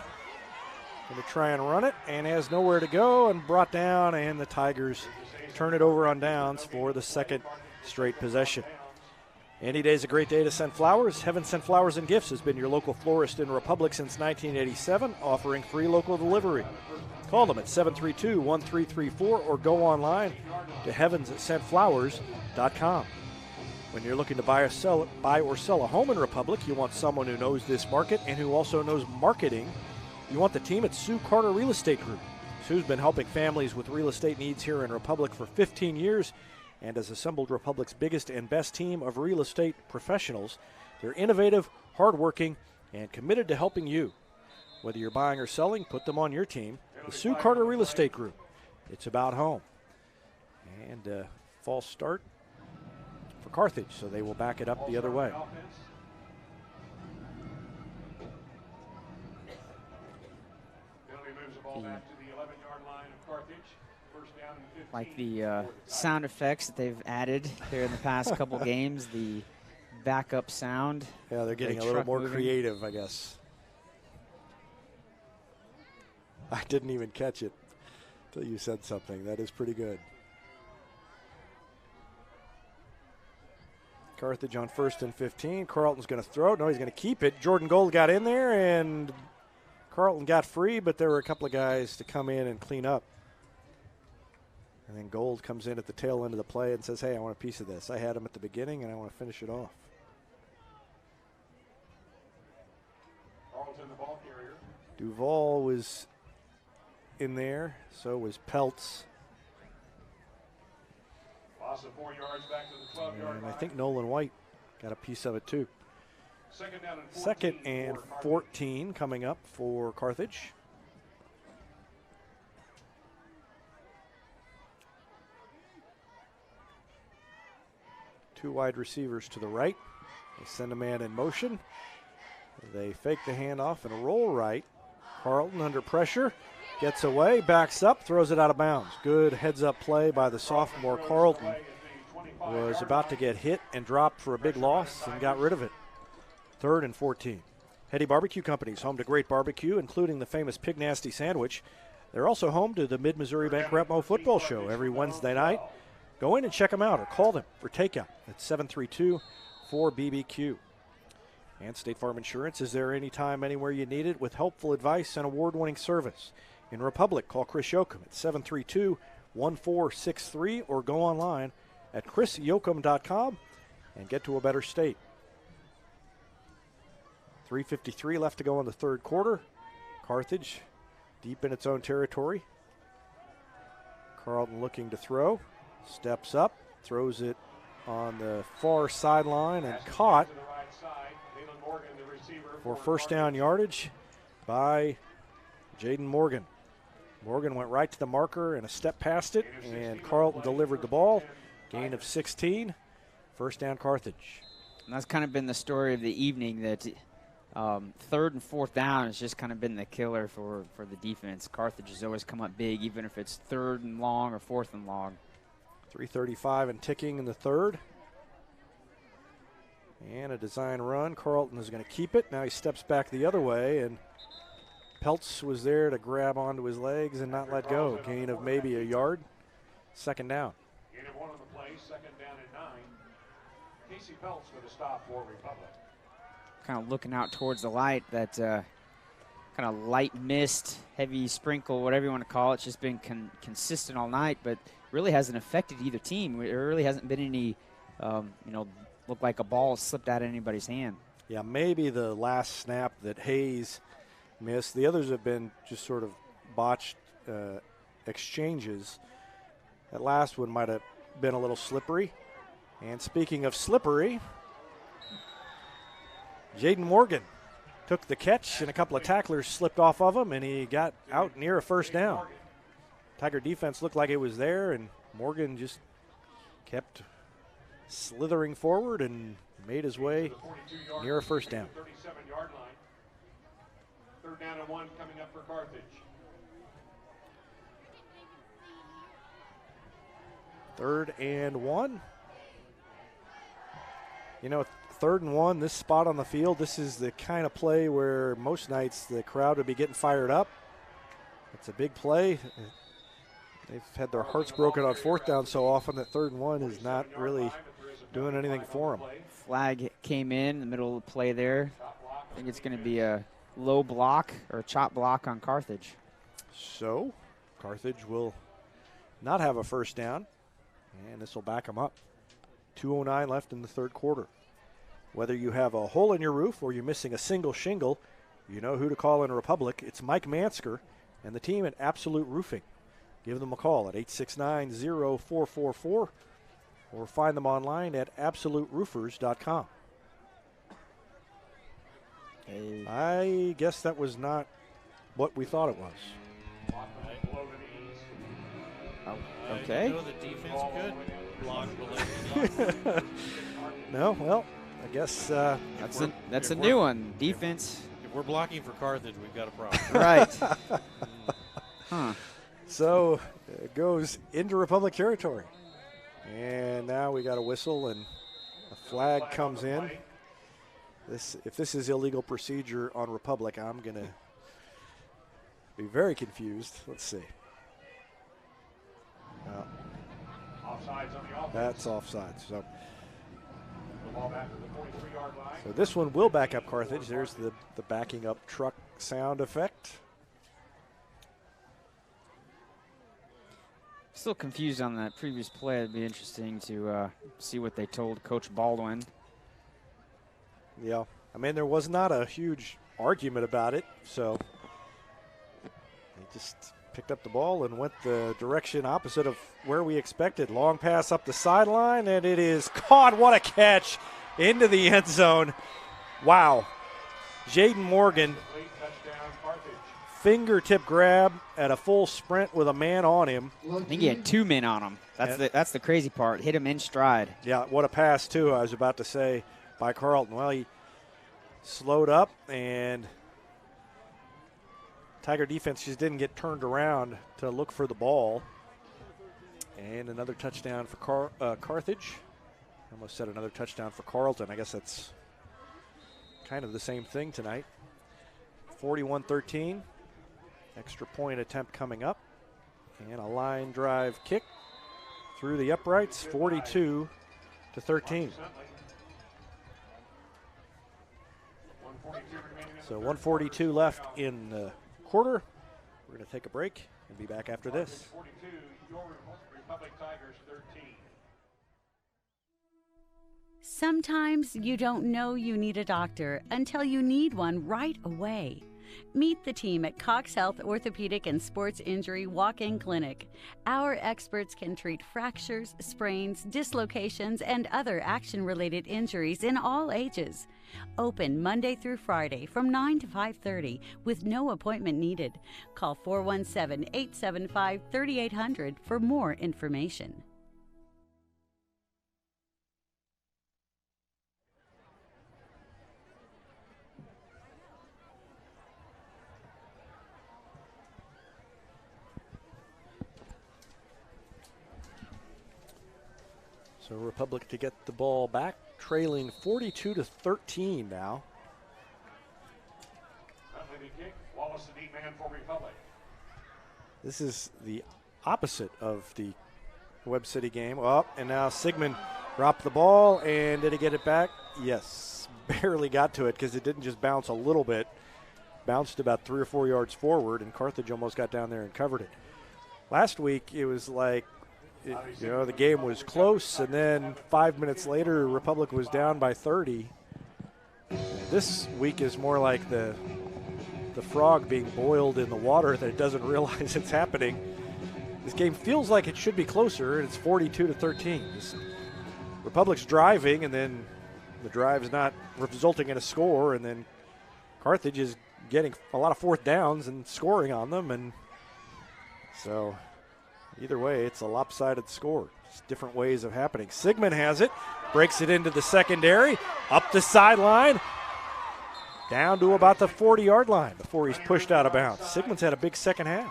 Going to try and run it, and has nowhere to go, and brought down, and the Tigers turn it over on downs for the second straight possession. Any day's a great day to send flowers. Heaven Sent Flowers and Gifts has been your local florist in Republic since 1987, offering free local delivery. Call them at 732-1334 or go online to heavenssentflowers.com. When you're looking to buy or sell a home in Republic, you want someone who knows this market and who also knows marketing. You want the team at Sue Carter Real Estate Group. Sue's been helping families with real estate needs here in Republic for 15 years and has assembled Republic's biggest and best team of real estate professionals. They're innovative, hardworking, and committed to helping you. Whether you're buying or selling, put them on your team. The Sue Carter Real Estate Group. It's about home. And false start for Carthage, so they will back it up the other way. Like the sound effects that they've added here in the past couple games, the backup sound. Yeah, they're getting a little more creative, I guess. I didn't even catch it until you said something. That is pretty good. Carthage on 1st and 15. Carlton's going to throw it. No, he's going to keep it. Jordan Gold got in there, and Carlton got free, but there were a couple of guys to come in and clean up. And then Gold comes in at the tail end of the play and says, hey, I want a piece of this. I had him at the beginning, and I want to finish it off. Carlton, the ball carrier. Duvall was in there, so was Peltz. Loss of 4 yards back to the 12-yard line. I think Nolan White got a piece of it too. Second down and 14. Second and 14 coming up for Carthage. Two wide receivers to the right. They send a man in motion. They fake the handoff and a roll right. Carlton under pressure. Gets away, backs up, throws it out of bounds. Good heads-up play by the sophomore. Carlton was about to get hit and dropped for a big loss and got rid of it. 3rd and 14. Hetty Barbecue Company's home to great barbecue, including the famous Pig Nasty Sandwich. They're also home to the Mid-Missouri Bank Repmo Football Show every Wednesday night. Go in and check them out or call them for takeout at 732-4BBQ. And State Farm Insurance is there anytime, anywhere you need it with helpful advice and award-winning service. In Republic, call Chris Yoakum at 732-1463 or go online at chrisyoakum.com and get to a better state. 3:53 left to go in the third quarter. Carthage deep in its own territory. Carlton looking to throw. Steps up, throws it on the far sideline and caught for first down yardage by Jaden Morgan. Morgan went right to the marker and a step past it, and Carlton delivered the ball. Gain of 16. First down, Carthage. And that's kind of been the story of the evening, that 3rd and 4th down has just kind of been the killer for the defense. Carthage has always come up big, even if it's 3rd and long or 4th and long. 3:35 and ticking in the third. And a design run. Carlton is going to keep it. Now he steps back the other way, and Peltz was there to grab onto his legs and not let go. Gain of maybe a yard. Second down. Gain of 1 on the play, second down and 9. Casey Peltz with a stop for Republic. Kind of looking out towards the light, that kind of light mist, heavy sprinkle, whatever you want to call it. It's just been consistent all night, but really hasn't affected either team. There really hasn't been any, look like a ball slipped out of anybody's hand. Yeah, maybe the last snap that Hayes missed. The others have been just sort of botched exchanges. That last one might have been a little slippery. And speaking of slippery, Jaden Morgan took the catch, and a couple of tacklers slipped off of him, and he got out near a first down. Tiger defense looked like it was there, and Morgan just kept slithering forward and made his way near a first down. 37-yard line. 3rd down and 1 coming up for Carthage. 3rd and 1. 3rd and 1, this spot on the field, this is the kind of play where most nights the crowd would be getting fired up. It's a big play. They've had their hearts broken on 4th down so often that 3rd and 1 is not really doing anything for them. Flag came in the middle of the play there. I think it's going to be a low block or a chop block on Carthage. So Carthage will not have a first down, and this will back them up. 2:09 left in the third quarter. Whether you have a hole in your roof or you're missing a single shingle, you know who to call in Republic. It's Mike Mansker and the team at Absolute Roofing. Give them a call at 869-0444 or find them online at absoluteroofers.com. Hey. I guess that was not what we thought it was. Oh, okay. I know the defense could block below the knee. No, well, I guess that's a new one. Defense. If we're blocking for Carthage, we've got a problem. Right. Huh. So it goes into Republic territory. And now we got a whistle and a Flag comes in. If this is illegal procedure on Republic, I'm going to be very confused. Let's see. That's offside. So this one will back up Carthage. There's the backing up truck sound effect. Still confused on that previous play. It'd be interesting to see what they told Coach Baldwin. Yeah, I mean, there was not a huge argument about it, so they just picked up the ball and went the direction opposite of where we expected. Long pass up the sideline, and it is caught. What a catch into the end zone. Wow. Jaden Morgan, fingertip grab at a full sprint with a man on him. I think he had 2 men on him. That's the crazy part. Hit him in stride. Yeah, what a pass, too, I was about to say, by Carlton. Well, he slowed up, and Tiger defense just didn't get turned around to look for the ball. And another touchdown for Carthage. Almost said another touchdown for Carlton. I guess that's kind of the same thing tonight. 41-13. Extra point attempt coming up. And a line drive kick through the uprights, 42-13. So 142 left in the quarter. We're going to take a break and be back after this. Sometimes you don't know you need a doctor until you need one right away. Meet the team at Cox Health Orthopedic and Sports Injury Walk-In Clinic. Our experts can treat fractures, sprains, dislocations, and other action-related injuries in all ages. Open Monday through Friday from 9 to 5:30 with no appointment needed. Call 417-875-3800 for more information. So Republic to get the ball back, trailing 42-13 now. This is the opposite of the Webb City game. Up, and now Sigmund dropped the ball, and did he get it back? Yes, barely got to it because it didn't just bounce a little bit. Bounced about 3 or 4 yards forward, and Carthage almost got down there and covered it. Last week, it was like, the game was close, and then 5 minutes later, Republic was down by 30. This week is more like the frog being boiled in the water that it doesn't realize it's happening. This game feels like it should be closer, and it's 42-13. Republic's driving, and then the drive's not resulting in a score, and then Carthage is getting a lot of fourth downs and scoring on them, and so either way, it's a lopsided score. It's different ways of happening. Sigmund has it, breaks it into the secondary, up the sideline, down to about the 40-yard line before he's pushed out of bounds. Sigmund's had a big second half.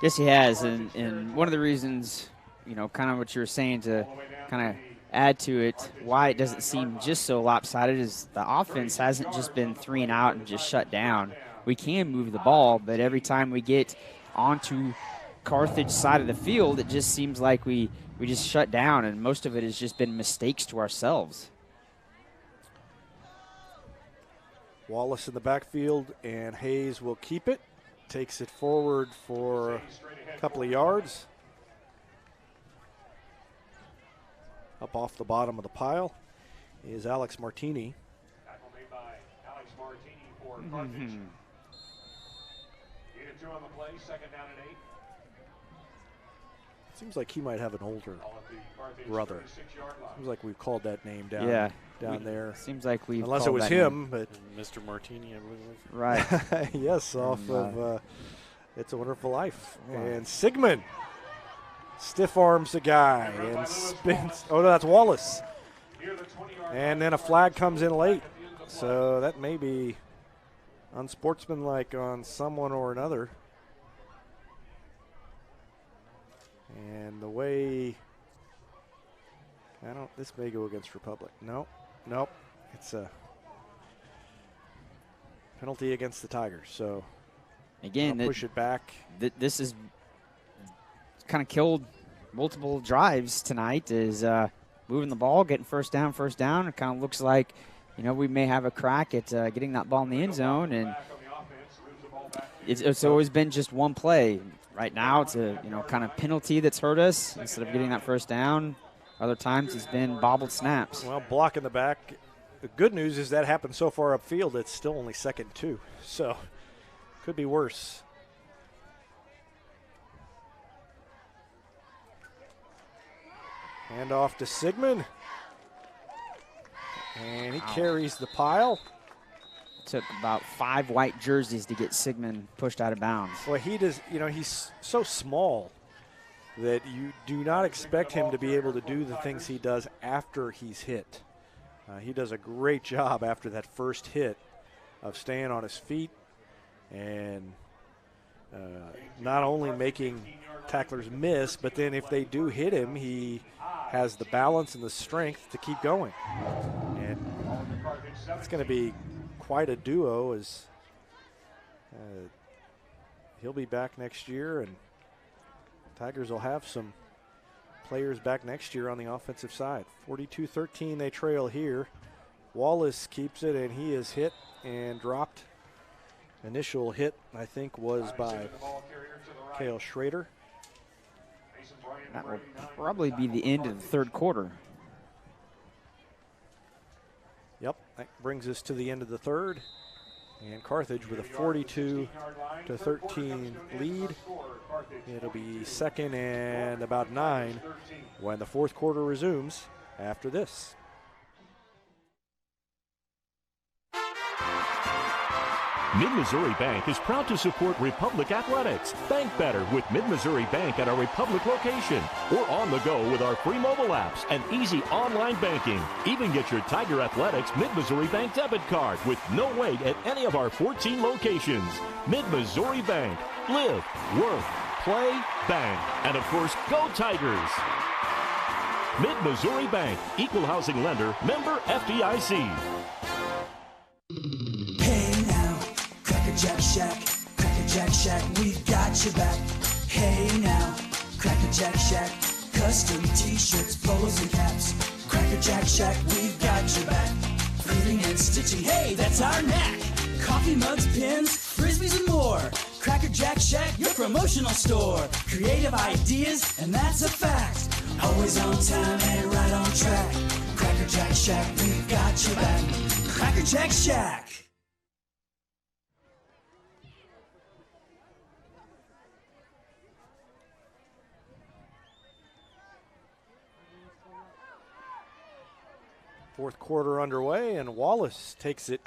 Yes, he has, and one of the reasons, kind of what you were saying to kind of add to it, why it doesn't seem just so lopsided is the offense hasn't just been 3 and out and just shut down. We can move the ball, but every time we get onto Carthage side of the field, it just seems like we just shut down, and most of it has just been mistakes to ourselves. Wallace in the backfield, and Hayes will keep it. Takes it forward for a couple of yards. Up off the bottom of the pile is Alex Martini. Tackle made by Alex Martini for Carthage. 8-2 on the play, second down and 8. Seems like he might have an older brother. Seems like we've called that name down there. Seems like we've unless it was him, but Mr. Martini, I believe. Right. yes, off of It's a Wonderful Life. And Sigmund stiff arms the guy and spins. Oh no, that's Wallace. And then a flag comes in late, so that may be unsportsmanlike on someone or another. And the way This may go against Republic. Nope. It's a penalty against the Tigers. So again, push it back. This is kind of killed multiple drives tonight. Is moving the ball, getting first down. It kind of looks like, we may have a crack at getting that ball in the end zone, and it's always been just one play. Right now, it's a kind of penalty that's hurt us instead of getting that first down. Other times, it's been bobbled snaps. Well, block in the back. The good news is that happened so far upfield, it's still only 2nd and 2. So, could be worse. Hand off to Sigmund. And he carries the pile. Took about 5 white jerseys to get Sigmund pushed out of bounds. Well, he does, he's so small that you do not expect him to be able to do the things he does after he's hit. He does a great job after that first hit of staying on his feet and not only making tacklers miss, but then if they do hit him, he has the balance and the strength to keep going. And it's going to be quite a duo, as he'll be back next year, and Tigers will have some players back next year on the offensive side. 42-13 they trail here. Wallace keeps it, and he is hit and dropped. Initial hit, I think, was by Cale Schrader. That will probably be the end of the third quarter. Yep, that brings us to the end of the third. And Carthage with a 42-13 lead. It'll be 2nd and about 9 when the fourth quarter resumes after this. Mid-Missouri Bank is proud to support Republic Athletics. Bank better with Mid-Missouri Bank at our Republic location or on the go with our free mobile apps and easy online banking. Even get your Tiger Athletics Mid-Missouri Bank debit card with no wait at any of our 14 locations. Mid-Missouri Bank. Live, work, play, bank. And of course, go Tigers! Mid-Missouri Bank. Equal housing lender. Member FDIC. Jack Shack, Cracker Jack Shack, we've got your back. Hey now, Cracker Jack Shack, custom t-shirts, polos and caps. Cracker Jack Shack, we've got your back. Printing and stitching, hey, that's our knack. Coffee mugs, pins, frisbees and more. Cracker Jack Shack, your promotional store. Creative ideas, and that's a fact. Always on time and right on track. Cracker Jack Shack, we've got your back. Cracker Jack Shack. Fourth quarter underway, and Wallace takes it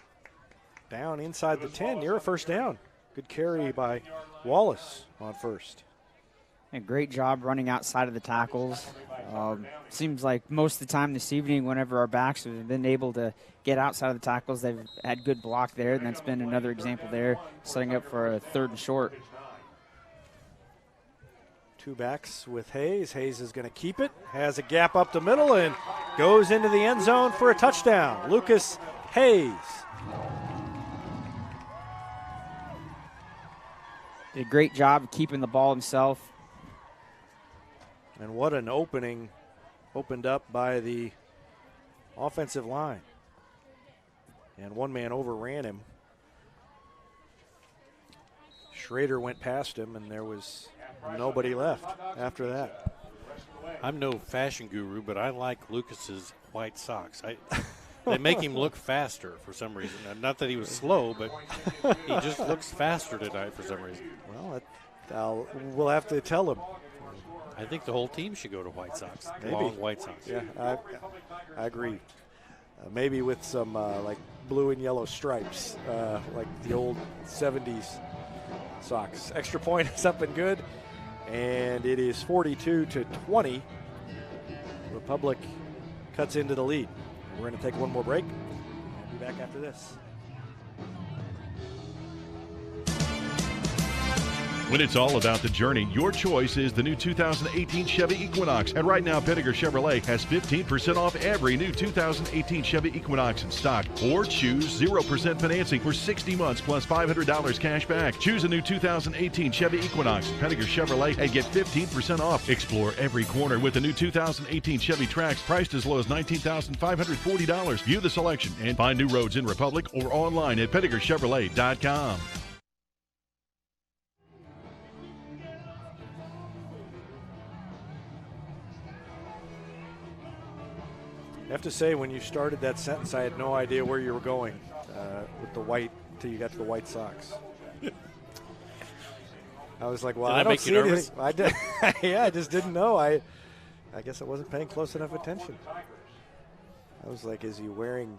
down inside the 10, near a first down. Good carry by Wallace on first. A great job running outside of the tackles. Seems like most of the time this evening, whenever our backs have been able to get outside of the tackles, they've had good block there, and that's been another example there, setting up for a 3rd and short. 2 backs with Hayes. Hayes is going to keep it, has a gap up the middle, and goes into the end zone for a touchdown. Lucas Hayes. Did a great job keeping the ball himself. And what an opening opened up by the offensive line. And one man overran him. Schrader went past him, and there was nobody left after that. I'm no fashion guru, but I like Lucas's white socks. They make him look faster for some reason. Not that he was slow, but he just looks faster tonight for some reason. Well, we'll have to tell him. I think the whole team should go to white socks, Maybe. long white socks. Yeah, I agree. Maybe with some like blue and yellow stripes, like the old 70s socks. Extra point is up and good, and it is 42-20. Republic cuts into the lead. We're going to take one more break and be back after this. When it's all about the journey, your choice is the new 2018 Chevy Equinox. And right now, Pinnaker Chevrolet has 15% off every new 2018 Chevy Equinox in stock. Or choose 0% financing for 60 months plus $500 cash back. Choose a new 2018 Chevy Equinox at Pinnaker Chevrolet and get 15% off. Explore every corner with the new 2018 Chevy Trax priced as low as $19,540. View the selection and find new roads in Republic or online at PinnakerChevrolet.com. I have to say, when you started that sentence, I had no idea where you were going with the white until you got to the White Sox. I was like, well, Did I that don't make see you anything. nervous? I did. Yeah, I just didn't know. I guess I wasn't paying close enough attention. I was like, is he wearing,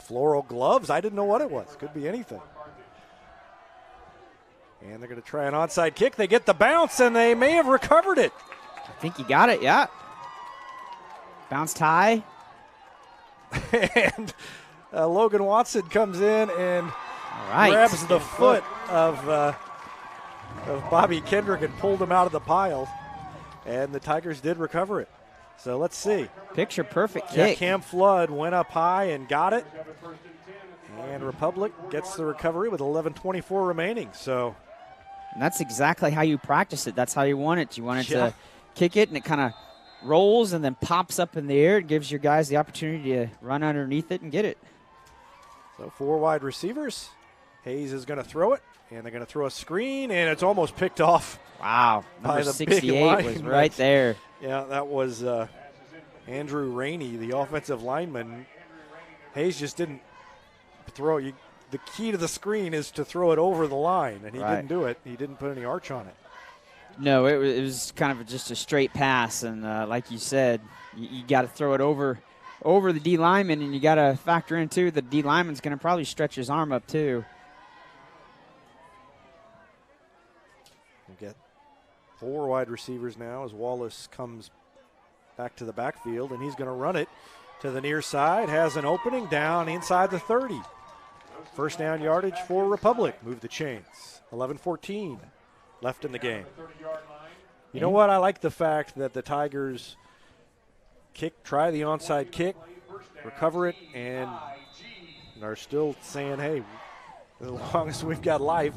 floral gloves? I didn't know what it was. Could be anything. And they're going to try an onside kick. They get the bounce, and they may have recovered it. I think he got it, yeah. Bounced high. And Logan Watson comes in and right. grabs the foot of Bobby Kendrick and pulled him out of the pile. And the Tigers did recover it. So let's see. Picture perfect Yeah, kick. Cam Flood went up high and got it. And Republic gets the recovery with 11:24 remaining. So And that's exactly how you practice it. That's how you want it. You want it to kick it, and it kind of rolls and then pops up in the air. It gives your guys the opportunity to run underneath it and get it. So 4 wide receivers. Hayes is going to throw it, and they're going to throw a screen, and it's almost picked off. Wow, by number the 68 was right there. Yeah, that was Andrew Rainey, the offensive lineman. Hayes just didn't throw it. The key to the screen is to throw it over the line, and he didn't do it. He didn't put any arch on it. No, it was kind of just a straight pass, and like you said, you got to throw it over the D lineman, and you got to factor in too the D lineman's going to probably stretch his arm up too. We'll get 4 wide receivers now as Wallace comes back to the backfield, and he's going to run it to the near side. Has an opening down inside the 30. First down yardage for Republic. Move the chains. 11:14 left in the game. You know what? I like the fact that the Tigers try the onside kick, recover it, and are still saying, hey, as long as we've got life,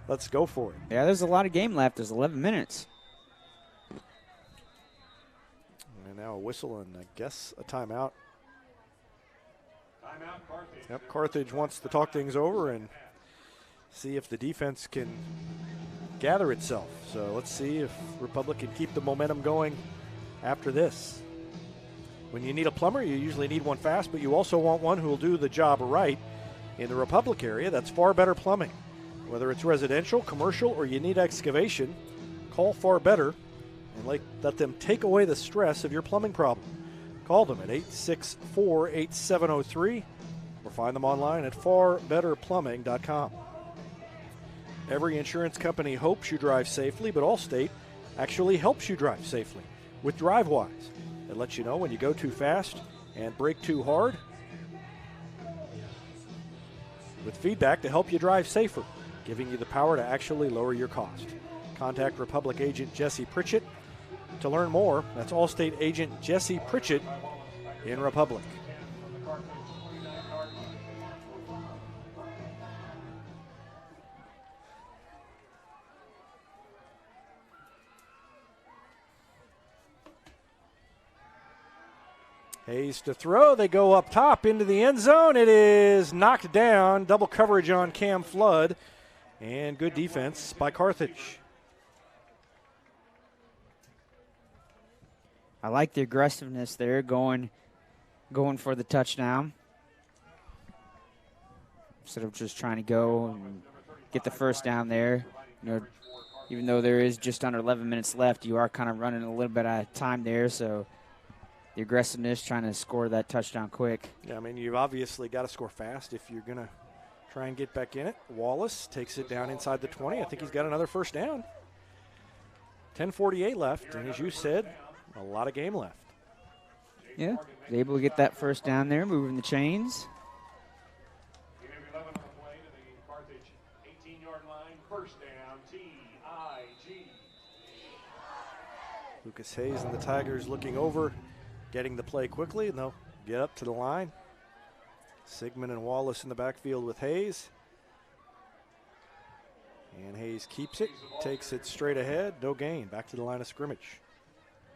let's go for it. Yeah, there's a lot of game left. There's 11 minutes. And now a whistle and I guess a timeout. Yep, Carthage wants to talk things over and see if the defense can gather itself. So let's see if Republic can keep the momentum going after this. When you need a plumber, you usually need one fast, but you also want one who will do the job right. In the Republic area, that's Far Better Plumbing. Whether it's residential, commercial, or you need excavation, call Far Better and let them take away the stress of your plumbing problem. Call them at 864-8703 or find them online at farbetterplumbing.com. Every insurance company hopes you drive safely, but Allstate actually helps you drive safely with DriveWise. It lets you know when you go too fast and brake too hard, with feedback to help you drive safer, giving you the power to actually lower your cost. Contact Republic agent Jesse Pritchett to learn more. That's Allstate agent Jesse Pritchett in Republic. Hayes to throw. They go up top into the end zone. It is knocked down. Double coverage on Cam Flood. And good defense by Carthage. I like the aggressiveness there, going for the touchdown instead of just trying to go and get the first down there. You know, even though there is just under 11 minutes left, you are kind of running a little bit out of time there, so the aggressiveness, trying to score that touchdown quick. Yeah, I mean, you've obviously got to score fast if you're going to try and get back in it. Wallace takes it down inside the 20. I think he's got another first down. 10:48 left, and as you said, a lot of game left. Yeah, he's able to get that first down there, moving the chains. First down, T-I-G. Lucas Hayes and the Tigers looking over, getting the play quickly, and they'll get up to the line. Sigmund and Wallace in the backfield with Hayes. And Hayes keeps it, takes it straight ahead, no gain, back to the line of scrimmage.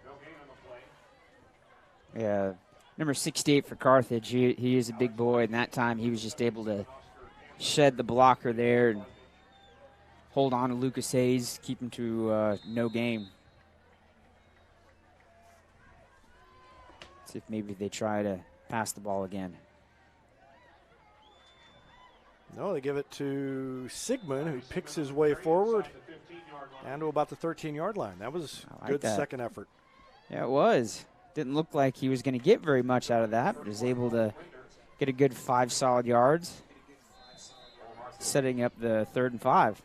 No gain on the play. Yeah, number 68 for Carthage, he is a big boy, and that time he was just able to shed the blocker there and hold on to Lucas Hayes, keep him to no gain. See if maybe they try to pass the ball again. No, they give it to Sigmund, who picks his way forward down to about the 13-yard line. That was a good second effort. Yeah, it was. Didn't look like he was going to get very much out of that, but was able to get a good 5 solid yards, setting up the 3rd and 5.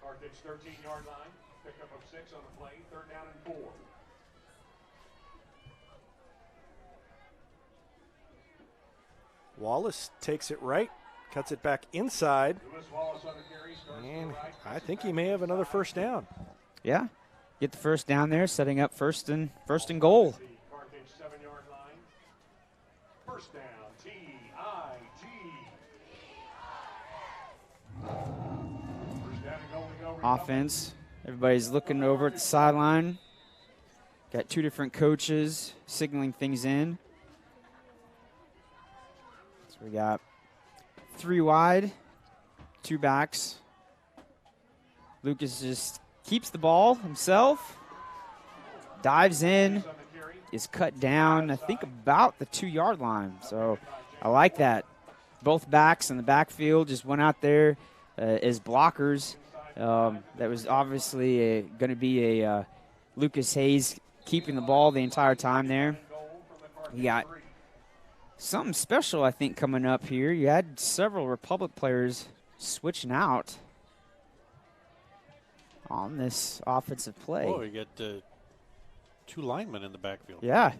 Carthage 13-yard line, pickup of 6 on the play, 3rd down and 4. Wallace takes it right, cuts it back inside, and I think he may have another first down. Yeah, get the first down there, setting up first and goal. Carthage 7-yard line, first down, T-I-G. First down and goal. Offense, everybody's looking over at the sideline. Got 2 different coaches signaling things in. We got 3 wide, 2 backs. Lucas just keeps the ball himself, dives in, is cut down, I think about the 2-yard line. So I like that. Both backs in the backfield just went out there as blockers. That was obviously going to be a Lucas Hayes keeping the ball the entire time there. He got something special, I think, coming up here. You had several Republic players switching out on this offensive play. Oh, you got 2 linemen in the backfield. Yeah.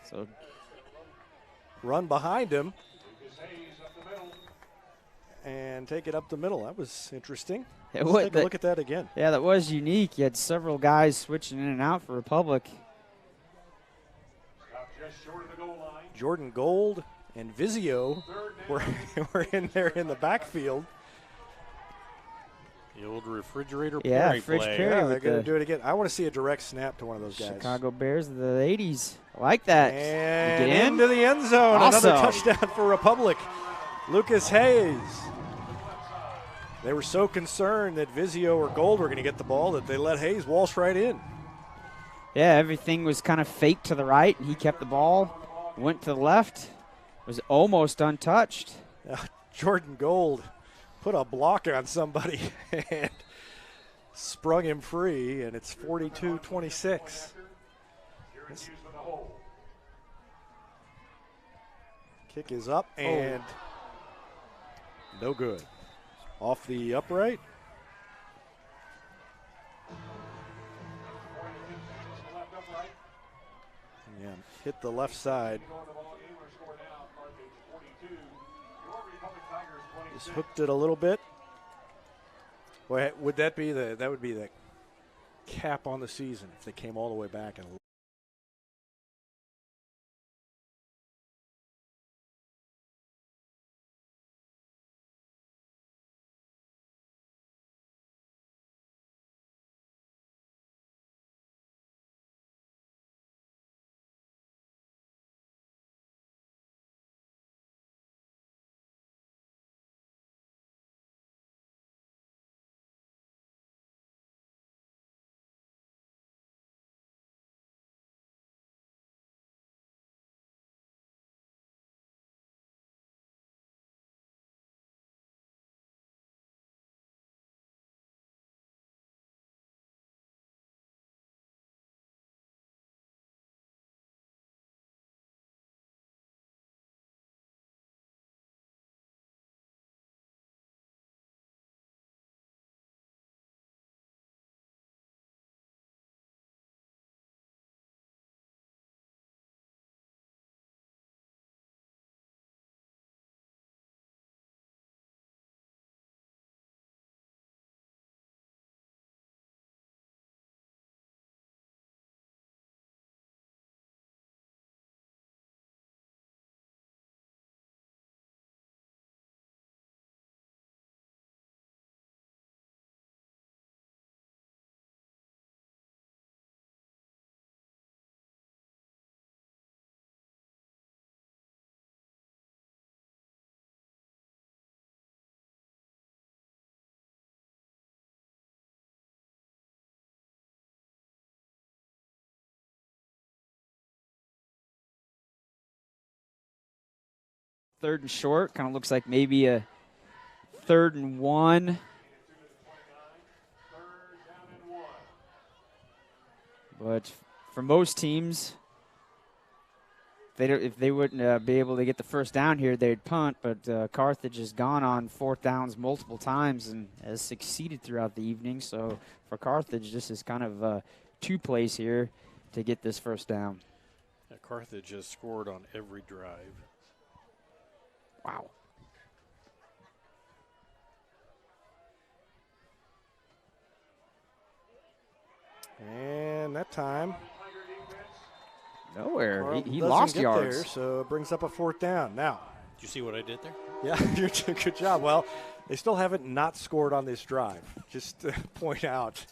So run behind him and take it up the middle. That was interesting. Let's take a look at that again. Yeah, that was unique. You had several guys switching in and out for Republic. Just short of the goal line. Jordan Gold and Vizio were in there in the backfield. The old refrigerator Perry play. Perry. Yeah, they're going to do it again. I want to see a direct snap to one of those guys. Chicago Bears of the 80s. I like that. And get in? Into the end zone. Awesome. Another touchdown for Republic. Lucas Hayes. They were so concerned that Vizio or Gold were going to get the ball that they let Hayes waltz right in. Yeah, everything was kind of fake to the right, and he kept the ball, went to the left, was almost untouched. Jordan Gold put a block on somebody and sprung him free, and it's 42-26. Kick is up and no good. Off the upright. Yeah, hit the left side. Just hooked it a little bit. Well, would that be that would be the cap on the season if they came all the way back and third and short. Kind of looks like maybe a 3rd and 1. But for most teams, if they wouldn't be able to get the first down here, they'd punt. But Carthage has gone on 4th downs multiple times and has succeeded throughout the evening. So for Carthage, this is kind of 2 plays here to get this first down. Yeah, Carthage has scored on every drive. Wow. And that time, nowhere. He doesn't lost get yards. there, so it brings up a 4th down. Now, Did you see what I did there? yeah, you're doing a good job. Well, they still haven't not scored on this drive. Just to point out.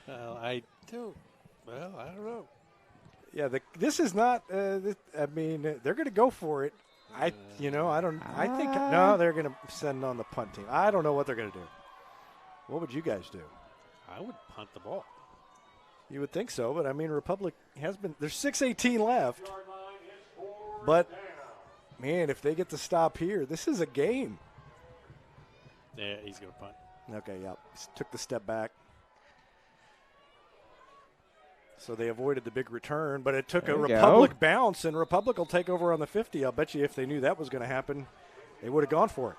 I don't know. Yeah, this is not. I mean, they're going to go for it. I think no, they're going to send on the punt team. I don't know what they're going to do. What would you guys do? I would punt the ball. You would think so, but I mean, Republic has been. There's 6:18 left. But man, if they get to stop here, this is a game. Yeah, he's going to punt. Okay, yeah, took the step back. So they avoided the big return, but it took a Republic bounce, and Republic will take over on the 50. I'll bet you if they knew that was going to happen, they would have gone for it.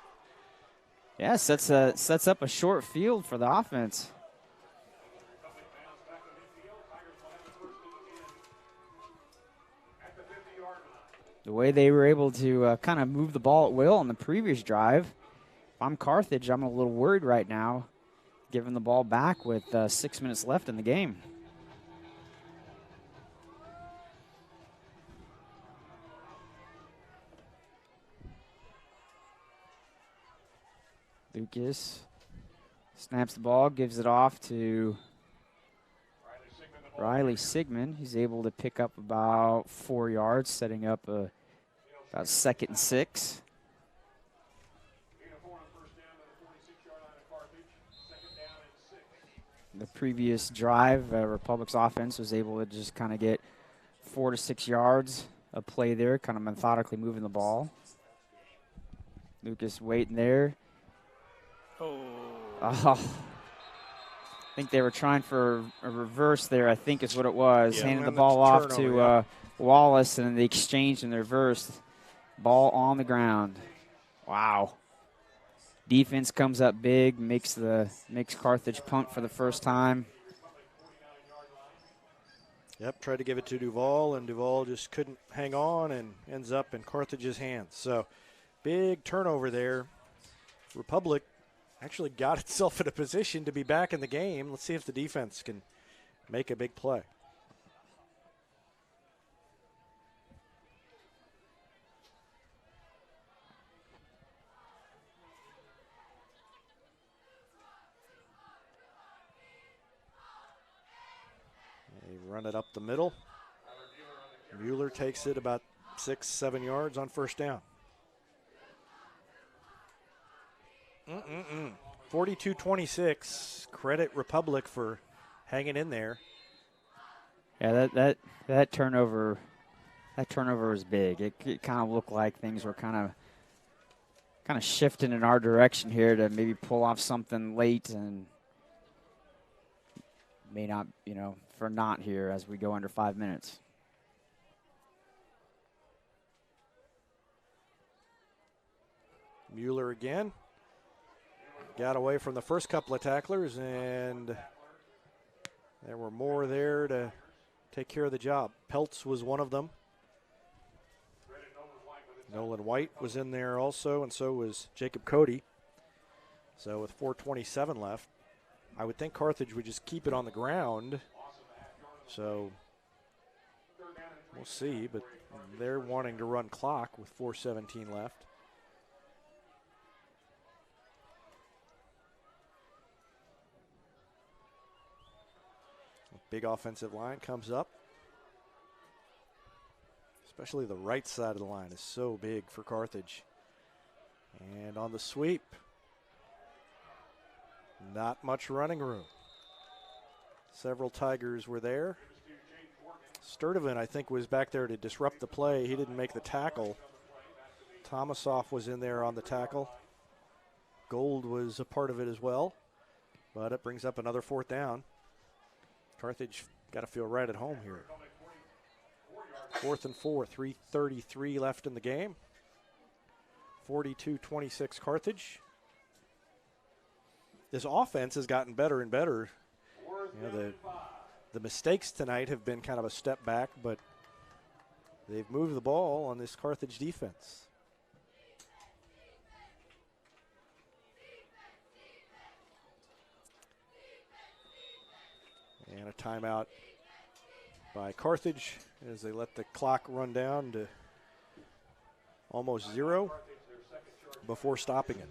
Yeah, sets up a short field for the offense. The way they were able to kind of move the ball at will on the previous drive. If I'm Carthage, I'm a little worried right now, giving the ball back with 6 minutes left in the game. Lucas snaps the ball, gives it off to Riley Sigmund. He's able to pick up about 4 yards, setting up about 2nd and 6. The previous drive, Republic's offense was able to just kind of get 4 to 6 yards of play there, kind of methodically moving the ball. Lucas waiting there. I think they were trying for a reverse there, I think is what it was. Yeah, handed the ball off to yeah. Wallace, and they exchanged in the reverse. Ball on the ground. Wow. Defense comes up big, makes Carthage punt for the first time. Yep, tried to give it to Duval, and Duval just couldn't hang on and ends up in Carthage's hands. So big turnover there. Republic actually got itself in a position to be back in the game. Let's see if the defense can make a big play. They run it up the middle. Mueller takes it about 6-7 yards on first down. 42-26. Credit Republic for hanging in there. Yeah, that turnover was big. It kind of looked like things were kind of shifting in our direction here to maybe pull off something late, and may not, for not here as we go under 5 minutes. Mueller again. Got away from the first couple of tacklers, and there were more there to take care of the job. Peltz was one of them. Nolan White was in there also, and so was Jacob Cody. So with 4:27 left, I would think Carthage would just keep it on the ground. So we'll see, but they're wanting to run clock with 4:17 left. Big offensive line comes up. Especially the right side of the line is so big for Carthage. And on the sweep, not much running room. Several Tigers were there. Sturdivant, I think, was back there to disrupt the play. He didn't make the tackle. Tomasoff was in there on the tackle. Gold was a part of it as well, but it brings up another 4th down. Carthage got to feel right at home here. 4th and 4, 3:33 left in the game. 42-26 Carthage. This offense has gotten better and better. You know, the mistakes tonight have been kind of a step back, but they've moved the ball on this Carthage defense. And a timeout by Carthage as they let the clock run down to almost 0 before stopping it.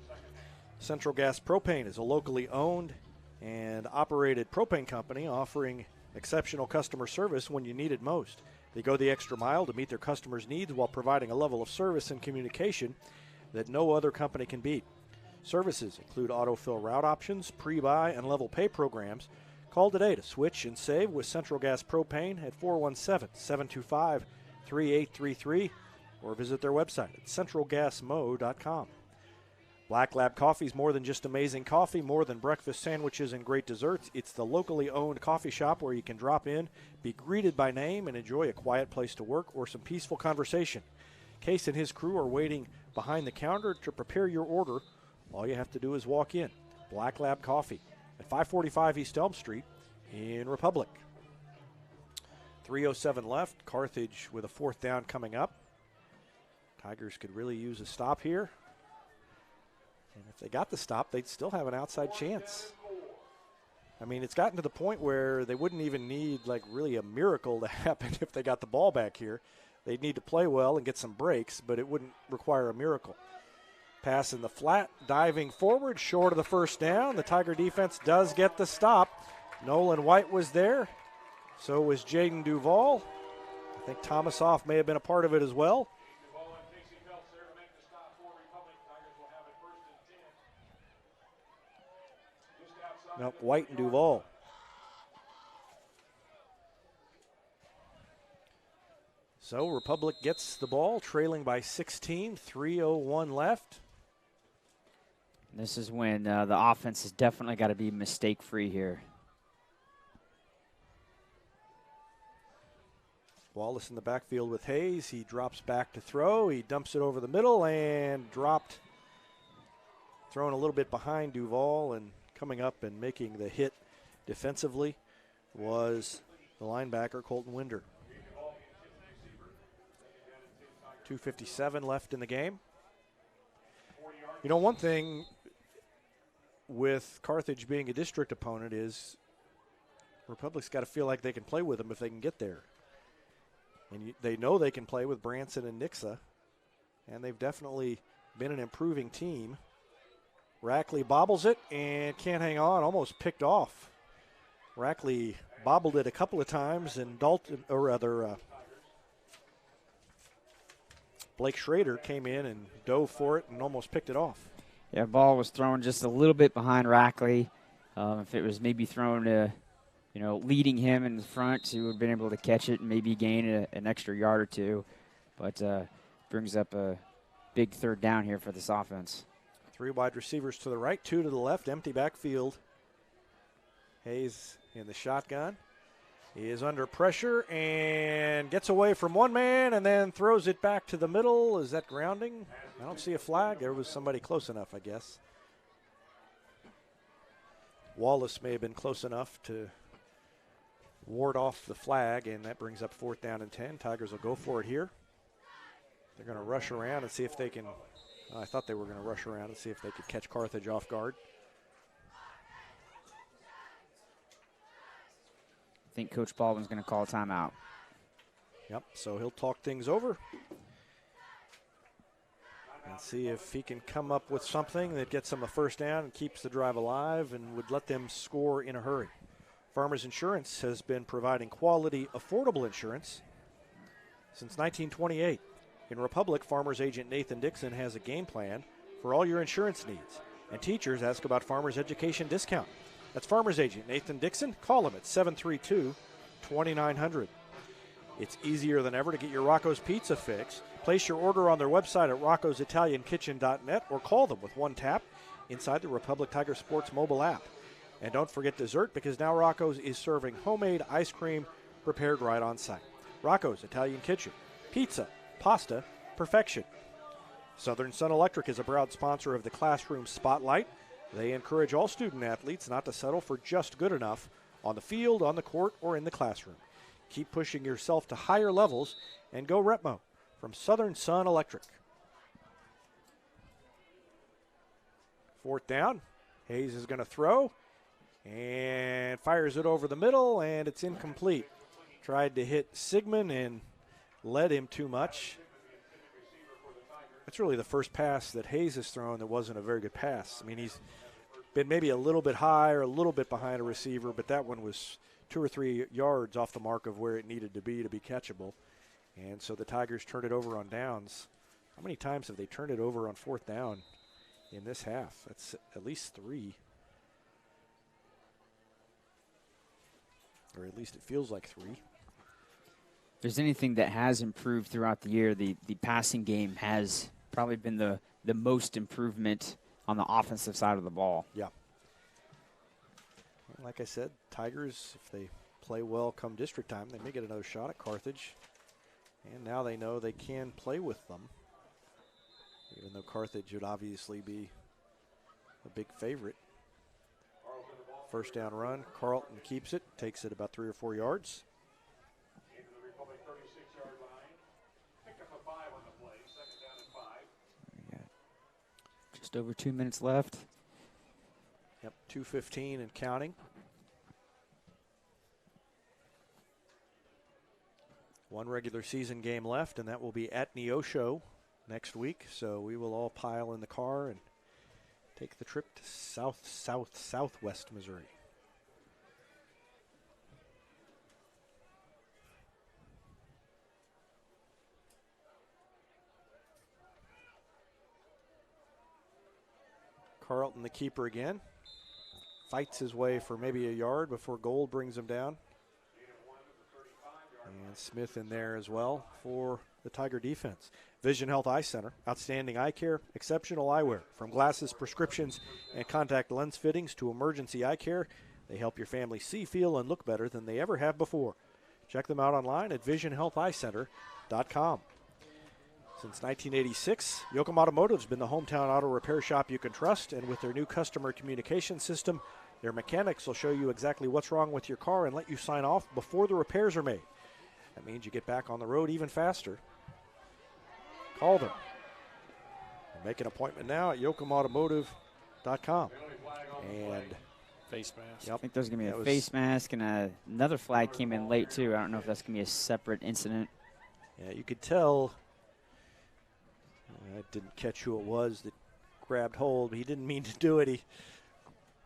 Central Gas Propane is a locally owned and operated propane company offering exceptional customer service when you need it most. They go the extra mile to meet their customers' needs while providing a level of service and communication that no other company can beat. Services include autofill route options, pre-buy, and level pay programs. Call today to switch and save with Central Gas Propane at 417-725-3833 or visit their website at centralgasmo.com. Black Lab Coffee is more than just amazing coffee, more than breakfast sandwiches and great desserts. It's the locally owned coffee shop where you can drop in, be greeted by name, and enjoy a quiet place to work or some peaceful conversation. Case and his crew are waiting behind the counter to prepare your order. All you have to do is walk in. Black Lab Coffee at 545 East Elm Street in Republic. 3:07 left. Carthage with a 4th down coming up. Tigers could really use a stop here. And if they got the stop, they'd still have an outside chance. I mean, it's gotten to the point where they wouldn't even need, like, really a miracle to happen if they got the ball back here. They'd need to play well and get some breaks, but it wouldn't require a miracle. Pass in the flat, diving forward, short of the 1st down. The Tiger defense does get the stop. Nolan White was there. So was Jaden Duvall. I think Tomasoff may have been a part of it as well. Nope, White and Duvall. So Republic gets the ball, trailing by 16, 3:01 left. This is when the offense has definitely got to be mistake-free here. Wallace in the backfield with Hayes. He drops back to throw. He dumps it over the middle and dropped. Thrown a little bit behind Duvall, and coming up and making the hit defensively was the linebacker, Colton Winder. 2:57 left in the game. You know, one thing with Carthage being a district opponent is Republic's got to feel like they can play with them if they can get there. And they know they can play with Branson and Nixa, and they've definitely been an improving team. Rackley bobbles it and can't hang on, almost picked off. Rackley bobbled it a couple of times, and Blake Schrader came in and dove for it and almost picked it off. Yeah, ball was thrown just a little bit behind Rackley. If it was maybe thrown to, leading him in the front, he would have been able to catch it and maybe gain an extra yard or two. But brings up a big 3rd down here for this offense. 3 wide receivers to the right, 2 to the left, empty backfield. Hayes in the shotgun. He is under pressure and gets away from one man and then throws it back to the middle. Is that grounding? I don't see a flag. There was somebody close enough, I guess. Wallace may have been close enough to ward off the flag, and that brings up 4th down and 10. Tigers will go for it here. They're going to rush around and see if they can. I thought they were going to rush around and see if they could catch Carthage off guard. I think Coach Baldwin's going to call a timeout. Yep, so he'll talk things over and see if he can come up with something that gets them a 1st down and keeps the drive alive and would let them score in a hurry. Farmers Insurance has been providing quality, affordable insurance since 1928. In Republic, Farmers agent Nathan Dixon has a game plan for all your insurance needs. And teachers ask about Farmers Education discount. That's Farmers agent Nathan Dixon. Call him at 732-2900. It's easier than ever to get your Rocco's Pizza fix. Place your order on their website at roccositaliankitchen.net or call them with one tap inside the Republic Tiger Sports mobile app. And don't forget dessert, because now Rocco's is serving homemade ice cream prepared right on site. Rocco's Italian Kitchen. Pizza, pasta, perfection. Southern Sun Electric is a proud sponsor of the Classroom Spotlight. They encourage all student athletes not to settle for just good enough on the field, on the court, or in the classroom. Keep pushing yourself to higher levels and go Retmo from Southern Sun Electric. 4th down. Hayes is going to throw and fires it over the middle, and it's incomplete. Tried to hit Sigmund and led him too much. That's really the first pass that Hayes has thrown that wasn't a very good pass. I mean, he's been maybe a little bit high or a little bit behind a receiver, but that one was 2 or 3 yards off the mark of where it needed to be catchable. And so the Tigers turned it over on downs. How many times have they turned it over on 4th down in this half? That's at least 3. Or at least it feels like 3. If there's anything that has improved throughout the year, the passing game has probably been the most improvement on the offensive side of the ball. Yeah. Like I said, Tigers, if they play well come district time, they may get another shot at Carthage. And now they know they can play with them, even though Carthage would obviously be a big favorite. 1st down run. Carlton keeps it, takes it about 3 or 4 yards. Just over 2 minutes left. Yep, 2:15 and counting. One regular season game left, and that will be at Neosho next week. So we will all pile in the car and take the trip to southwest Missouri. Carlton, the keeper again, fights his way for maybe a yard before Gold brings him down. And Smith in there as well for the Tiger defense. Vision Health Eye Center, outstanding eye care, exceptional eyewear. From glasses, prescriptions, and contact lens fittings to emergency eye care, they help your family see, feel, and look better than they ever have before. Check them out online at visionhealtheyecenter.com. Since 1986, Yoakum Automotive's been the hometown auto repair shop you can trust, and with their new customer communication system, their mechanics will show you exactly what's wrong with your car and let you sign off before the repairs are made. That means you get back on the road even faster. Call them. Make an appointment now at yoakumautomotive.com. And face mask. Yep. I think there's going to be a face mask, and another flag came in late, too. I don't know if that's going to be a separate incident. Yeah, you could tell. I didn't catch who it was that grabbed hold. He didn't mean to do it.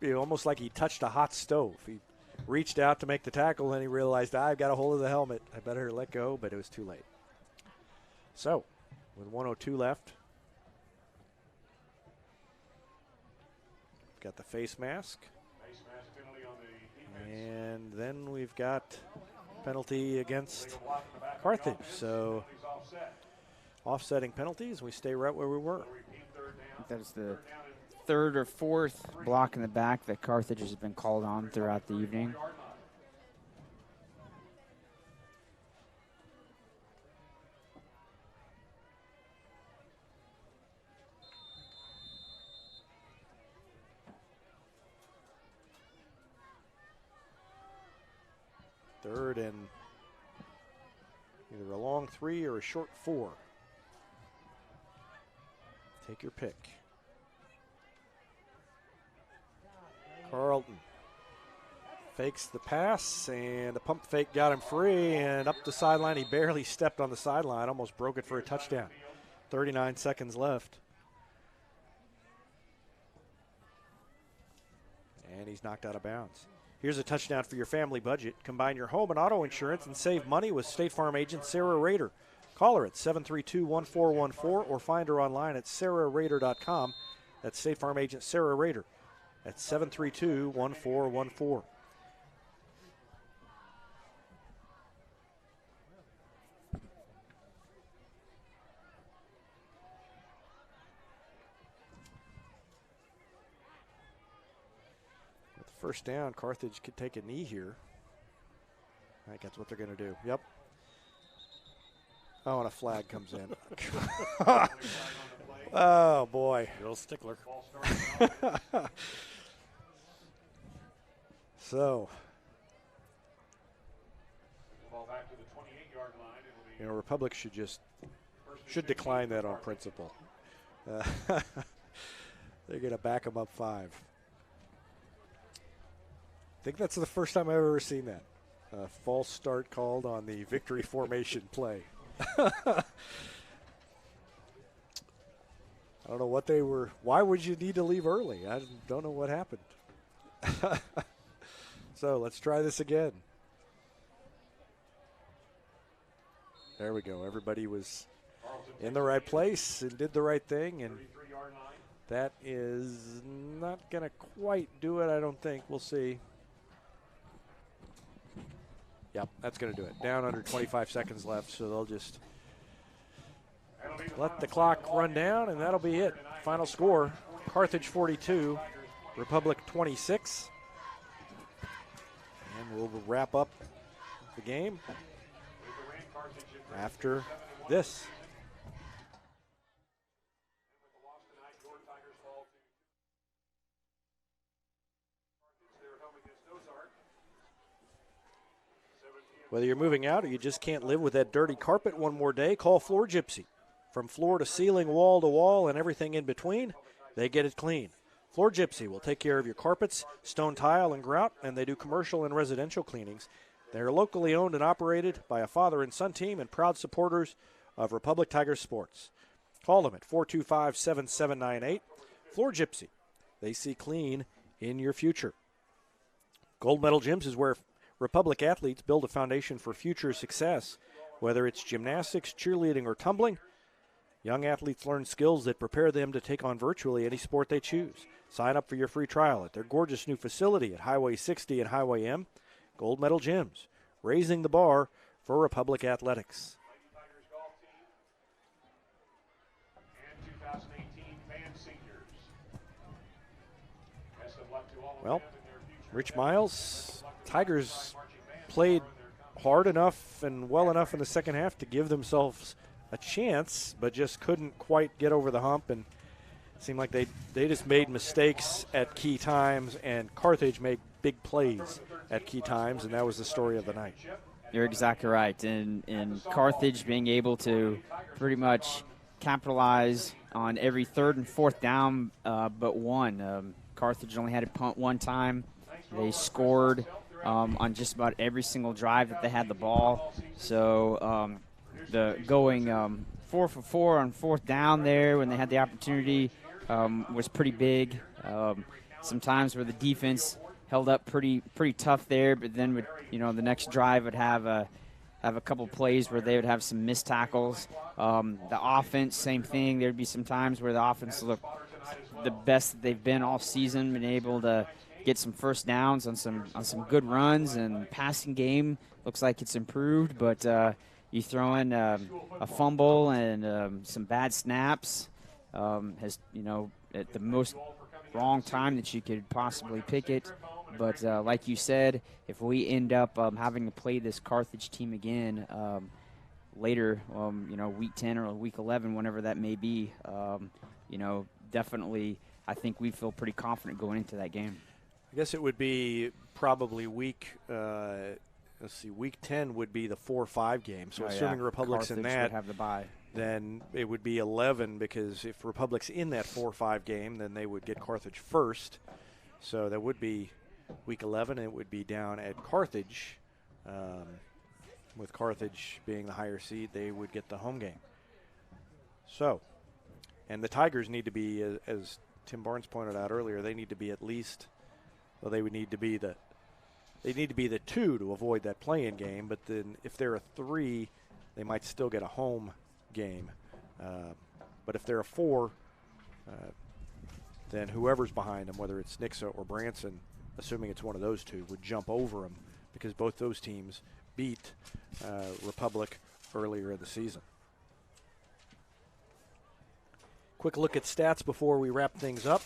He almost like he touched a hot stove. He reached out to make the tackle, and he realized, I've got a hold of the helmet. I better let go, but it was too late. So, with 1:02 left, got the face mask. And then we've got penalty against Carthage. So, offsetting penalties, we stay right where we were. That is the 3rd or 4th block in the back that Carthage has been called on throughout the evening. Third and either a long 3 or a short 4. Take your pick. Carlton fakes the pass, and the pump fake got him free, and up the sideline. He barely stepped on the sideline, almost broke it for a touchdown. 39 seconds left. And he's knocked out of bounds. Here's a touchdown for your family budget. Combine your home and auto insurance and save money with State Farm agent Sarah Rader. Call her at 732-1414 or find her online at sarahrader.com. That's State Farm agent Sarah Rader at 732-1414. first down. Carthage could take a knee here. I think that's what they're going to do. Yep. Oh, and a flag comes in. Oh, boy. Real stickler. So, Ball back to the 28-yard line. It'll be Republic should decline that on principle. They're going to back them up 5. I think that's the first time I've ever seen that. A false start called on the victory formation play. I don't know what they were. Why would you need to leave early? I don't know what happened. So let's try this again. There we go. Everybody was in the right place and did the right thing, and that is not going to quite do it, I don't think. We'll see. Yep, that's going to do it. Down under 25 seconds left, so they'll just let the clock run down, and that'll be it. Final score, Carthage 42, Republic 26. And we'll wrap up the game after this. Whether you're moving out or you just can't live with that dirty carpet one more day, call Floor Gypsy. From floor to ceiling, wall to wall, and everything in between, they get it clean. Floor Gypsy will take care of your carpets, stone tile, and grout, and they do commercial and residential cleanings. They are locally owned and operated by a father and son team and proud supporters of Republic Tigers sports. Call them at 425-7798. Floor Gypsy. They see clean in your future. Gold Medal Gyms is where Republic athletes build a foundation for future success. Whether it's gymnastics, cheerleading, or tumbling, young athletes learn skills that prepare them to take on virtually any sport they choose. Sign up for your free trial at their gorgeous new facility at Highway 60 and Highway M. Gold Medal Gyms, raising the bar for Republic athletics. Well, Rich Miles, Tigers played hard enough and well enough in the second half to give themselves a chance, but just couldn't quite get over the hump, and it seemed like they just made mistakes at key times, and Carthage made big plays at key times, and that was the story of the night. You're exactly right. And Carthage being able to pretty much capitalize on every third and fourth down but one. Carthage only had to punt one time. They scored on just about every single drive that they had the ball. So the going 4 for 4 on fourth down there when they had the opportunity was pretty big. Sometimes where the defense held up pretty tough there, but then would, the next drive would have a couple plays where they would have some missed tackles. The offense, same thing. There'd be some times where the offense looked the best that they've been all season, been able to get some first downs on some good runs, and passing game looks like it's improved, but you throw in a fumble and some bad snaps has, at the most wrong time that you could possibly pick it. But like you said, if we end up having to play this Carthage team again later, week 10 or week 11, whenever that may be, definitely I think we feel pretty confident going into that game. I guess it would be probably week 10 would be the 4-5 game. So assuming Republic's Carthage in that, would have the bye. Then it would be 11, because if Republic's in that 4-5 game, then they would get Carthage first. So that would be week 11, and it would be down at Carthage. With Carthage being the higher seed, they would get the home game. So, and the Tigers need to be, as Tim Barnes pointed out earlier, they need to be at least, well, they would need to be the 2 to avoid that play-in game. But then if they're a 3, they might still get a home game. But if they're a 4, then whoever's behind them, whether it's Nixa or Branson, assuming it's one of those two, would jump over them, because both those teams beat Republic earlier in the season. Quick look at stats before we wrap things up.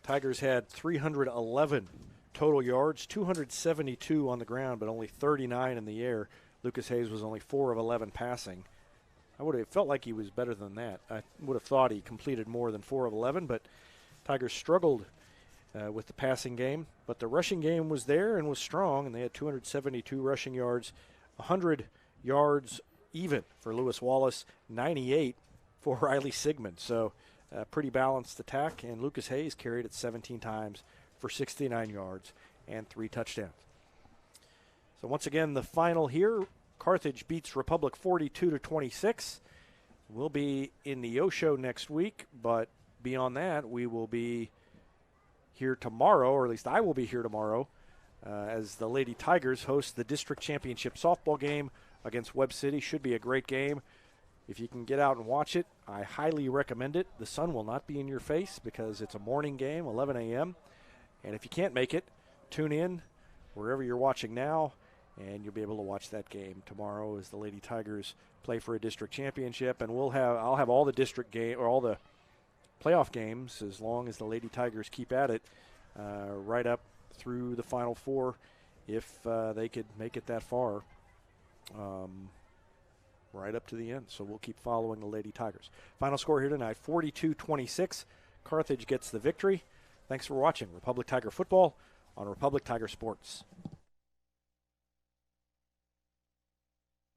Tigers had 311 total yards, 272 on the ground, but only 39 in the air. Lucas Hayes was only 4 of 11 passing. I would have felt like he was better than that. I would have thought he completed more than 4 of 11, but Tigers struggled with the passing game. But the rushing game was there and was strong, and they had 272 rushing yards, 100 yards even for Lewis Wallace, 98 for Riley Sigmund. So pretty balanced attack, and Lucas Hayes carried it 17 times for 69 yards and 3 touchdowns. So once again, the final here, Carthage beats Republic 42-26. We'll be in the O show next week, but beyond that, we will be here tomorrow, or at least I will be here tomorrow, as the Lady Tigers host the district championship softball game against Webb City. Should be a great game. If you can get out and watch it, I highly recommend it. The sun will not be in your face because it's a morning game, 11 a.m. And if you can't make it, tune in wherever you're watching now, and you'll be able to watch that game tomorrow as the Lady Tigers play for a district championship. And I'll have all the district game or all the playoff games as long as the Lady Tigers keep at it, right up through the Final Four, if they could make it that far, right up to the end. So we'll keep following the Lady Tigers. Final score here tonight: 42-26. Carthage gets the victory. Thanks for watching Republic Tiger Football on Republic Tiger Sports.